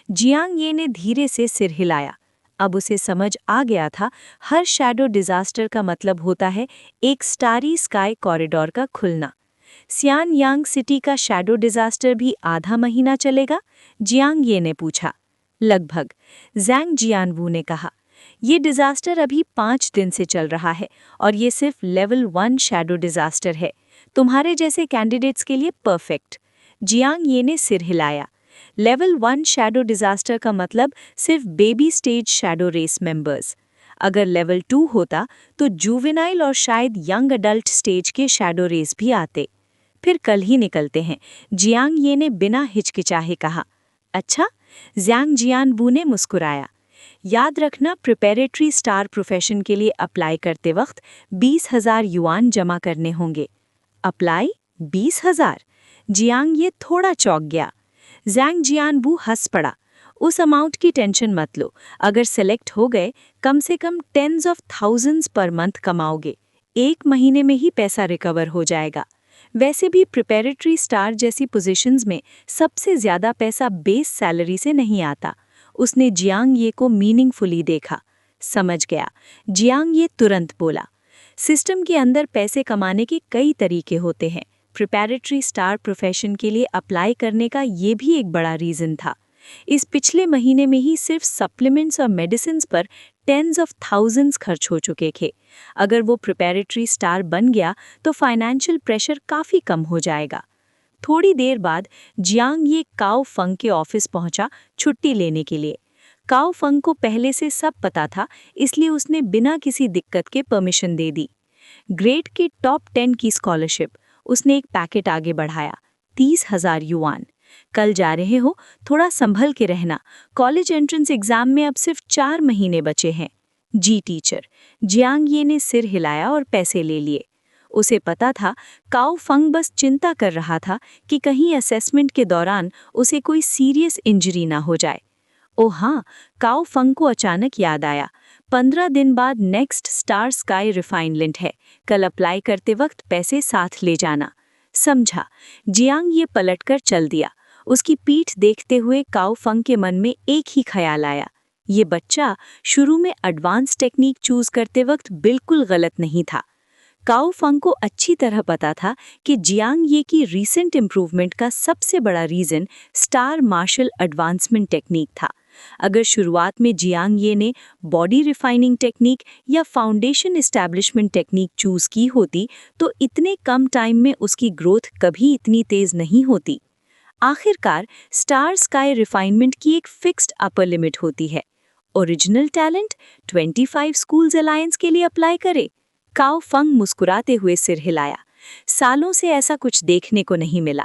जियांग ये ने धीरे से सिर हिलाया। अब उसे समझ आ गया था, हर शैडो डिजास्टर का मतलब होता है एक स्टारी स्काई कॉरिडोर का खुलना। सियान यांग सिटी का शैडो डिजास्टर भी आधा महीना चलेगा? जियांग ये ने पूछा। लगभग, ज़ैंग जियानवू ने कहा। ये डिजास्टर अभी 5 दिन से चल रहा है और ये सिर्फ लेवल 1 शैडो डिजास्टर है। तुम्हारे जैसे कैंडिडेट्स के लिए परफेक्ट। जियांग ये ने सिर हिलाया। लेवल 1 शैडो डिजास्टर का मतलब सिर्फ baby stage shadow race members. अगर लेवल 2 होता तो जुवेनाइल और शायद यंग अडल्ट स्टेज के शैडो रेस भी आते। फिर कल ही निकलते हैं, जियांग ये ने बिना हिचकिचाहे कहा। अच्छा, ज़ैंग जियानवू ने मुस्कुराया। याद रखना, प्रिपरेटरी स्टार प्रोफेशन के लिए अप्लाई करते वक्त 20,000 युआन जमा करने होंगे। अप्लाई 20,000? जियांग ये थोड़ा चौंक गया। ज़ैंग जियानवू हंस पड़ा। उस अमाउंट की टेंशन मत लो, अगर सेलेक्ट हो गए कम से कम tens of thousands per month कमाओगे। 1 महीने में ही पैसा रिकवर हो जाएगा। वैसे भी प्रिपरेटरी स्टार जैसी पोजीशंस में सबसे ज़्यादा पैसा बेस सैलरी से नहीं आता। उसने जियांग ये को मीनिंगफुली देखा। समझ गया, जियांग ये तुरंत बोला। सिस्टम के अंदर पैसे कमाने के कई तरीके होते हैं। प्रिपरेटरी स्टार प्रोफेशन के लिए अप्लाई करने का ये भी एक बड़ा रीज़न था। इस पिछले महीने में ही सिर्फ सप्लीमेंट्स और मेडिसिन्स पर टेंस ऑफ थाउजेंड्स खर्च हो चुके थे। अगर वो प्रिपरेटरी स्टार बन गया तो फाइनेंशियल प्रेशर काफ़ी कम हो जाएगा। थोड़ी देर बाद जियांग ये काओ फंग के ऑफिस पहुंचा छुट्टी लेने के लिए। काओ फंग को पहले से सब पता था, इसलिए उसने बिना किसी दिक्कत के परमिशन दे दी। ग्रेड के टॉप 10 की स्कॉलरशिप। उसने एक पैकेट आगे बढ़ाया, 30,000 युआन। कल जा रहे हो, थोड़ा संभल के रहना। कॉलेज एंट्रेंस एग्जाम में अब सिर्फ 4 महीने बचे हैं। जी टीचर। जियांग ये ने सिर हिलाया और पैसे ले लिए। उसे पता था काओ फंग बस चिंता कर रहा था कि कहीं असेसमेंट के दौरान उसे कोई सीरियस इंजरी ना हो जाए। ओह हाँ, काओ फंग को अचानक याद आया, 15 दिन बाद नेक्स्ट स्टार स्काई रिफाइनमेंट है। कल अप्लाई करते वक्त पैसे साथ ले जाना। समझा। जियांग ये पलटकर चल दिया। उसकी पीठ देखते हुए काओ फंग के मन में एक ही ख्याल आया, ये बच्चा शुरू में एडवांस टेक्निक चूज करते वक्त बिल्कुल गलत नहीं था। काओ फंग को अच्छी तरह पता था कि जियांग ये की रीसेंट इम्प्रूवमेंट का सबसे बड़ा reason star martial advancement technique था। अगर शुरुआत में जियांग ये ने बॉडी रिफाइनिंग टेक्निक या फाउंडेशन एस्टैब्लिशमेंट टेक्निक चूज की होती तो इतने कम टाइम में उसकी ग्रोथ कभी इतनी तेज नहीं होती। आखिरकार स्टार स्काई रिफाइनमेंट की एक फिक्स्ड अपर लिमिट होती है। ओरिजिनल टैलेंट 25 स्कूल्स अलायंस के लिए अप्लाई करे। काओ फंग मुस्कुराते हुए सिर हिलाया। सालों से ऐसा कुछ देखने को नहीं मिला।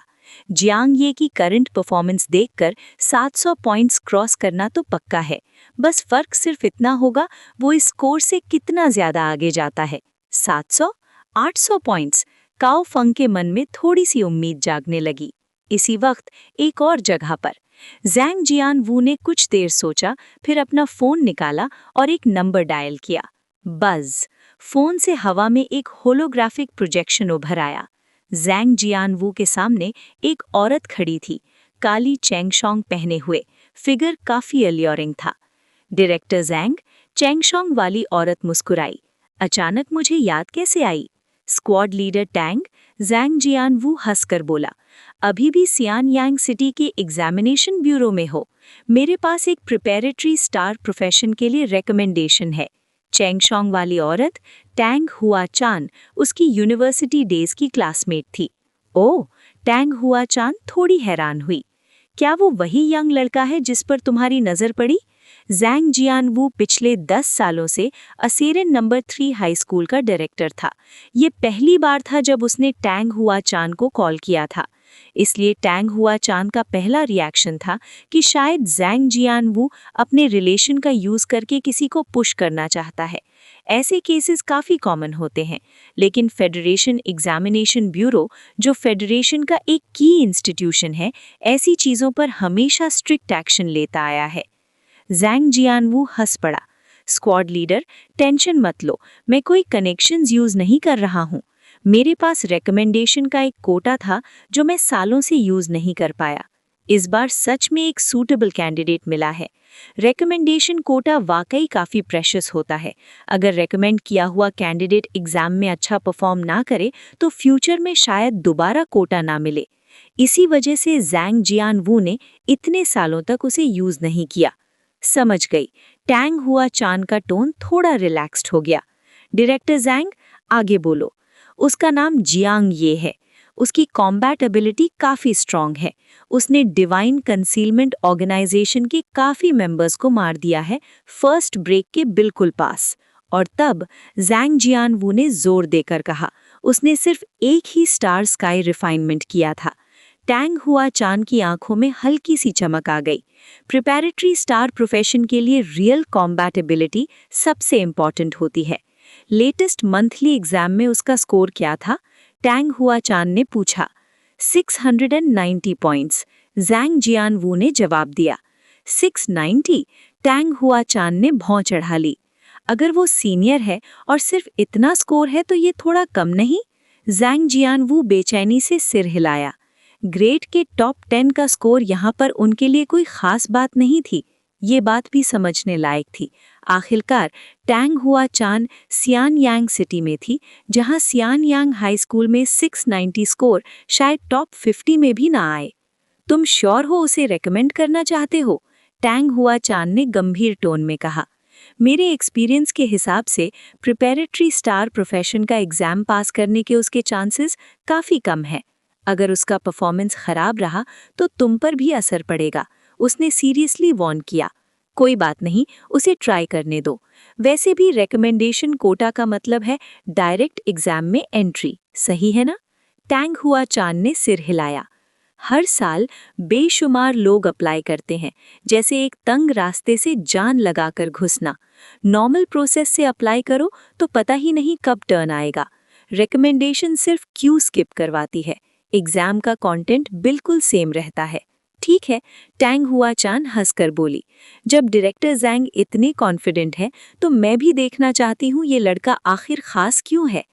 जियांग ये की करंट परफॉर्मेंस देखकर 700 पॉइंट्स क्रॉस करना तो पक्का है। बस फर्क सिर्फ इतना होगा, वो इस स्कोर से कितना ज्यादा आगे जाता है। 700, 800 पॉइंट्स। काओ फंग के मन में थोड़ी सी उम्मीद जागने लगी। इसी वक्त एक और जगह पर ज़ैंग जियानवू ने कुछ देर सोचा, फिर अपना फोन निकाला और एक नंबर डायल किया। बज़। फोन से हवा में एक होलोग्राफिक प्रोजेक्शन उभर आया। ज़ैंग जियानवू के सामने एक औरत खड़ी थी, काली चेंगशोंग पहने हुए। फिगर काफी अल्योरिंग था। Director Zhang. चेंगशोंग वाली औरत मुस्कुराई। अचानक मुझे याद कैसे आई? Squad leader Tang. Zhang Jianwu हंसकर बोला, अभी भी सियान यांग सिटी के एग्जामिनेशन ब्यूरो में हो। मेरे पास एक प्रिपरेटरी स्टार प्रोफेशन के लिए रिकमेंडेशन है। चेंगशोंग वाली औरत टैंग हुआ चान उसकी यूनिवर्सिटी डेज की क्लासमेट थी। ओह, टैंग हुआ चान थोड़ी हैरान हुई। क्या वो वही यंग लड़का है जिस पर तुम्हारी नज़र पड़ी? ज़ैंग जियानवू पिछले 10 सालों से असेरन नंबर 3 हाई स्कूल का डायरेक्टर था। ये पहली बार था जब उसने टैंग हुआ चान को कॉल किया था। इसलिए टैंग हुआ चान का पहला रिएक्शन था कि शायद ज़ैंग जियानवू अपने रिलेशन का यूज़ करके किसी को पुश करना चाहता है। ऐसे केसेस काफ़ी कॉमन होते हैं, लेकिन फेडरेशन एग्जामिनेशन ब्यूरो, जो फेडरेशन का एक की इंस्टीट्यूशन है, ऐसी चीज़ों पर हमेशा स्ट्रिक्ट एक्शन लेता आया है। ज़ैंग जियानवू हंस पड़ा। स्क्वाड लीडर, टेंशन मत लो, मैं कोई कनेक्शंस यूज़ नहीं कर रहा हूँ। मेरे पास रिकमेंडेशन का एक कोटा था जो मैं सालों से यूज़ नहीं कर पाया। इस बार सच में एक सूटेबल कैंडिडेट मिला है। रिकमेंडेशन कोटा वाकई काफ़ी प्रेशियस होता है। अगर रेकमेंड किया हुआ कैंडिडेट एग्जाम में अच्छा परफॉर्म ना करे तो फ्यूचर में शायद दोबारा कोटा ना मिले। इसी वजह से ज़ैंग जियानवू ने इतने सालों तक उसे यूज़ नहीं किया। समझ गई। टैंग हुआ चान का टोन थोड़ा रिलैक्स्ड हो गया। डायरेक्टर ज़ैंग, आगे बोलो। उसका नाम जियांग ये है। उसकी कॉम्बैट एबिलिटी काफ़ी स्ट्रॉन्ग है। उसने डिवाइन कंसीलमेंट ऑर्गेनाइजेशन के काफ़ी मेंबर्स को मार दिया है, फर्स्ट ब्रेक के बिल्कुल पास। और तब ज़ैंग जियानवू ने जोर देकर कहा, उसने सिर्फ एक ही स्टार स्काई रिफाइनमेंट किया था। टैंग हुआ चान की आंखों में हल्की सी चमक आ गई। प्रिपैरेटरी स्टार प्रोफेशन के लिए रियल कॉम्बैटेबिलिटी सबसे इम्पॉर्टेंट होती है। लेटेस्ट मंथली एग्जाम में उसका स्कोर क्या था? टैंग हुआ चान ने पूछा। 690 पॉइंट्स, ज़ैंग जियानवू ने जवाब दिया। 690? टैंग हुआ चान ने भौं चढ़ा ली। अगर वो सीनियर है और सिर्फ इतना स्कोर है तो ये थोड़ा कम नहीं? ज़ैंग जियानवू बेचैनी से सिर हिलाया। ग्रेड के टॉप 10 का स्कोर यहाँ पर उनके लिए कोई खास बात नहीं थी। ये बात भी समझने लायक थी। आखिरकार टैंग हुआ चान सियानयांग सिटी में थी, जहाँ सियानयांग हाई स्कूल में 690 स्कोर शायद टॉप 50 में भी ना आए। तुम श्योर हो उसे रेकमेंड करना चाहते हो? टैंग हुआ चान ने गंभीर टोन में कहा। मेरे एक्सपीरियंस के हिसाब से प्रिपैरेटरी स्टार प्रोफेशन का एग्जाम पास करने के उसके चांसेस काफ़ी कम है। अगर उसका परफॉर्मेंस खराब रहा तो तुम पर भी असर पड़ेगा, उसने सीरियसली वॉर्न किया। कोई बात नहीं, उसे ट्राई करने दो। वैसे भी रिकमेंडेशन कोटा का मतलब है डायरेक्ट एग्जाम में एंट्री, सही है ना? टैंग हुआ चान ने सिर हिलाया। हर साल बेशुमार लोग अप्लाई करते हैं, जैसे एक तंग रास्ते से जान लगाकर घुसना। नॉर्मल प्रोसेस से अप्लाई करो तो पता ही नहीं कब टर्न आएगा। रिकमेंडेशन सिर्फ क्यू स्किप करवाती है, एग्जाम का कंटेंट बिल्कुल सेम रहता है। ठीक है, टैंग हुआ चान हंसकर बोली। जब डायरेक्टर ज़ैंग इतने कॉन्फिडेंट है तो मैं भी देखना चाहती हूँ ये लड़का आखिर खास क्यों है।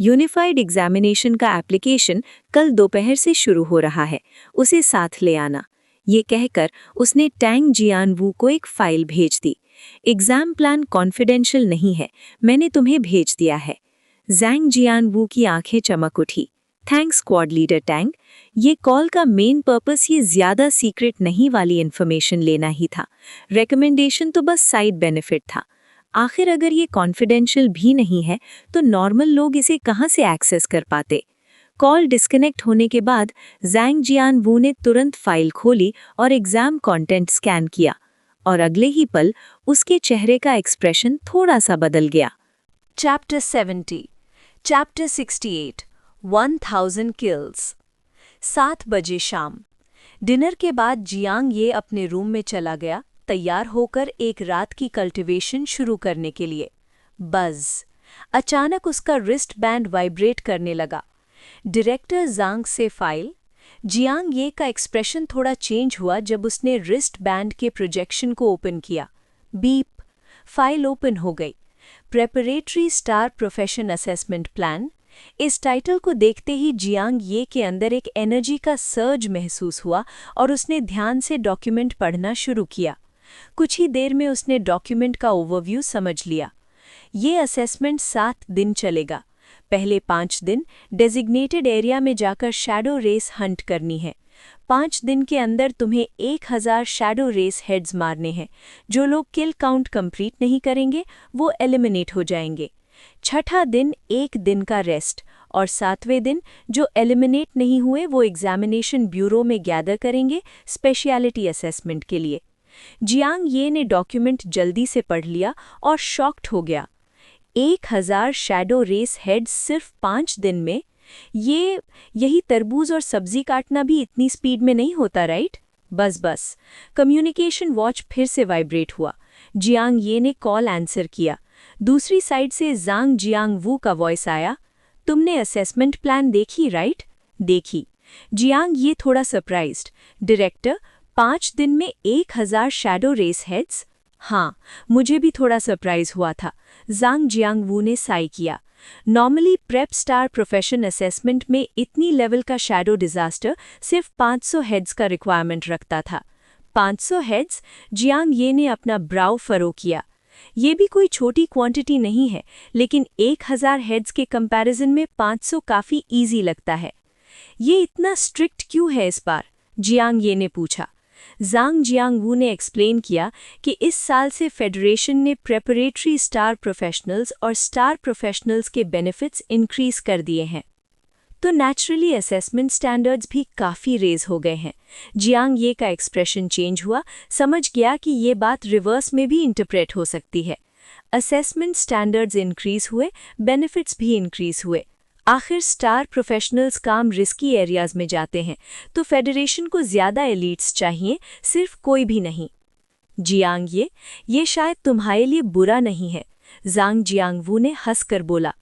यूनिफाइड एग्जामिनेशन का एप्लीकेशन कल दोपहर से शुरू हो रहा है, उसे साथ ले आना। ये कहकर उसने टैंग जियानवू को एक फाइल भेज दी। एग्जाम प्लान कॉन्फिडेंशियल नहीं है, मैंने तुम्हें भेज दिया है। ज़ैंग जियानवू की आंखें चमक उठी। Thanks squad leader Tang. ये कॉल का मेन पर्पस ये ज़्यादा सीक्रेट नहीं वाली इन्फॉर्मेशन लेना ही था। रिकमेंडेशन तो बस साइड बेनिफिट था। आखिर अगर ये कॉन्फिडेंशियल भी नहीं है तो नॉर्मल लोग इसे कहाँ से एक्सेस कर पाते? कॉल डिस्कनेक्ट होने के बाद ज़ैंग जियानवू ने तुरंत फाइल खोली और एग्जाम कंटेंट स्कैन किया, और अगले ही पल उसके चेहरे का एक्सप्रेशन थोड़ा सा बदल गया। Chapter 70, Chapter 68, 1000 Kills। 7 बजे शाम। डिनर के बाद जियांग ये अपने रूम में चला गया, तैयार होकर एक रात की कल्टीवेशन शुरू करने के लिए। बज़। अचानक उसका रिस्ट बैंड वाइब्रेट करने लगा। डायरेक्टर ज़ांग से फाइल। जियांग ये का एक्सप्रेशन थोड़ा चेंज हुआ जब उसने रिस्ट बैंड के प्रोजेक्शन को ओपन किया। बीप। फाइल ओपन हो गई। Preparatory star profession assessment plan. इस टाइटल को देखते ही जियांग ये के अंदर एक एनर्जी का सर्ज महसूस हुआ और उसने ध्यान से डॉक्यूमेंट पढ़ना शुरू किया। कुछ ही देर में उसने डॉक्यूमेंट का ओवरव्यू समझ लिया। ये असेसमेंट 7 दिन चलेगा। पहले 5 दिन डेजिग्नेटेड एरिया में जाकर शैडो रेस हंट करनी है। 5 दिन के अंदर तुम्हें 1000 शैडो रेस हेड्स मारने हैं। जो लोग किल काउंट कंप्लीट नहीं करेंगे वो एलिमिनेट हो जाएंगे। छठा दिन 1 दिन का रेस्ट, और 7वें दिन जो एलिमिनेट नहीं हुए वो एग्जामिनेशन ब्यूरो में गैदर करेंगे स्पेशलिटी असेसमेंट के लिए। जियांग ये ने डॉक्यूमेंट जल्दी से पढ़ लिया और शॉक्ड हो गया। 1000 शैडो रेस हेड्स सिर्फ 5 दिन में? यही तरबूज और सब्जी काटना भी इतनी स्पीड में नहीं होता, राइट? बस। कम्युनिकेशन वॉच फिर से वाइब्रेट हुआ। जियांग ये ने कॉल आंसर किया। दूसरी साइड से ज़ांग जियांगवू का वॉइस आया। तुमने असेसमेंट प्लान देखी, राइट? देखी। जियांग ये थोड़ा सरप्राइज्ड। डायरेक्टर, 5 दिन में 1000 शैडो रेस हेड्स? हाँ, मुझे भी थोड़ा सरप्राइज हुआ था। ज़ांग जियांगवू ने साई किया। Normally prep star profession assessment में इतनी लेवल का शैडो डिजास्टर सिर्फ 500 हेड्स का रिक्वायरमेंट रखता था। 500 हेड्स? जियांग ये ने अपना ब्राउ फरो किया। ये भी कोई छोटी क्वांटिटी नहीं है, लेकिन 1000 हेड्स के कंपैरिजन में 500 काफ़ी ईजी लगता है। ये इतना स्ट्रिक्ट क्यों है इस बार? जियांग ये ने पूछा। ज़ांग जियांगवू ने एक्सप्लेन किया कि इस साल से फेडरेशन ने प्रेपरेटरी स्टार प्रोफेशनल्स और स्टार प्रोफेशनल्स के बेनिफिट्स इंक्रीज कर दिए हैं, तो नेचुरली असेसमेंट स्टैंडर्ड्स भी काफ़ी रेज हो गए हैं। जियांग ये का एक्सप्रेशन चेंज हुआ, समझ गया कि ये बात रिवर्स में भी इंटरप्रेट हो सकती है। असेसमेंट स्टैंडर्ड्स इंक्रीज हुए, बेनिफिट्स भी इंक्रीज हुए। आखिर स्टार प्रोफेशनल्स काम रिस्की एरियाज में जाते हैं, तो फेडरेशन को ज़्यादा एलीट्स चाहिए, सिर्फ कोई भी नहीं। जियांग ये शायद तुम्हारे लिए बुरा नहीं है, ज़ांग जियांगवू ने हंसकर बोला।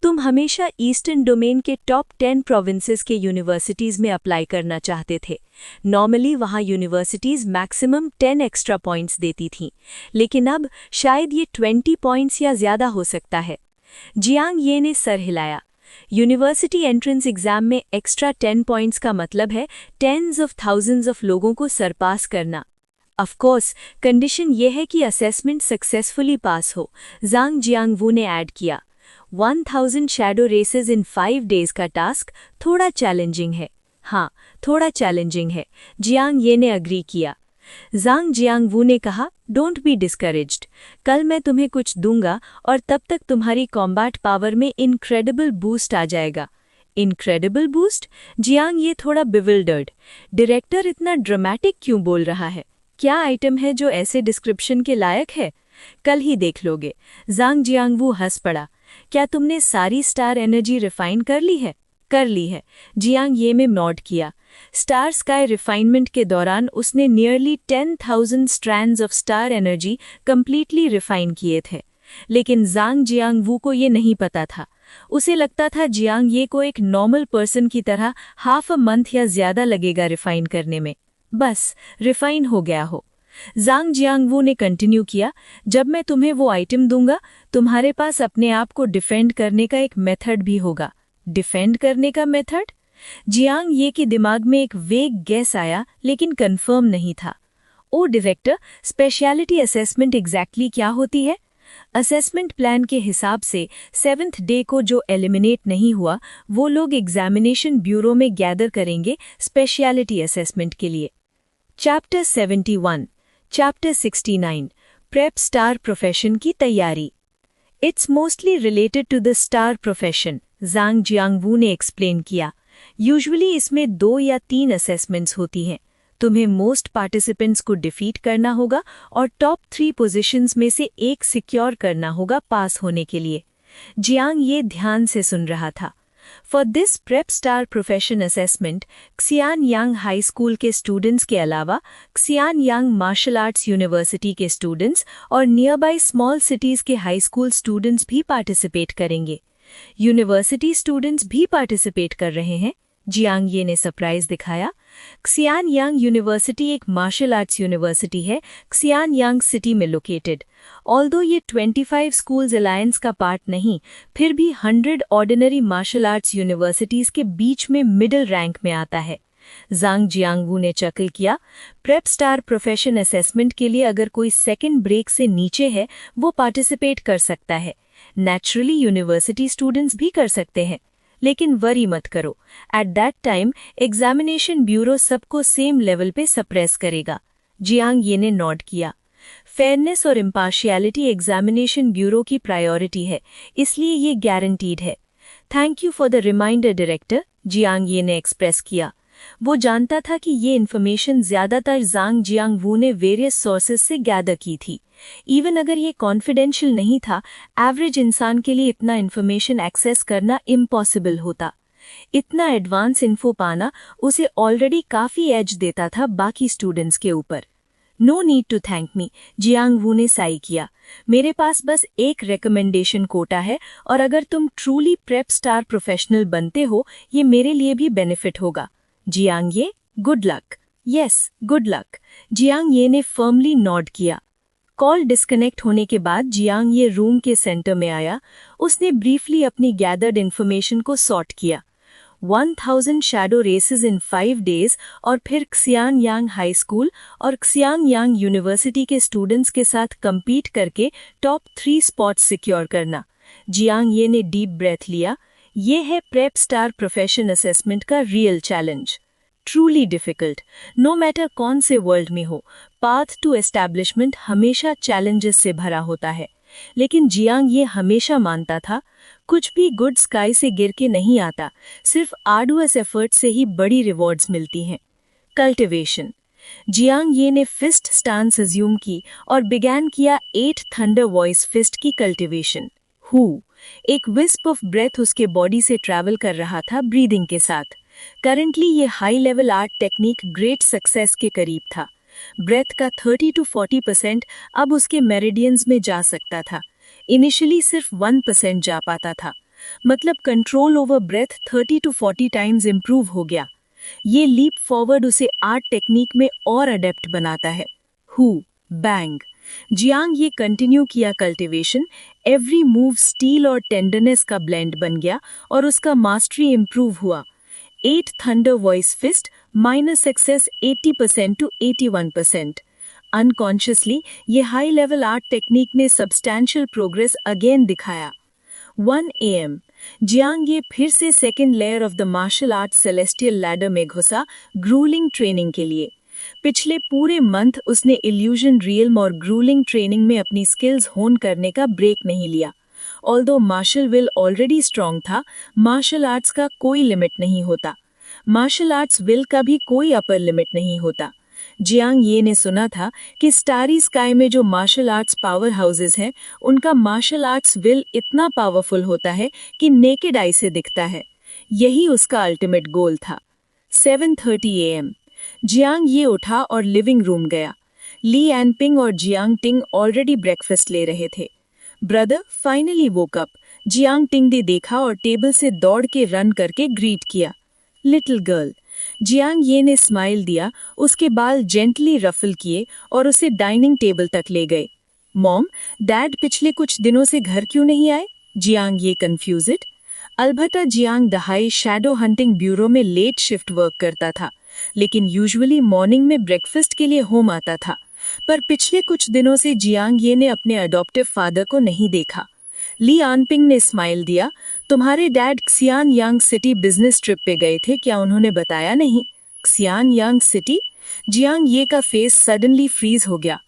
तुम हमेशा ईस्टर्न डोमेन के टॉप 10 प्रोविंसेस के यूनिवर्सिटीज़ में अप्लाई करना चाहते थे। नॉर्मली वहाँ यूनिवर्सिटीज़ मैक्सिमम 10 एक्स्ट्रा पॉइंट्स देती थीं, लेकिन अब शायद ये 20 पॉइंट्स या ज़्यादा हो सकता है। जियांग ये ने सर हिलाया। यूनिवर्सिटी एंट्रेंस एग्जाम में एक्स्ट्रा 10 पॉइंट्स का मतलब है टेंस ऑफ थाउजेंड्स ऑफ लोगों को सरपास करना। ऑफ कोर्स कंडीशन ये है कि असेसमेंट सक्सेसफुली पास हो, ज़ांग जियांगवू ने ऐड किया। 1000 शैडो रेसेस इन 5 डेज का टास्क थोड़ा चैलेंजिंग है। हाँ, थोड़ा चैलेंजिंग है, जियांग ये ने अग्री किया। ज़ांग जियांगवू ने कहा, डोंट बी डिस्करेज्ड, कल मैं तुम्हें कुछ दूंगा और तब तक तुम्हारी कॉम्बैट पावर में इनक्रेडिबल बूस्ट आ जाएगा। Incredible boost? जियांग ये थोड़ा बिविल्डर्ड। डायरेक्टर इतना ड्रामेटिक क्यों बोल रहा है? क्या आइटम है जो ऐसे डिस्क्रिप्शन के लायक है? कल ही देख लोगे। ज़ांग जियांगवू हंस पड़ा। क्या तुमने सारी स्टार एनर्जी रिफाइन कर ली है? कर ली है, जियांग ये में नोट किया। स्टार स्काई रिफाइनमेंट के दौरान उसने nearly 10,000 strands of star energy completely refine किए थे। लेकिन ज़ांग जियांगवू को ये नहीं पता था। उसे लगता था जियांग ये को एक नॉर्मल पर्सन की तरह हाफ अ मंथ या ज़्यादा लगेगा रिफाइन करने में, बस रिफाइन हो गया हो। ज़ांग जियांगवू ने कंटिन्यू किया, जब मैं तुम्हें वो आइटम दूंगा, तुम्हारे पास अपने आप को डिफेंड करने का एक मेथड भी होगा। डिफेंड करने का मेथड? जियांग ये के दिमाग में एक वेग गैस आया, लेकिन कंफर्म नहीं था। ओ डायरेक्टर, स्पेशलिटी असेसमेंट एग्जैक्टली क्या होती है? असेसमेंट प्लान के हिसाब से 7th डे को जो एलिमिनेट नहीं हुआ, वो लोग एग्जामिनेशन ब्यूरो में गैदर करेंगे स्पेशलिटी असेसमेंट के लिए। Chapter 71, chapter 69, prep star profession की तैयारी। It's mostly related to the star profession, Zhang Jiangwu ने एक्सप्लेन किया। यूजुअली इसमें 2 या 3 असेसमेंट्स होती हैं। तुम्हें मोस्ट पार्टिसिपेंट्स को डिफीट करना होगा और टॉप 3 पोजीशंस में से एक सिक्योर करना होगा पास होने के लिए। जियांग ये ध्यान से सुन रहा था। For this prep star profession assessment, Xianyang high school के स्टूडेंट्स के अलावा Xianyang martial arts university के स्टूडेंट्स और नियर बाय स्मॉल सिटीज़ के हाई स्कूल स्टूडेंट्स भी पार्टिसिपेट करेंगे। यूनिवर्सिटी स्टूडेंट्स भी पार्टिसिपेट कर रहे हैं, जियांग ये ने सरप्राइज दिखाया। क्सियान यांग यूनिवर्सिटी एक मार्शल आर्ट्स यूनिवर्सिटी है, क्सियान यांग सिटी में लोकेटेड। ऑल्दो ये 25 स्कूल्स अलायंस का पार्ट नहीं, फिर भी 100 ऑर्डिनरी मार्शल आर्ट्स यूनिवर्सिटीज़ के बीच में मिडिल रैंक में आता है। ज़ांग जियांगवू ने चकल किया। प्रेप स्टार प्रोफेशन असेसमेंट के लिए अगर कोई सेकंड ब्रेक से नीचे है, वो पार्टिसिपेट कर सकता है। नेचुरली यूनिवर्सिटी स्टूडेंट्स भी कर सकते हैं, लेकिन वरी मत करो, at that time examination bureau सबको सेम लेवल पे सप्रेस करेगा। जियांग ये ने नोट किया। फेयरनेस और इम्पार्शियलिटी एग्जामिनेशन ब्यूरो की प्रायोरिटी है, इसलिए ये गारंटीड है। Thank you for the reminder director, Jiang Ye ने एक्सप्रेस किया। वो जानता था कि ये इन्फॉर्मेशन ज़्यादातर ज़ांग जियांगवू ने वेरियस सोर्सेज से गैदर की थी। इवन अगर ये कॉन्फिडेंशियल नहीं था, एवरेज इंसान के लिए इतना इन्फॉर्मेशन एक्सेस करना इम्पॉसिबल होता। इतना एडवांस इन्फो पाना उसे ऑलरेडी काफ़ी एज देता था बाकी स्टूडेंट्स के ऊपर। No need to thank me, Jiangwu ने साई किया। मेरे पास बस एक रिकमेंडेशन कोटा है, और अगर तुम ट्रूली प्रेप स्टार प्रोफेशनल बनते हो, ये मेरे लिए भी बेनिफिट होगा। जियांग ये, good luck. Yes, good luck, Jiang Ye ने फर्मली नॉड किया। कॉल डिस्कनेक्ट होने के बाद जियांग ये रूम के सेंटर में आया। उसने ब्रीफली अपनी गैदर्ड इन्फॉर्मेशन को सॉर्ट किया। 1000 शैडो रेसेस इन 5 डेज और फिर क्सियान यांग हाई स्कूल और क्सियान यांग यूनिवर्सिटी के स्टूडेंट्स के साथ compete करके टॉप 3 स्पॉट्स सिक्योर करना। जियांग ये ने डीप ब्रेथ लिया। ये है प्रेप स्टार प्रोफेशन असेसमेंट का real challenge. Truly difficult. No matter कौन से वर्ल्ड में हो, पाथ टू एस्टैब्लिशमेंट हमेशा चैलेंजेस से भरा होता है। लेकिन जियांग ये हमेशा मानता था, कुछ भी गुड स्काई से गिर के नहीं आता, सिर्फ आर्डुअस एफर्ट से ही बड़ी रिवॉर्ड्स मिलती हैं। कल्टिवेशन। जियांग ये ने फिस्ट स्टांस अज्यूम की और बिगैन किया 8 थंडर वॉइस फिस्ट की कल्टिवेशन। एक विस्प ऑफ ब्रेथ उसके बॉडी से ट्रैवल कर रहा था ब्रीदिंग के साथ। करंटली ये high level art technique great success के करीब था। ब्रेथ का 30 to 40% अब उसके मेरिडियंस में जा सकता था। इनिशियली सिर्फ 1% जा पाता था। मतलब control over breath 30 to 40 times improve हो गया। ये लीप फॉरवर्ड उसे आर्ट टेक्निक में और अडेप्ट बनाता है। बैंग। जियांग ये कंटिन्यू किया कल्टिवेशन। एवरी मूव स्टील और टेंडरनेस का ब्लेंड बन गया और उसका मास्टरी इम्प्रूव हुआ। 8 thunder voice fist minus success 80% to 81%। Unconsciously ये हाई लेवल आर्ट टेक्निक ने सब्सटैंशियल प्रोग्रेस अगेन दिखाया। 1 AM। जियांग ये फिर से second layer of the martial art celestial ladder में घुसा ग्रूलिंग ट्रेनिंग के लिए। पिछले पूरे मंथ उसने इल्यूजन रियल्म और ग्रूलिंग ट्रेनिंग में अपनी स्किल्स होन करने का ब्रेक नहीं लिया। Although martial will already strong था, मार्शल आर्ट्स का कोई लिमिट नहीं होता। मार्शल आर्ट्स विल का भी कोई अपर लिमिट नहीं होता। जियांग ये ने सुना था कि स्टारी स्काई में जो मार्शल आर्ट्स पावर हाउसेस हैं, उनका मार्शल आर्ट्स विल इतना पावरफुल होता है कि नेकेड आई से दिखता है। यही उसका अल्टीमेट गोल था। 7:30 AM। जियांग ये उठा और लिविंग रूम गया। ली एनपिंग और जियांग टिंग ऑलरेडी ब्रेकफास्ट ले रहे थे। Brother finally woke up. Jiang टिंग ने देखा और टेबल से दौड़ के रन करके ग्रीट किया। Little girl. जियांग ये ने स्माइल दिया, उसके बाल जेंटली रफल किए और उसे डाइनिंग टेबल तक ले गए। मॉम, डैड पिछले कुछ दिनों से घर क्यों नहीं आए? जियांग ये कंफ्यूज्ड। अलबत्ता जियांग दहाई शैडो हंटिंग ब्यूरो में लेट शिफ्ट वर्क करता था, लेकिन यूजुअली मॉर्निंग में ब्रेकफास्ट के लिए होम आता था। पर पिछले कुछ दिनों से जियांग ये ने अपने अडॉप्टिव फादर को नहीं देखा। ली आनपिंग ने स्माइल दिया। तुम्हारे डैड क्सियान यांग सिटी बिजनेस ट्रिप पे गए थे, क्या उन्होंने बताया नहीं? क्सियान यांग सिटी? जियांग ये का फेस सडनली फ्रीज हो गया।